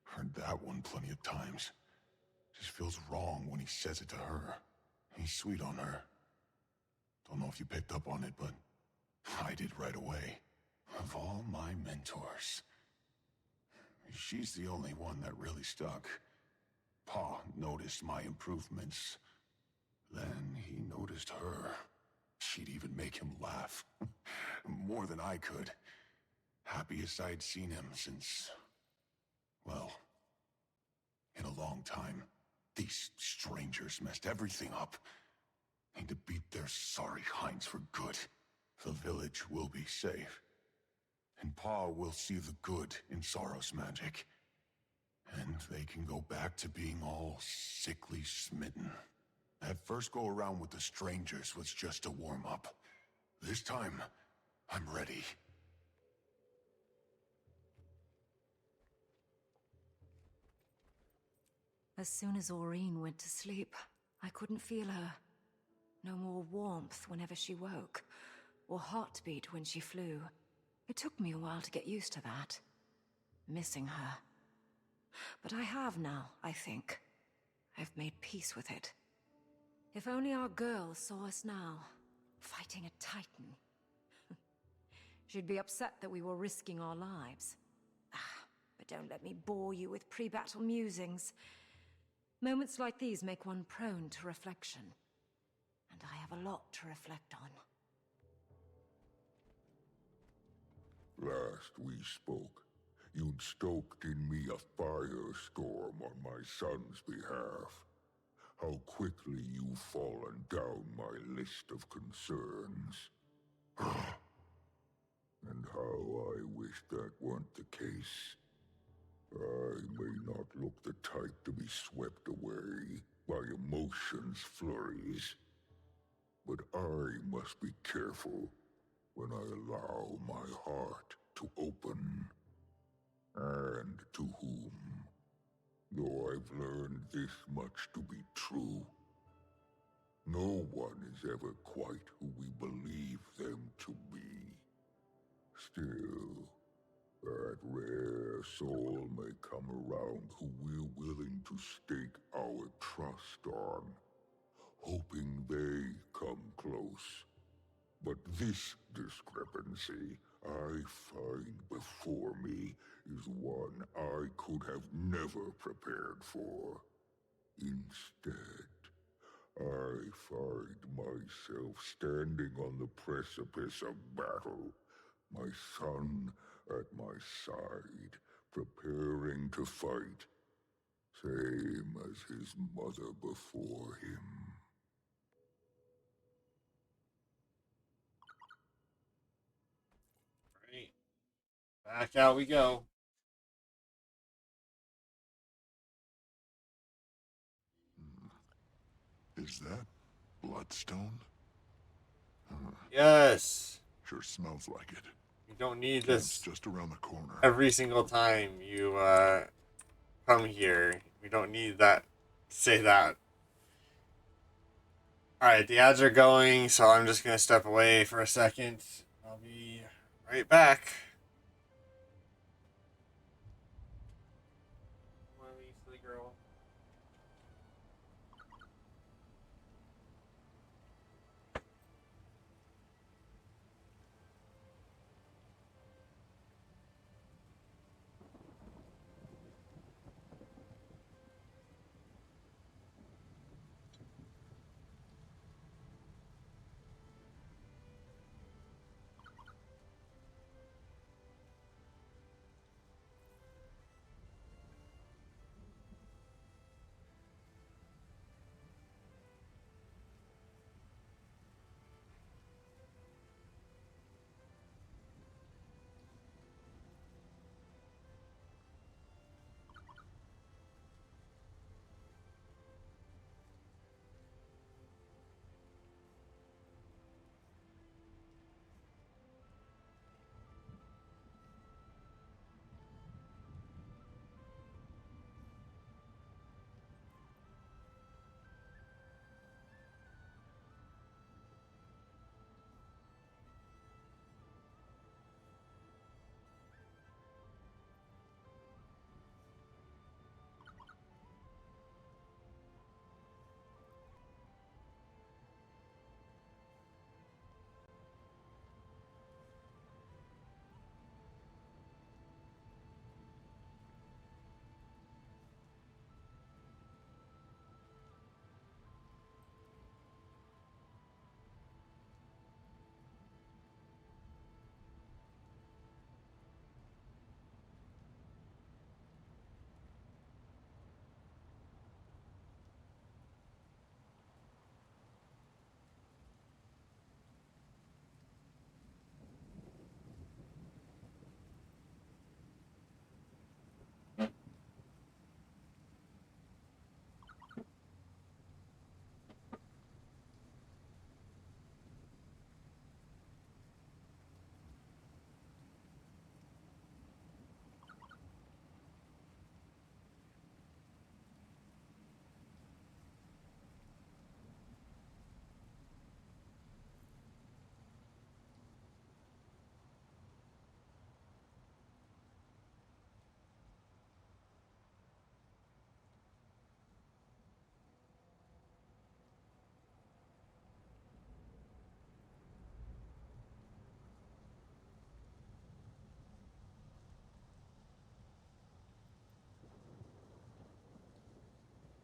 Heard that one plenty of times. Just feels wrong when he says it to her. He's sweet on her. Don't know if you picked up on it, but I did right away. Of all my mentors, she's the only one that really stuck. Pa noticed my improvements. Then he noticed her. She'd even make him laugh. More than I could. Happiest I'd seen him since... well, in a long time. These strangers messed everything up. Need to beat their sorry hinds for good. The village will be safe. And Pa will see the good in Sorrow's magic. And they can go back to being all sickly smitten. That first go around with the strangers was just a warm-up. This time, I'm ready. As soon as Aureen went to sleep, I couldn't feel her. No more warmth whenever she woke, or heartbeat when she flew. It took me a while to get used to that. Missing her. But I have now, I think. I've made peace with it. If only our girl saw us now, fighting a titan. She'd be upset that we were risking our lives. But don't let me bore you with pre-battle musings. Moments like these make one prone to reflection. And I have a lot to reflect on. Last we spoke, you'd stoked in me a firestorm on my son's behalf. How quickly you've fallen down my list of concerns. And how I wish that weren't the case. I may not look the type to be swept away by emotions' flurries, but I must be careful when I allow my heart to open. And to whom? Though I've learned this much to be true, no one is ever quite who we believe them to be. Still, that rare soul may come around who we're willing to stake our trust on, hoping they come close. But this discrepancy I find before me is one I could have never prepared for. Instead, I find myself standing on the precipice of battle, my son at my side, preparing to fight, same as his mother before him. Right. Back out we go. Is that bloodstone? Yes. Sure smells like it. You don't need Camp's this just around the corner. every single time you come here. We don't need that. Say that. Alright, the ads are going, so I'm just gonna step away for a second. I'll be right back. Come on, you silly girl.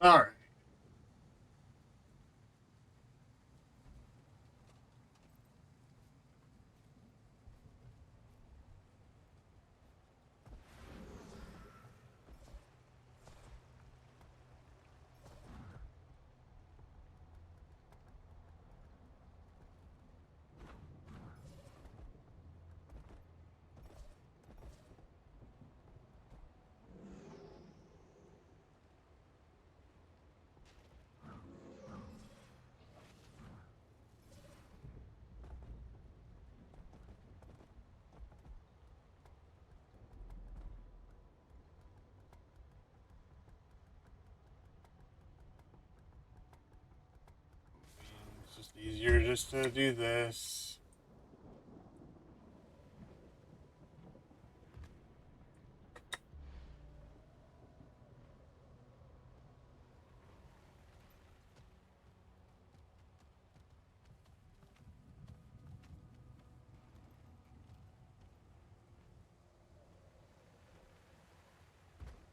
All right. It's just easier just to do this.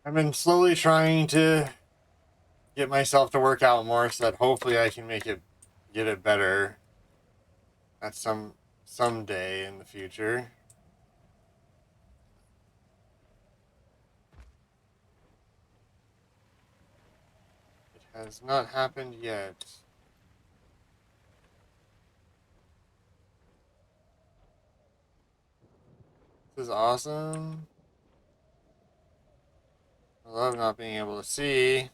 I've been slowly trying to get myself to work out more so that hopefully I can get it better at someday in the future. It has not happened yet. This is awesome. I love not being able to see.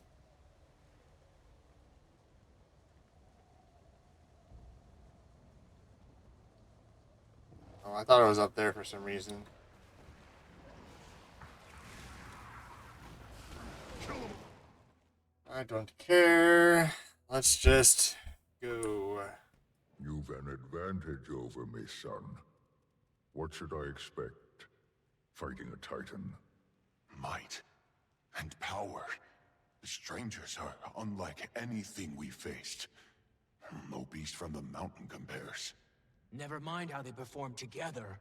Oh, I thought it was up there for some reason. I don't care. Let's just go. You've an advantage over me, son. What should I expect? Fighting a Titan? Might and power. The strangers are unlike anything we faced. No beast from the mountain compares. Never mind how they perform together.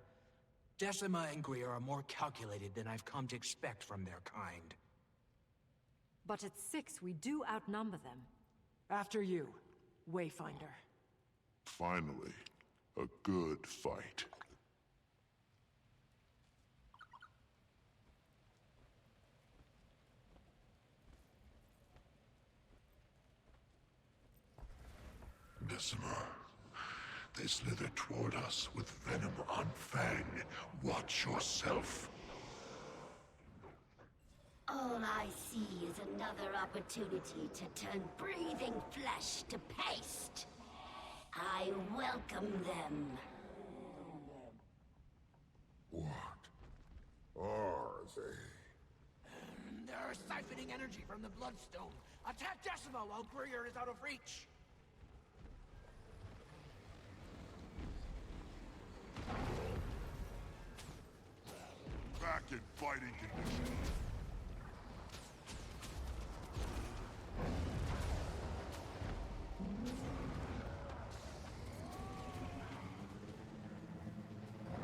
Decima and Greer are more calculated than I've come to expect from their kind. But at 6, we do outnumber them. After you, Wayfinder. Finally, a good fight. Decima, they slither toward us with venom on fang. Watch yourself. All I see is another opportunity to turn breathing flesh to paste. I welcome them. What are they? They're siphoning energy from the Bloodstone. Attack Decima while Greer is out of reach. Back in fighting condition.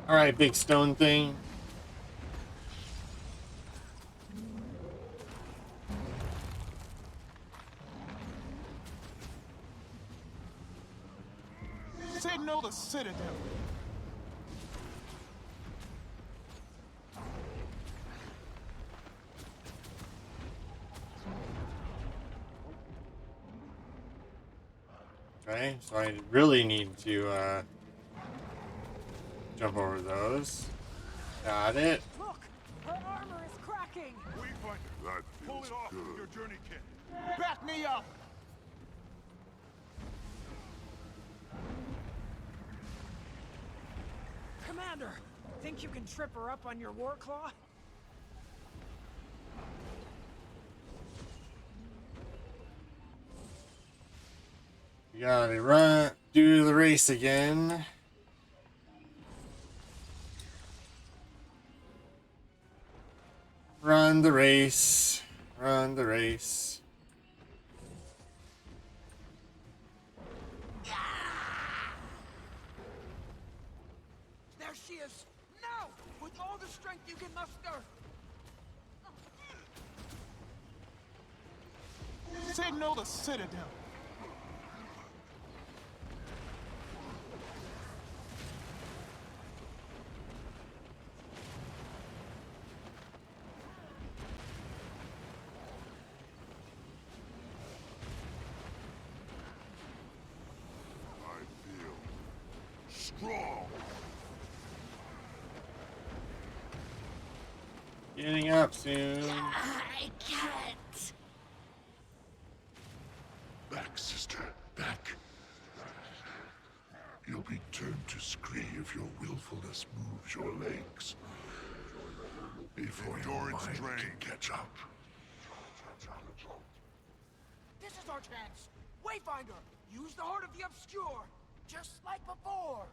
All right, big stone thing. Signal the Citadel. Okay, so I really need to jump over those. Got it. Look! Her armor is cracking! Wayfinder, That pull feels it off good. with your journey kit. Back me up! Commander, think you can trip her up on your war claw? We gotta run, do the race again. Run the race. Run the race. There she is! Now! With all the strength you can muster! Signal the Citadel. Strong. Getting up soon. I can't. Back, sister, back. You'll be turned to scree if your willfulness moves your legs. Before your mind can catch up. This is our chance. Wayfinder, use the Heart of the Obscure, just like before.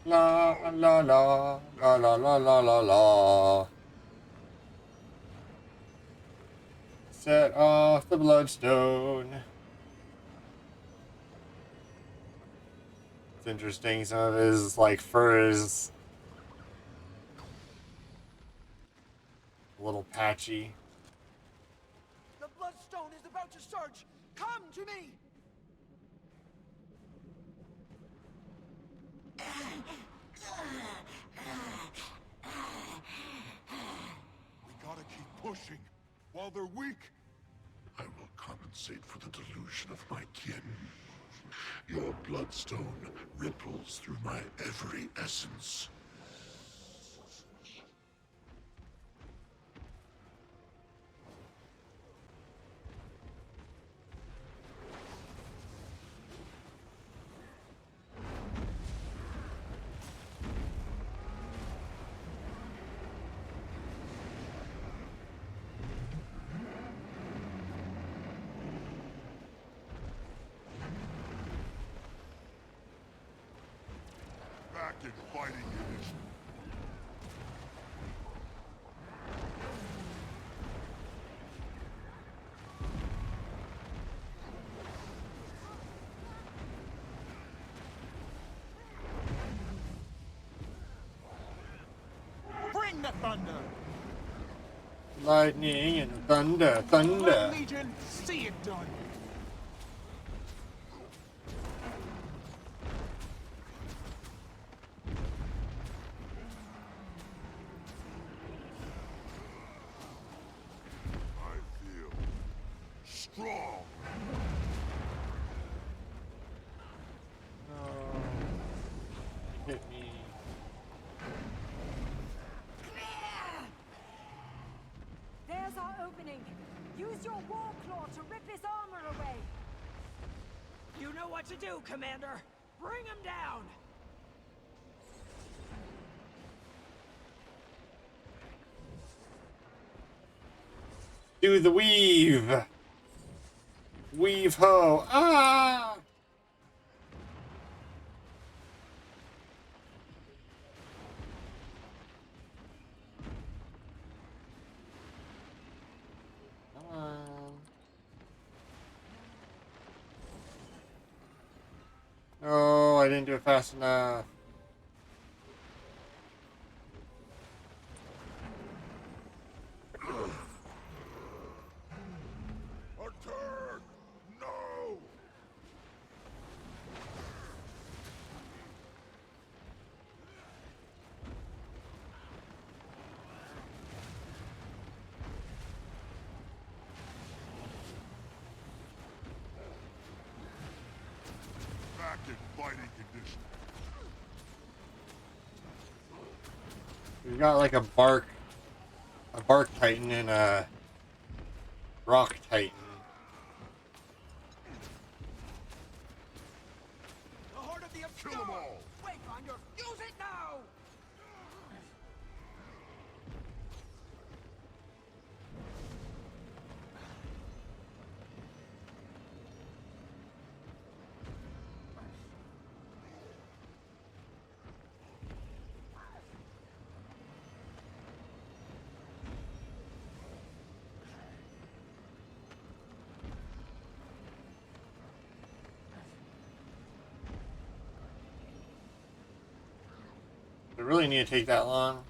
La la la la la la la la la. Set off the bloodstone. It's interesting. Some of his like fur is a little patchy. The Bloodstone is about to surge. Come to me. We gotta keep pushing while they're weak. I will compensate for the delusion of my kin. Your bloodstone ripples through my every essence. Back in fighting condition. Bring the thunder. Lightning and thunder, thunder. Let Legion see it done. I feel strong. Hit me. There's our opening. Use your war claw to rip his armor away. You know what to do, Commander. Bring him down. Do the weave. Weave ho. Ah! Come on. No, I didn't do it fast enough. Attack! No! Back in fighting condition. We've got like a bark titan and a rock titan. The Heart of the Obscure. Kill 'em all. Wayfinder, use it now. really need to take that long?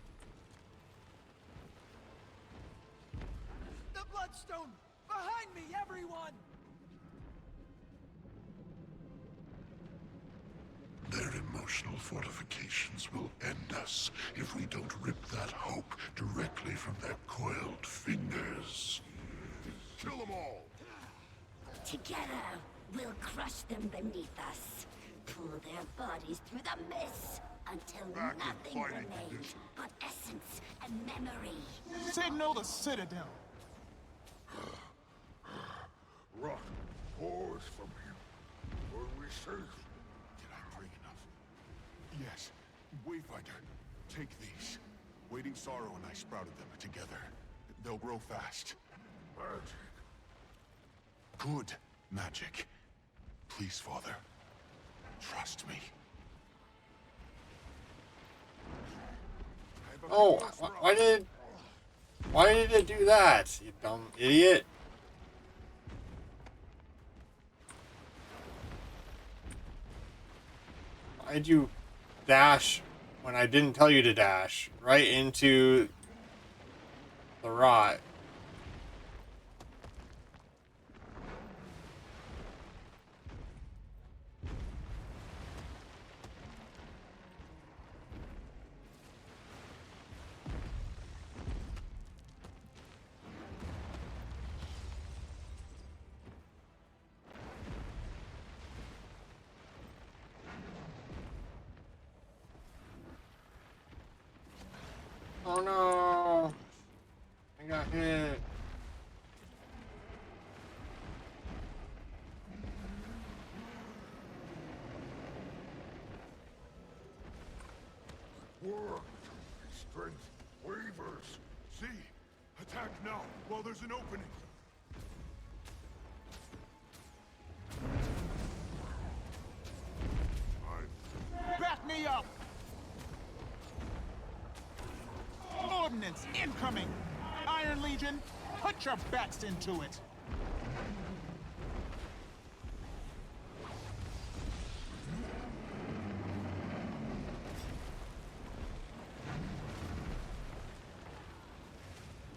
The Bloodstone! Behind me, everyone! Their emotional fortifications will end us if we don't rip that hope directly from their coiled fingers. Kill them all! Together, we'll crush them beneath us. Pull their bodies through the mist until nothing remains but essence and memory. Signal the Citadel. Rock, pause from him. Are we safe? Did I bring enough? Yes. Wayfinder, take these. Waiting Sorrow and I sprouted them together. They'll grow fast. Magic. Good magic. Please, Father. Trust me. Oh, why did it do that, you dumb idiot? Why'd you dash when I didn't tell you to dash right into the rot? Oh no! I got hit. Work. Strength. Waivers. See? Attack now, while there's an opening. Back me up! Ordnance incoming! Iron Legion, put your backs into it!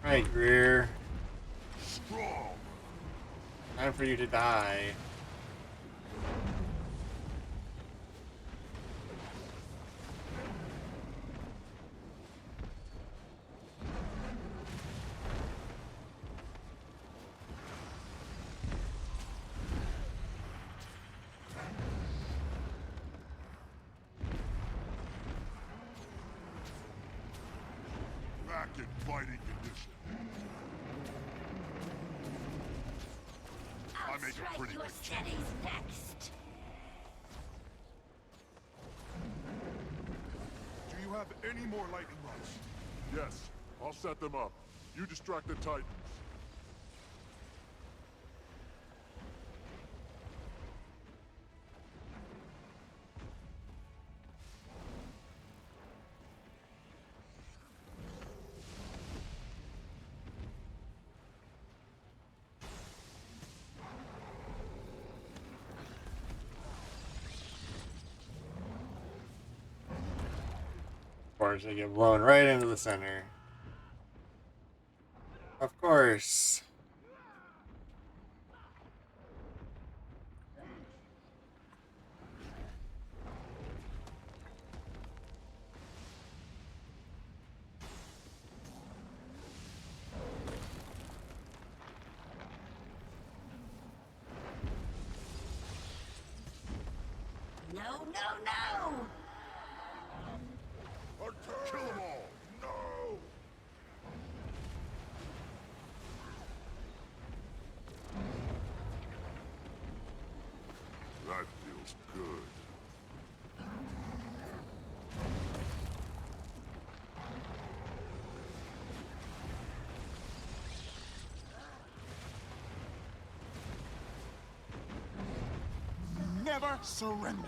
Right, Greer. Strong. Time for you to die. Back in fighting condition. I make a pretty your good cities next. Do you have any more lightning rods? Yes, I'll set them up. You distract the Titans. Of course, they get blown right into the center. Of course. No, no, no! Kill them all! No! That feels good. Never surrender.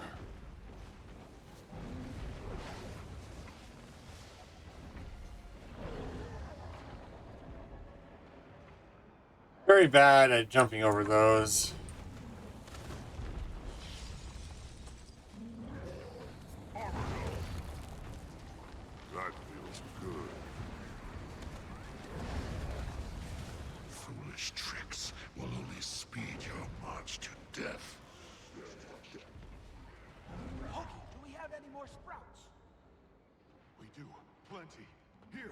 Very bad at jumping over those. death. Hokey, do we have any more sprouts? We do. Plenty. Here.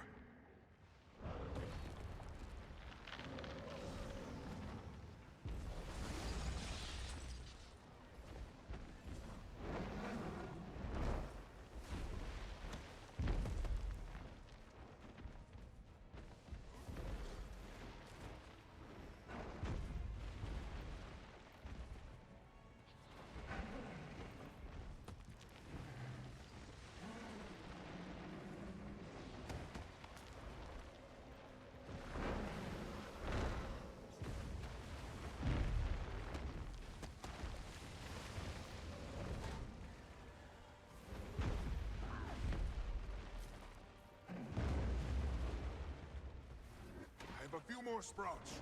A few more sprouts.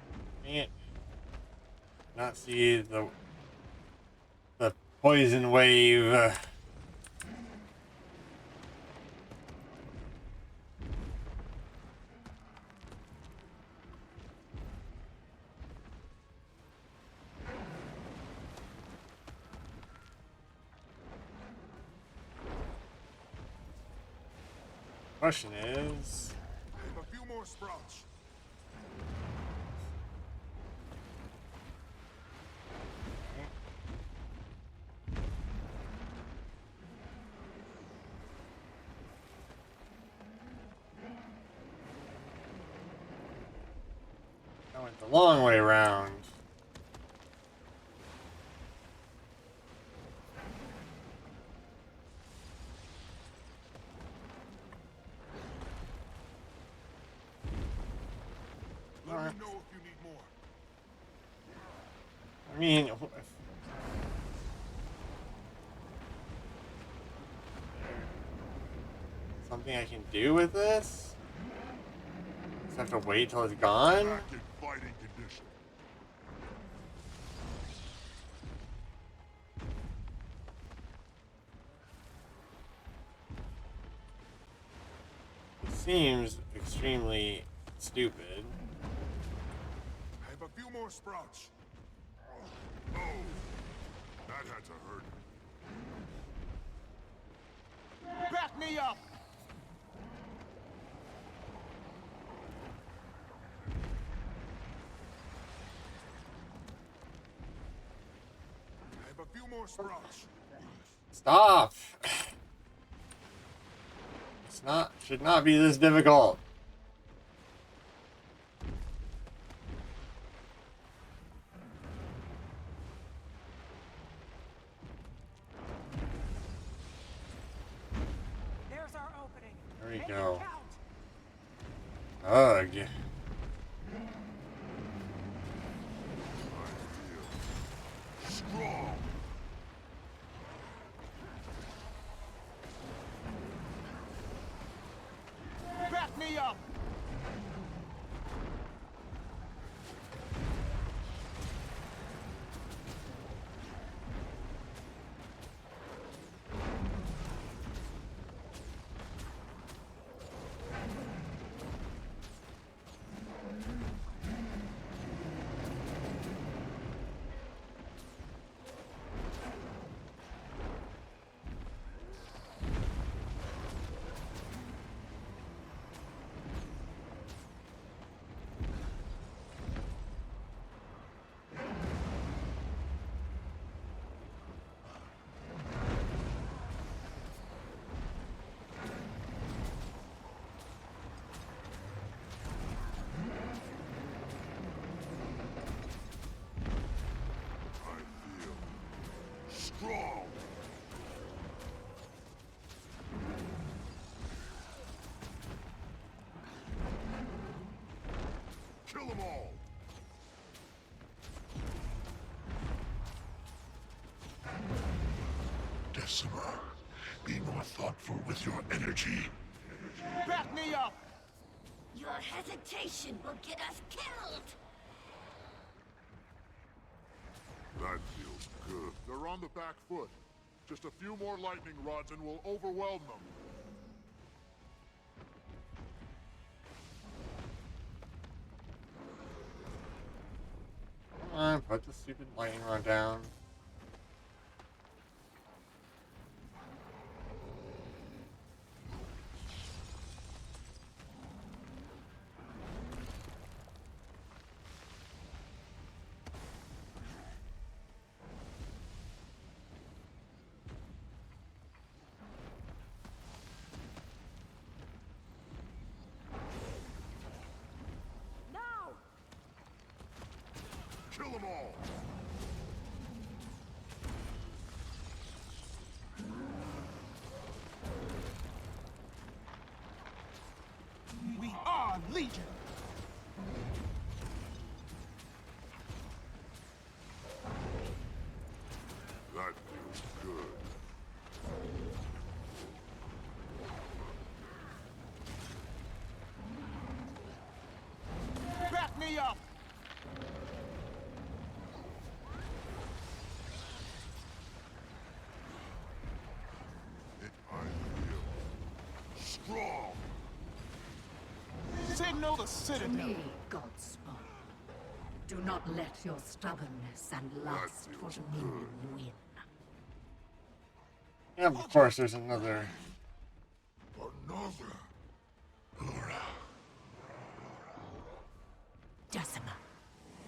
Can't not see the poison wave. Question is, A few more sprouts. I went the long way around. Let me know if you need more. I mean, something I can do with this? Just have to wait till it's gone? Back in fighting condition. It seems extremely stupid. I have a few more sprouts. Oh, that had to hurt. Back me up! I have a few more sprouts. Stop! Should not be this difficult. There's our opening. There we Make go. it count. Ugh. Strong. Back me up! Strong. Kill them all. Decima, be more thoughtful with your energy. Back me up! Your hesitation will get us killed! That feels good. They're on the back foot. Just a few more lightning rods and we'll overwhelm them. Come on, put the stupid lightning rod down. Kill them all! We are Legion! That feels good. Back me up! Strong! Signal the To Citadel! me, Godspawn. Do not let your stubbornness and lust for dominion win. Yeah, of course, there's another. Another? Decima,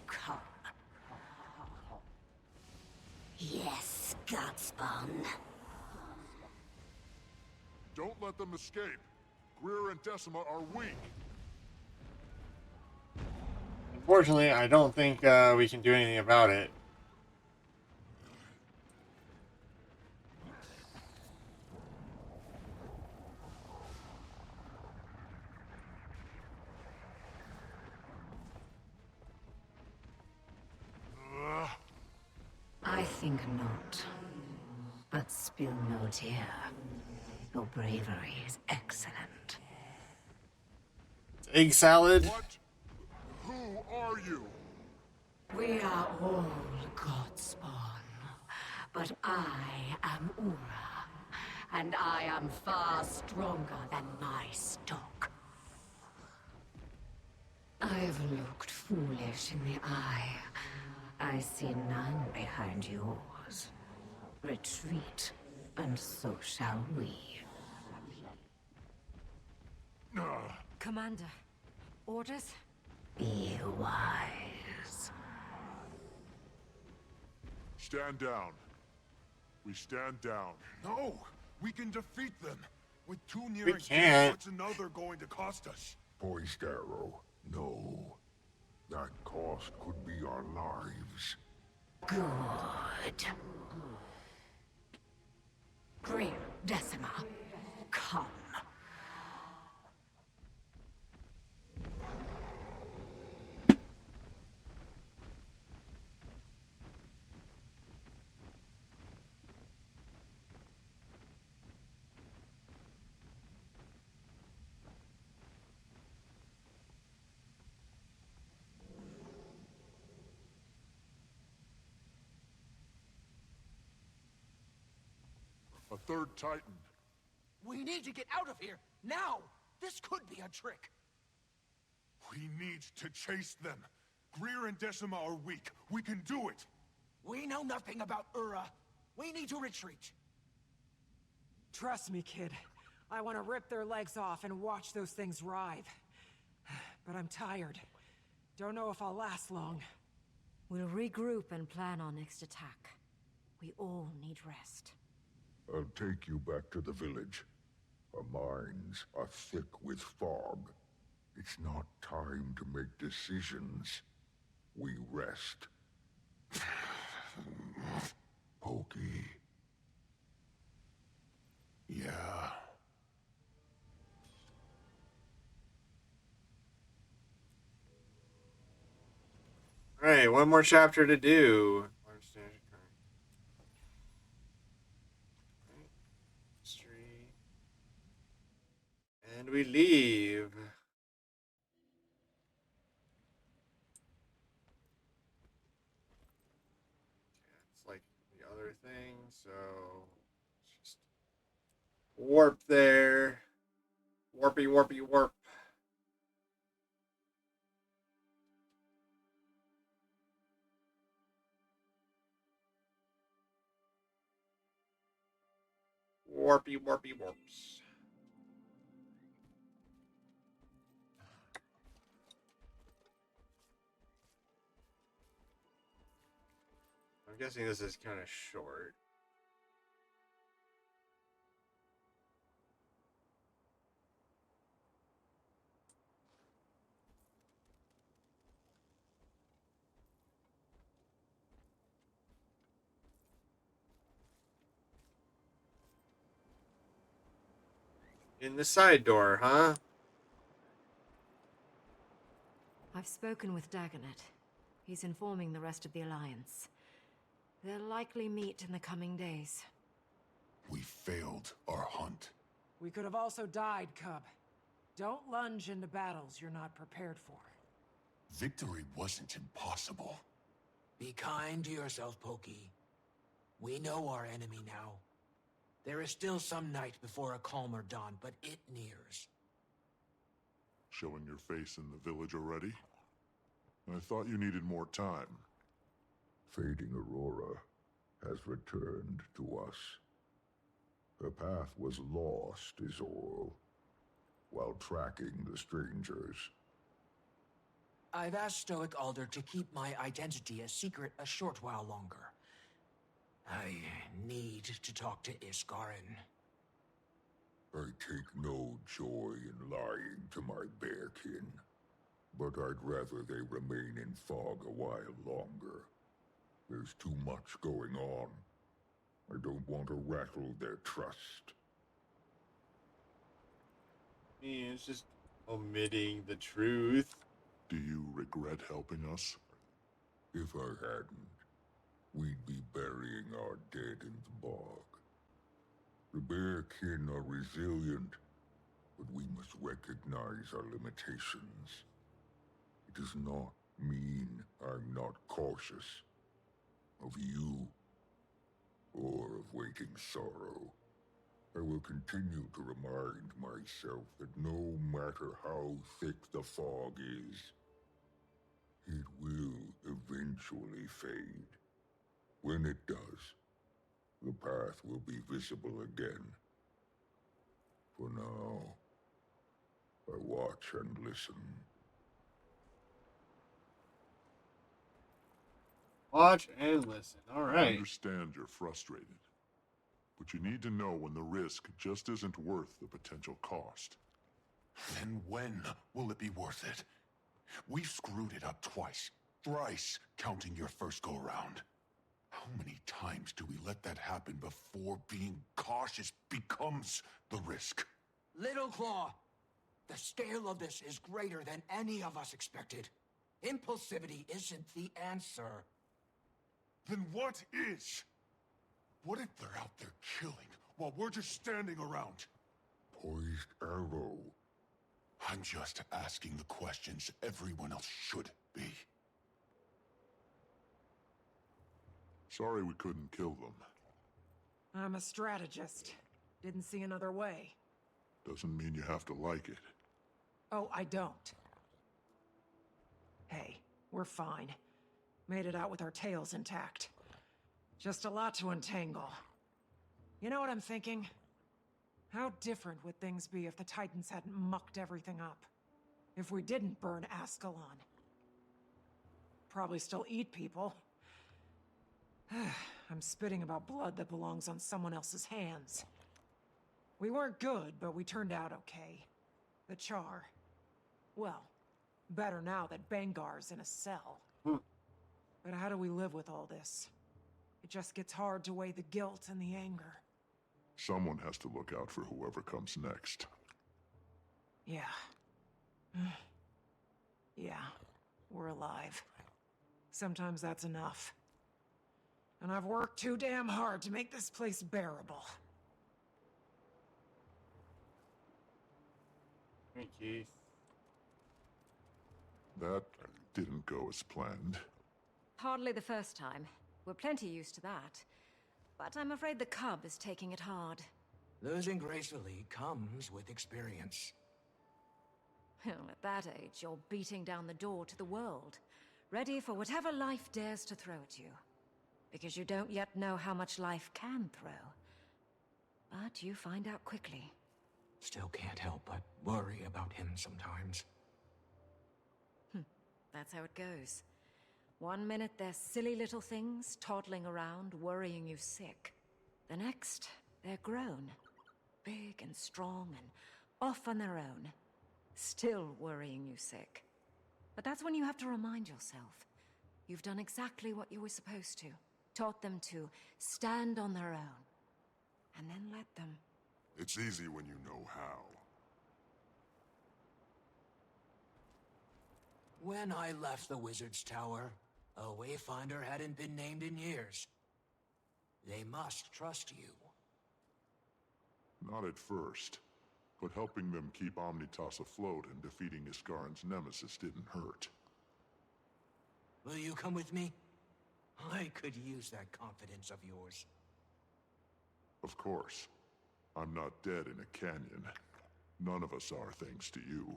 come. Yes, Godspawn. Don't let them escape. Greer and Decima are weak. Unfortunately, I don't think we can do anything about it. I think not. But spill no tear. Your bravery is excellent. Egg salad? What? Who are you? We are all Godspawn. But I am Ura. And I am far stronger than my stock. I've looked foolish in the eye. I see none behind yours. Retreat, and so shall we. Commander, orders? Be wise. Stand down. We stand down. No! We can defeat them! With two We nearing can't. what's another going to cost us? Poised arrow. No. That cost could be our lives. Good. Greer, Decima, come. A third Titan. We need to get out of here, now! This could be a trick. We need to chase them. Greer and Decima are weak. We can do it. We know nothing about Ura. We need to retreat. Trust me, kid. I want to rip their legs off and watch those things writhe. But I'm tired. Don't know if I'll last long. We'll regroup and plan our next attack. We all need rest. I'll take you back to the village. Our minds are thick with fog. It's not time to make decisions. We rest. Pokey. Yeah. Alright, one more chapter to do. History. And we leave. It's like the other thing, so just warp there. Warpy, warpy, warp. Warpy, warpy, warps. I'm guessing this is kind of short. In the side door, huh? I've spoken with Dagonet. He's informing the rest of the Alliance. They'll likely meet in the coming days. We failed our hunt. We could have also died, Cub. Don't lunge into battles you're not prepared for. Victory wasn't impossible. Be kind to yourself, Pokey. We know our enemy now. There is still some night before a calmer dawn, but it nears. Showing your face in the village already? I thought you needed more time. Fading Aurora has returned to us. Her path was lost, is all, while tracking the strangers. I've asked Stoic Alder to keep my identity a secret a short while longer. I need to talk to Iskarin. I take no joy in lying to my bearkin, but I'd rather they remain in fog a while longer. There's too much going on. I don't want to rattle their trust. It's just omitting the truth. Do you regret helping us? If I hadn't, we'd be burying our dead in the bog. The bearkin are resilient, but we must recognize our limitations. It does not mean I'm not cautious of you or of waiting sorrow. I will continue to remind myself that no matter how thick the fog is, it will eventually fade. When it does, the path will be visible again. For now, I watch and listen. Watch and listen. All I right. understand you're frustrated, but you need to know when the risk just isn't worth the potential cost. Then when will it be worth it? We've screwed it up twice, thrice, counting your first go-round. How many times do we let that happen before being cautious becomes the risk? Little Claw, the scale of this is greater than any of us expected. Impulsivity isn't the answer. Then what is? What if they're out there killing while we're just standing around? Poised arrow. I'm just asking the questions everyone else should be. Sorry we couldn't kill them. I'm a strategist. Didn't see another way. Doesn't mean you have to like it. Oh, I don't. Hey, we're fine. Made it out with our tails intact. Just a lot to untangle. You know what I'm thinking? How different would things be if the Titans hadn't mucked everything up? If we didn't burn Ascalon? Probably still eat people. I'm spitting about blood that belongs on someone else's hands. We weren't good, but we turned out okay. The Char. Well, better now that Bangar's in a cell. But how do we live with all this? It just gets hard to weigh the guilt and the anger. Someone has to look out for whoever comes next. Yeah. Yeah, we're alive. Sometimes that's enough. And I've worked too damn hard to make this place bearable. Thank you. That didn't go as planned. Hardly the first time. We're plenty used to that. But I'm afraid the cub is taking it hard. Losing gracefully comes with experience. Well, at that age, you're beating down the door to the world, ready for whatever life dares to throw at you. Because you don't yet know how much life can throw. but you find out quickly. Still can't help but worry about him sometimes. That's how it goes. One minute they're silly little things, toddling around, worrying you sick. The next, they're grown. Big and strong and off on their own. Still worrying you sick. But that's when you have to remind yourself. You've done exactly what you were supposed to. Taught them to stand on their own. And then let them. It's easy when you know how. When I left the Wizard's Tower, a Wayfinder hadn't been named in years. They must trust you. Not at first, but helping them keep Omnitas afloat and defeating Iskaran's nemesis didn't hurt. Will you come with me? I could use that confidence of yours. Of course. I'm not dead in a canyon. None of us are, thanks to you.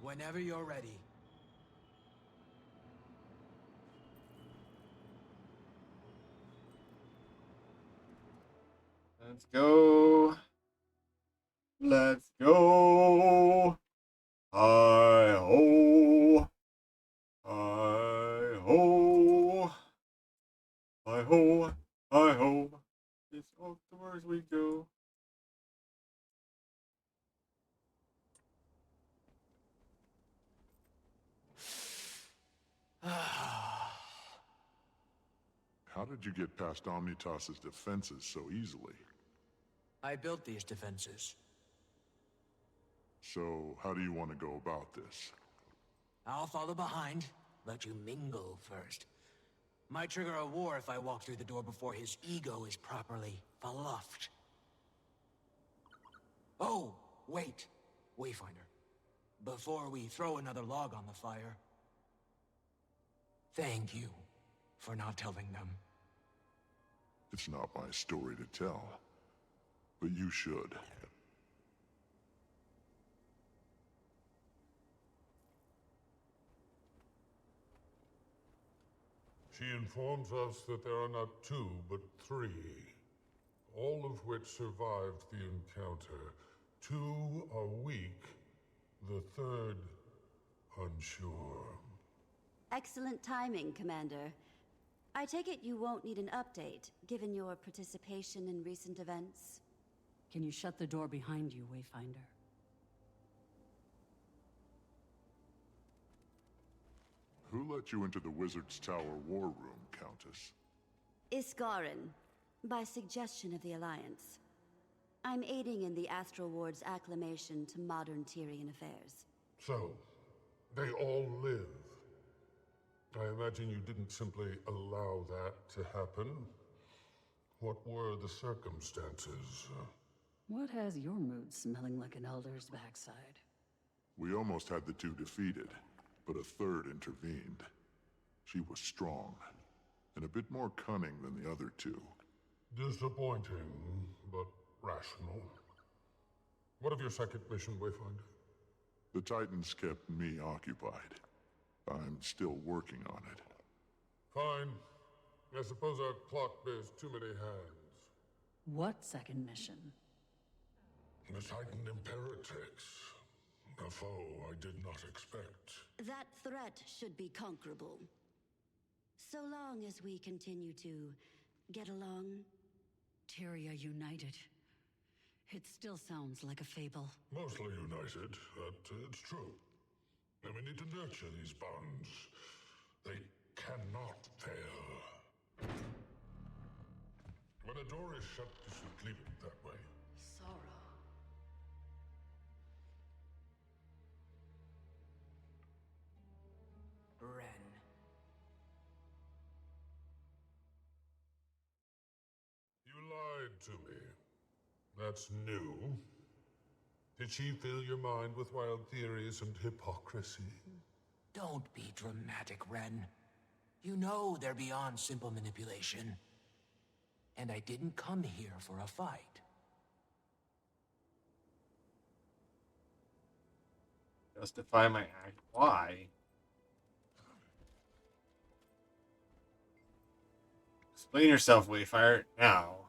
Whenever you're ready. Let's go. Let's go. Hi ho. Hi ho. Hi ho. Hi ho. It's outdoors we go. How did you get past Omnitas's defenses so easily? I built these defenses. So, how do you want to go about this? I'll follow behind, let you mingle first. Might trigger a war if I walk through the door before his ego is properly fluffed. Oh, wait, Wayfinder. Before we throw another log on the fire, thank you for not telling them. It's not my story to tell, but you should. She informs us that there are not two, but three, all of which survived the encounter. Two are weak, the third unsure. Excellent timing, Commander. I take it you won't need an update, given your participation in recent events? Can you shut the door behind you, Wayfinder? Who let you into the Wizard's Tower war room, Countess? Iskaran, by suggestion of the Alliance. I'm aiding in the Astral Ward's acclamation to modern Tyrian affairs. So, they all live. I imagine you didn't simply allow that to happen. What were the circumstances? What has your mood smelling like an elder's backside? We almost had the two defeated, but a third intervened. She was strong, and a bit more cunning than the other two. Disappointing, but rational. What of your second mission, Wayfinder? The Titans kept me occupied. I'm still working on it. Fine. I suppose our clock bears too many hands. What second mission? The Titan Imperatrix. A foe I did not expect. That threat should be conquerable. So long as we continue to get along. Tyria united. It still sounds like a fable. Mostly united, but it's true. And we need to nurture these bonds. They cannot fail. When a door is shut, you should leave it that way. Sorrow. Ren. You lied to me. That's new. Did she fill your mind with wild theories and hypocrisy? Don't be dramatic, Ren. You know they're beyond simple manipulation. And I didn't come here for a fight. Justify my act. Why? Explain yourself, Wayfire, now.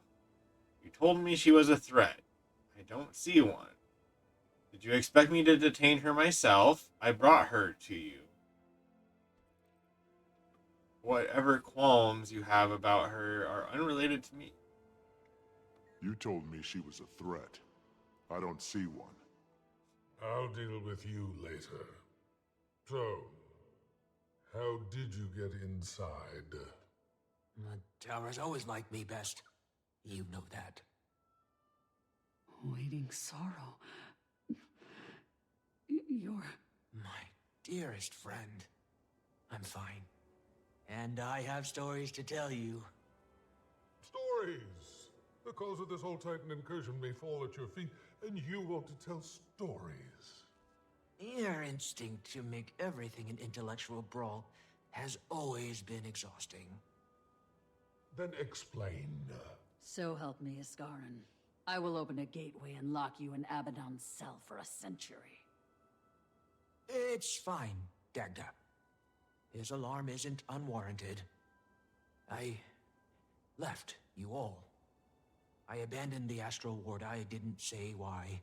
You told me she was a threat. I don't see one. Did you expect me to detain her myself? I brought her to you. Whatever qualms you have about her are unrelated to me. You told me she was a threat. I don't see one. I'll deal with you later. So, how did you get inside? The Towers always liked me best. You know that. Waiting sorrow. You're... My dearest friend. I'm fine. And I have stories to tell you. Stories! The cause of this whole Titan incursion may fall at your feet, and you want to tell stories. Your instinct to make everything an intellectual brawl has always been exhausting. Then explain. So help me, Iskarin. I will open a gateway and lock you in Abaddon's cell for a century. It's fine, Dagda. His alarm isn't unwarranted. I left you all. I abandoned the Astral Ward. I didn't say why.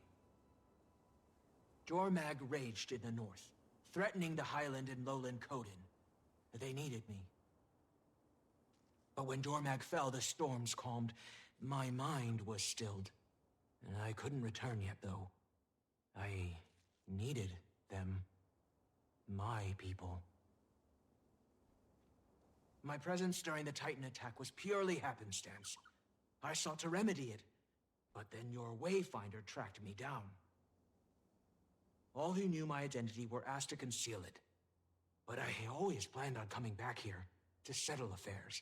Jormag raged in the north, threatening the Highland and Lowland Coden. They needed me. But when Jormag fell, the storms calmed. My mind was stilled. I couldn't return yet, though. I needed them. My people. My presence during the Titan attack was purely happenstance. I sought to remedy it, but then your Wayfinder tracked me down. All who knew my identity were asked to conceal it, but I always planned on coming back here to settle affairs.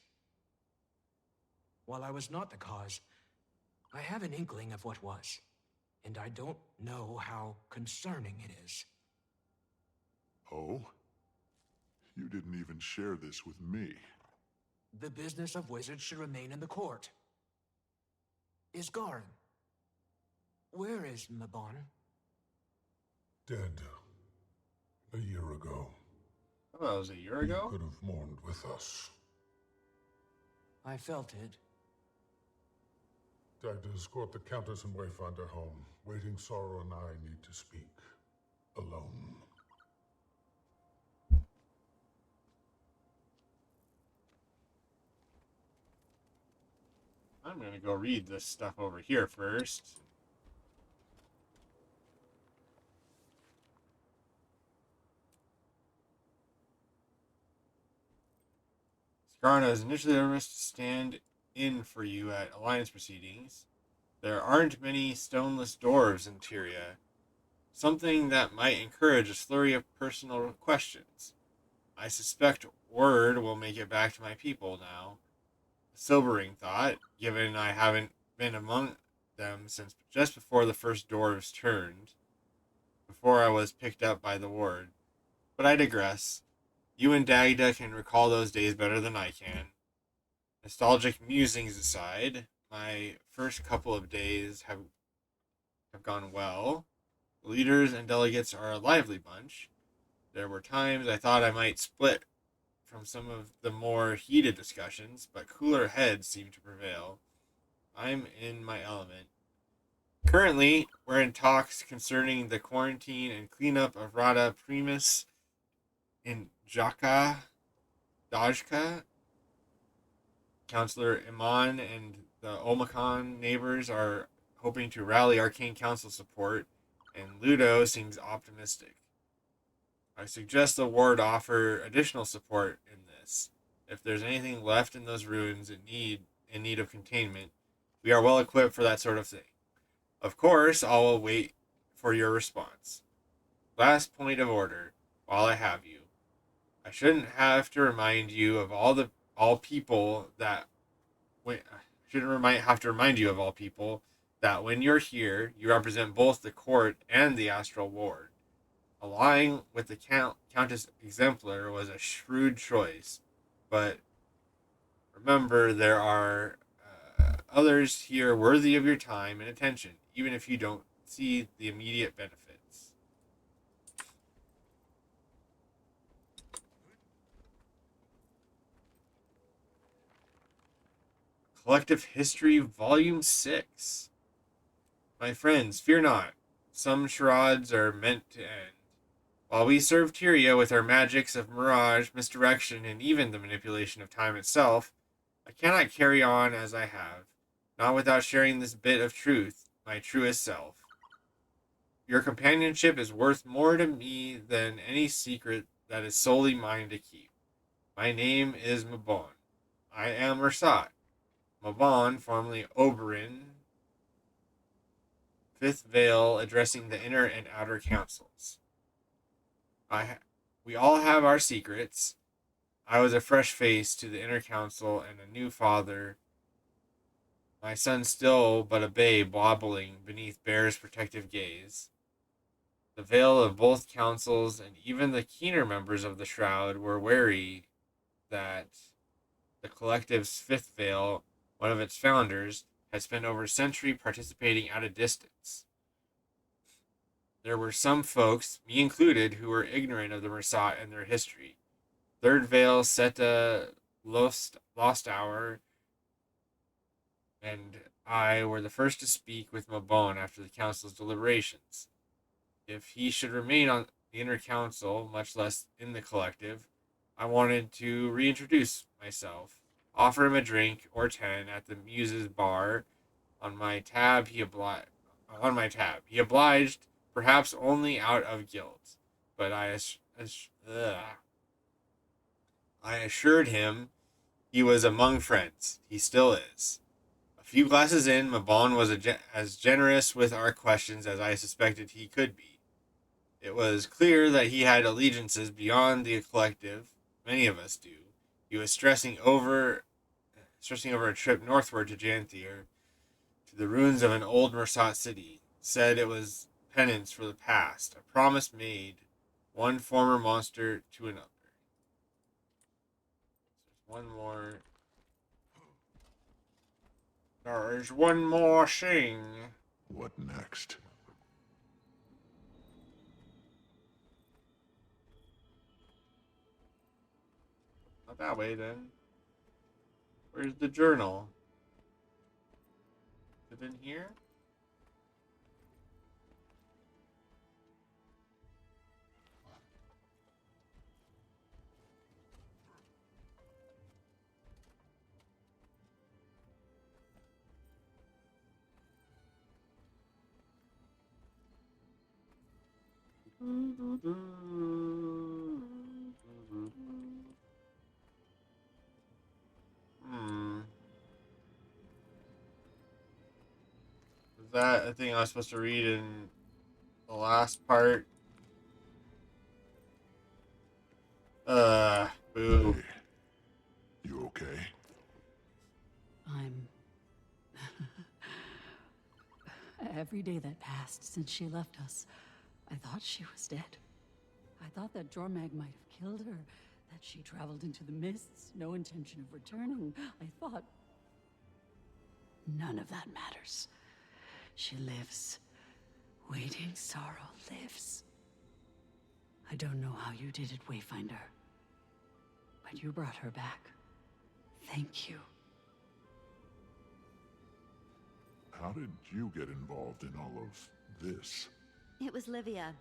While I was not the cause, I have an inkling of what was, and I don't know how concerning it is. Oh? You didn't even share this with me. The business of wizards should remain in the court. Isgarin. Where is Mabon? Dead. A year ago. Oh, that was a year ago? You could have mourned with us. I felt it. Dagda, escort the Countess and Wayfinder home. Waiting Sorrow and I need to speak. Alone. I'm gonna go read this stuff over here first. Skarna is initially arrested to stand in for you at Alliance proceedings. There aren't many stoneless dwarves in Tyria, something that might encourage a flurry of personal questions. I suspect word will make it back to my people now. A sobering thought, given I haven't been among them since just before the first dwarves turned, before I was picked up by the ward. But I digress. You and Dagda can recall those days better than I can. Nostalgic musings aside, my first couple of days have gone well. The leaders and delegates are a lively bunch. There were times I thought I might split from some of the more heated discussions, but cooler heads seem to prevail. I'm in my element. Currently, we're in talks concerning the quarantine and cleanup of Rada Primus in Dajka. Councillor Iman and the Omicron neighbors are hoping to rally Arcane Council support, and Ludo seems optimistic. I suggest the ward offer additional support in this. If there's anything left in those ruins in need of containment, we are well equipped for that sort of thing. Of course, I'll wait for your response. Last point of order, while I have you. I shouldn't have to remind you of all people that when you're here, you represent both the court and the astral ward. Allying with the Countess Exemplar was a shrewd choice, but remember there are others here worthy of your time and attention, even if you don't see the immediate benefits. Collective History, Volume 6. My friends, fear not. Some charades are meant to end. While we serve Tyria with our magics of mirage, misdirection, and even the manipulation of time itself, I cannot carry on as I have, not without sharing this bit of truth, my truest self. Your companionship is worth more to me than any secret that is solely mine to keep. My name is Mabon. I am Mersat. Mabon, formerly Oberyn, Fifth Veil, addressing the inner and outer councils. We all have our secrets. I was a fresh face to the inner council and a new father. My son still but a babe wobbling beneath Bear's protective gaze. The veil of both councils and even the keener members of the Shroud were wary that the collective's fifth veil, one of its founders, had spent over a century participating at a distance. There were some folks, me included, who were ignorant of the Mersat and their history. Third Veil, Seta, Lost Hour, and I were the first to speak with Mabon after the council's deliberations. If he should remain on the inner council, much less in the collective, I wanted to reintroduce myself, offer him a drink or 10 at the Muse's bar. On my tab, he obliged, perhaps only out of guilt, but I assured him he was among friends. He still is. A few glasses in, Mabon was as generous with our questions as I suspected he could be. It was clear that he had allegiances beyond the collective. Many of us do. He was stressing over a trip northward to Janthir, to the ruins of an old Mersat city. Said it was penance for the past, a promise made, one former monster to another. One more. There's one more thing. What next? Not that way, then. Where's the journal? Is it in here? Was that a thing I was supposed to read in the last part? Boo. Hey, you okay? I'm... Every day that passed since she left us, I thought she was dead. I thought that Jormag might have killed her, that she traveled into the mists, no intention of returning. I thought... None of that matters. She lives. Waiting Sorrow lives. I don't know how you did it, Wayfinder, but you brought her back. Thank you. How did you get involved in all of this? It was Livia.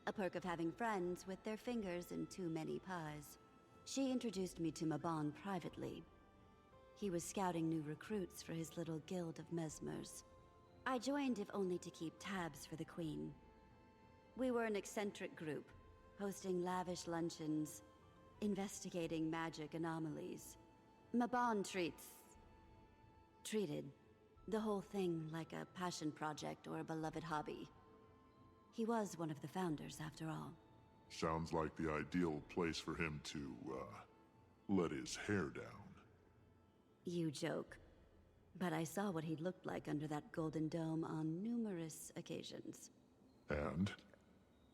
A perk of having friends with their fingers in too many pies. She introduced me to Mabon privately. He was scouting new recruits for his little guild of mesmers. I joined if only to keep tabs for the Queen. We were an eccentric group, hosting lavish luncheons, investigating magic anomalies. Mabon treated the whole thing like a passion project or a beloved hobby. He was one of the founders, after all. Sounds like the ideal place for him to, let his hair down. You joke. But I saw what he looked like under that golden dome on numerous occasions. And?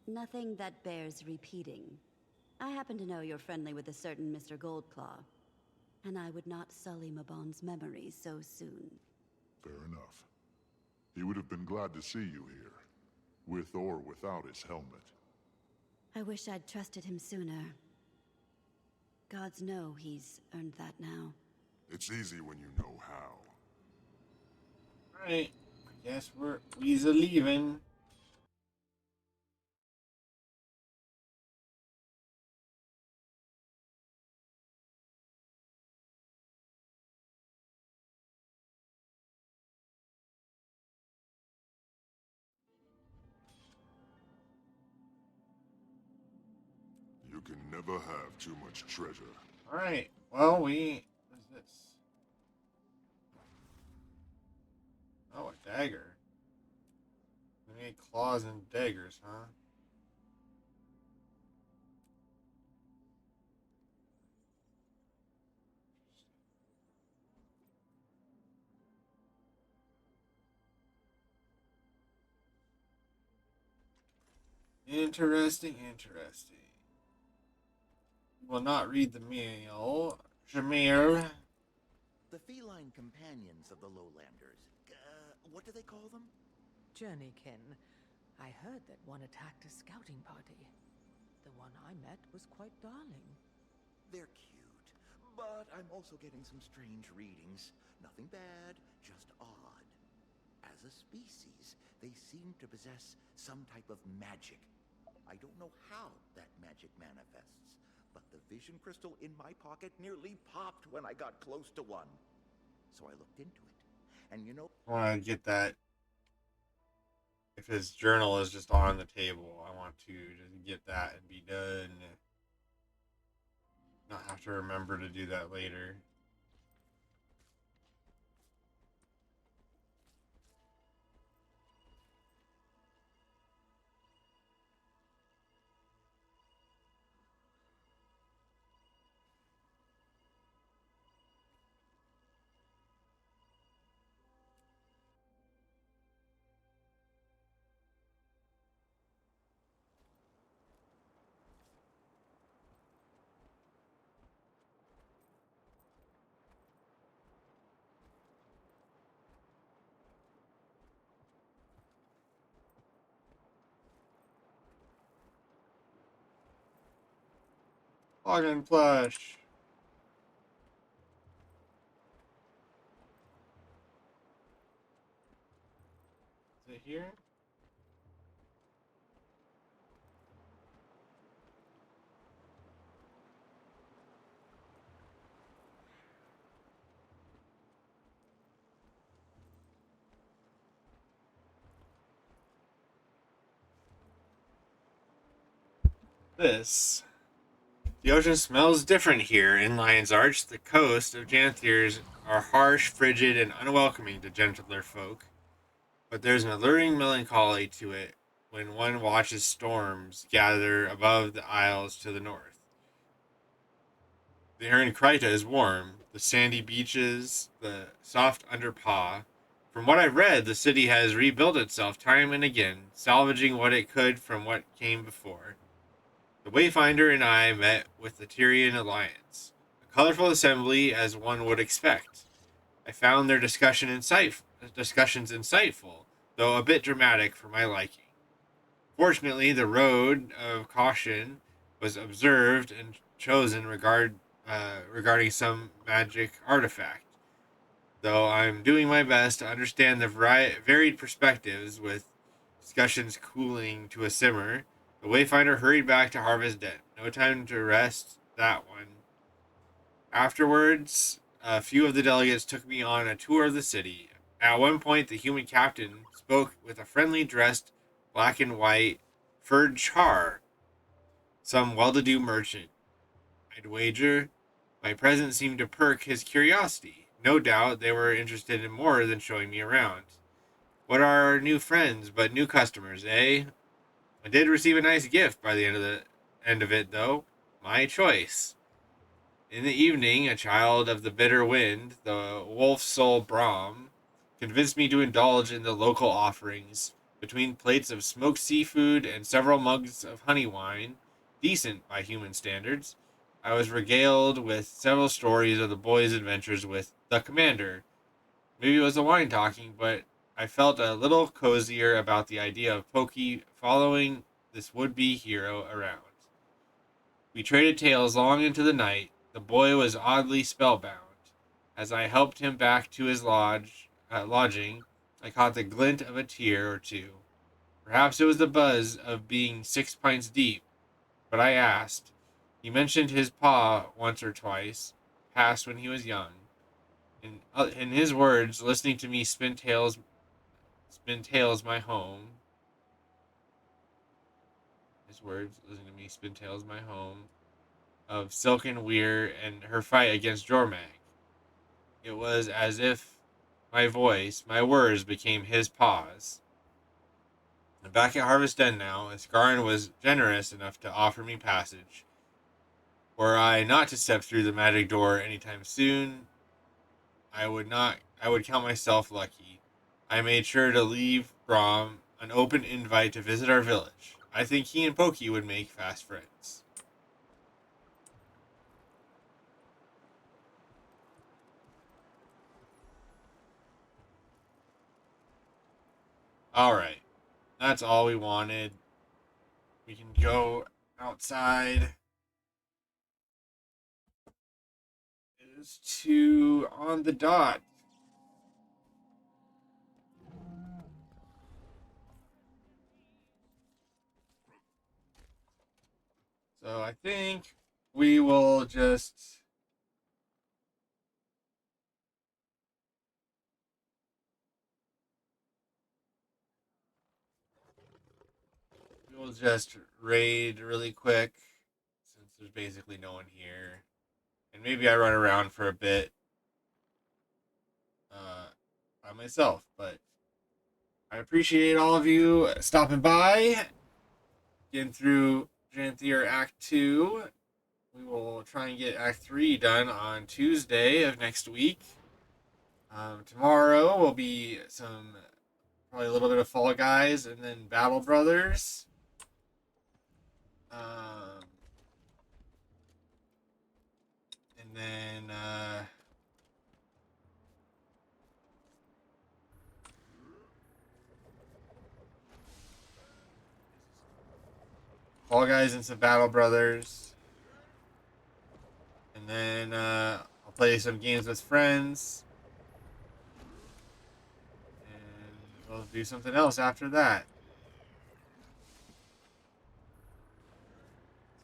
Nothing that bears repeating. I happen to know you're friendly with a certain Mr. Goldclaw, and I would not sully Mabon's memory so soon. Fair enough. He would have been glad to see you here, with or without his helmet. I wish I'd trusted him sooner. Gods know he's earned that now. It's easy when you know how. Alright, I guess we's a leaving. You can never have too much treasure. Alright, well, what is this? Oh, a dagger. We need claws and daggers, huh? Interesting, interesting. Will not read the mail. Jameer. The feline companions of the Lowlanders. What do they call them? Journeykin. I heard that one attacked a scouting party. The one I met was quite darling. They're cute, but I'm also getting some strange readings. Nothing bad, just odd. As a species, they seem to possess some type of magic. I don't know how that magic manifests, but the vision crystal in my pocket nearly popped when I got close to one. So I looked into it, and you know... I want to get that. If his journal is just on the table, I want to just get that and be done. Not have to remember to do that later. Login flash. Is it here? This. The ocean smells different here in Lion's Arch. The coast of Janthir are harsh, frigid, and unwelcoming to gentler folk. But there's an alluring melancholy to it when one watches storms gather above the isles to the north. The air in Kryta is warm, the sandy beaches, the soft underpaw. From what I've read, the city has rebuilt itself time and again, salvaging what it could from what came before. The Wayfinder and I met with the Tyrian Alliance, a colorful assembly as one would expect. I found their discussions insightful, though a bit dramatic for my liking. Fortunately, the road of caution was observed and chosen regarding some magic artifact. Though I'm doing my best to understand the varied perspectives, with discussions cooling to a simmer, the Wayfinder hurried back to Harvest Den. No time to rest that one. Afterwards, a few of the delegates took me on a tour of the city. At one point, the human captain spoke with a friendly dressed, black and white, furred char, some well-to-do merchant. I'd wager my presence seemed to perk his curiosity. No doubt they were interested in more than showing me around. What are our new friends but new customers, eh? I did receive a nice gift by the end of it, though. My choice. In the evening, a child of the bitter wind, the wolf soul Brahm, convinced me to indulge in the local offerings. Between plates of smoked seafood and several mugs of honey wine, decent by human standards, I was regaled with several stories of the boy's adventures with the commander. Maybe it was the wine talking, but I felt a little cozier about the idea of Pokey following this would-be hero around. We traded tales long into the night. The boy was oddly spellbound. As I helped him back to his lodging, I caught the glint of a tear or two. Perhaps it was the buzz of being 6 pints deep, but I asked. He mentioned his pa once or twice, passed when he was young. In his words, listening to me spin tales my home. His words, listening to me spin tales my home of Silken Weir and her fight against Jormag. It was as if my voice, my words became his paws. I'm back at Harvest Den now, as Garin was generous enough to offer me passage. Were I not to step through the magic door anytime soon, I would count myself lucky. I made sure to leave Brom an open invite to visit our village. I think he and Pokey would make fast friends. Alright. That's all we wanted. We can go outside. It is 2 on the dot. So I think we will just raid really quick since there's basically no one here. And maybe I run around for a bit by myself, but I appreciate all of you stopping by, getting through Janthir Act 2. We will try and get Act 3 done on Tuesday of next week. Tomorrow will be probably a little bit of Fall Guys and then Battle Brothers. And then Fall Guys and some Battle Brothers. And then I'll play some games with friends. And we'll do something else after that.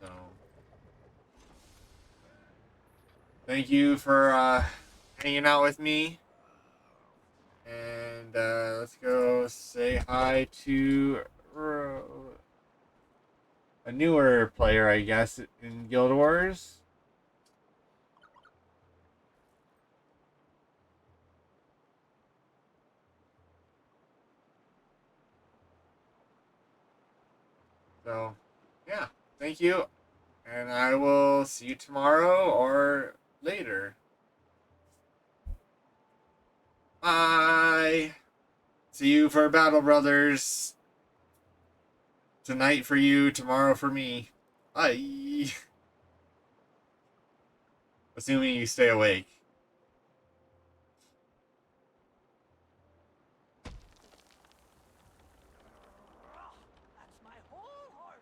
So, thank you for hanging out with me. And let's go say hi to a newer player, I guess, in Guild Wars. So, yeah, thank you. And I will see you tomorrow or later. Bye. See you for Battle Brothers. Tonight for you, tomorrow for me. Bye. Assuming you stay awake.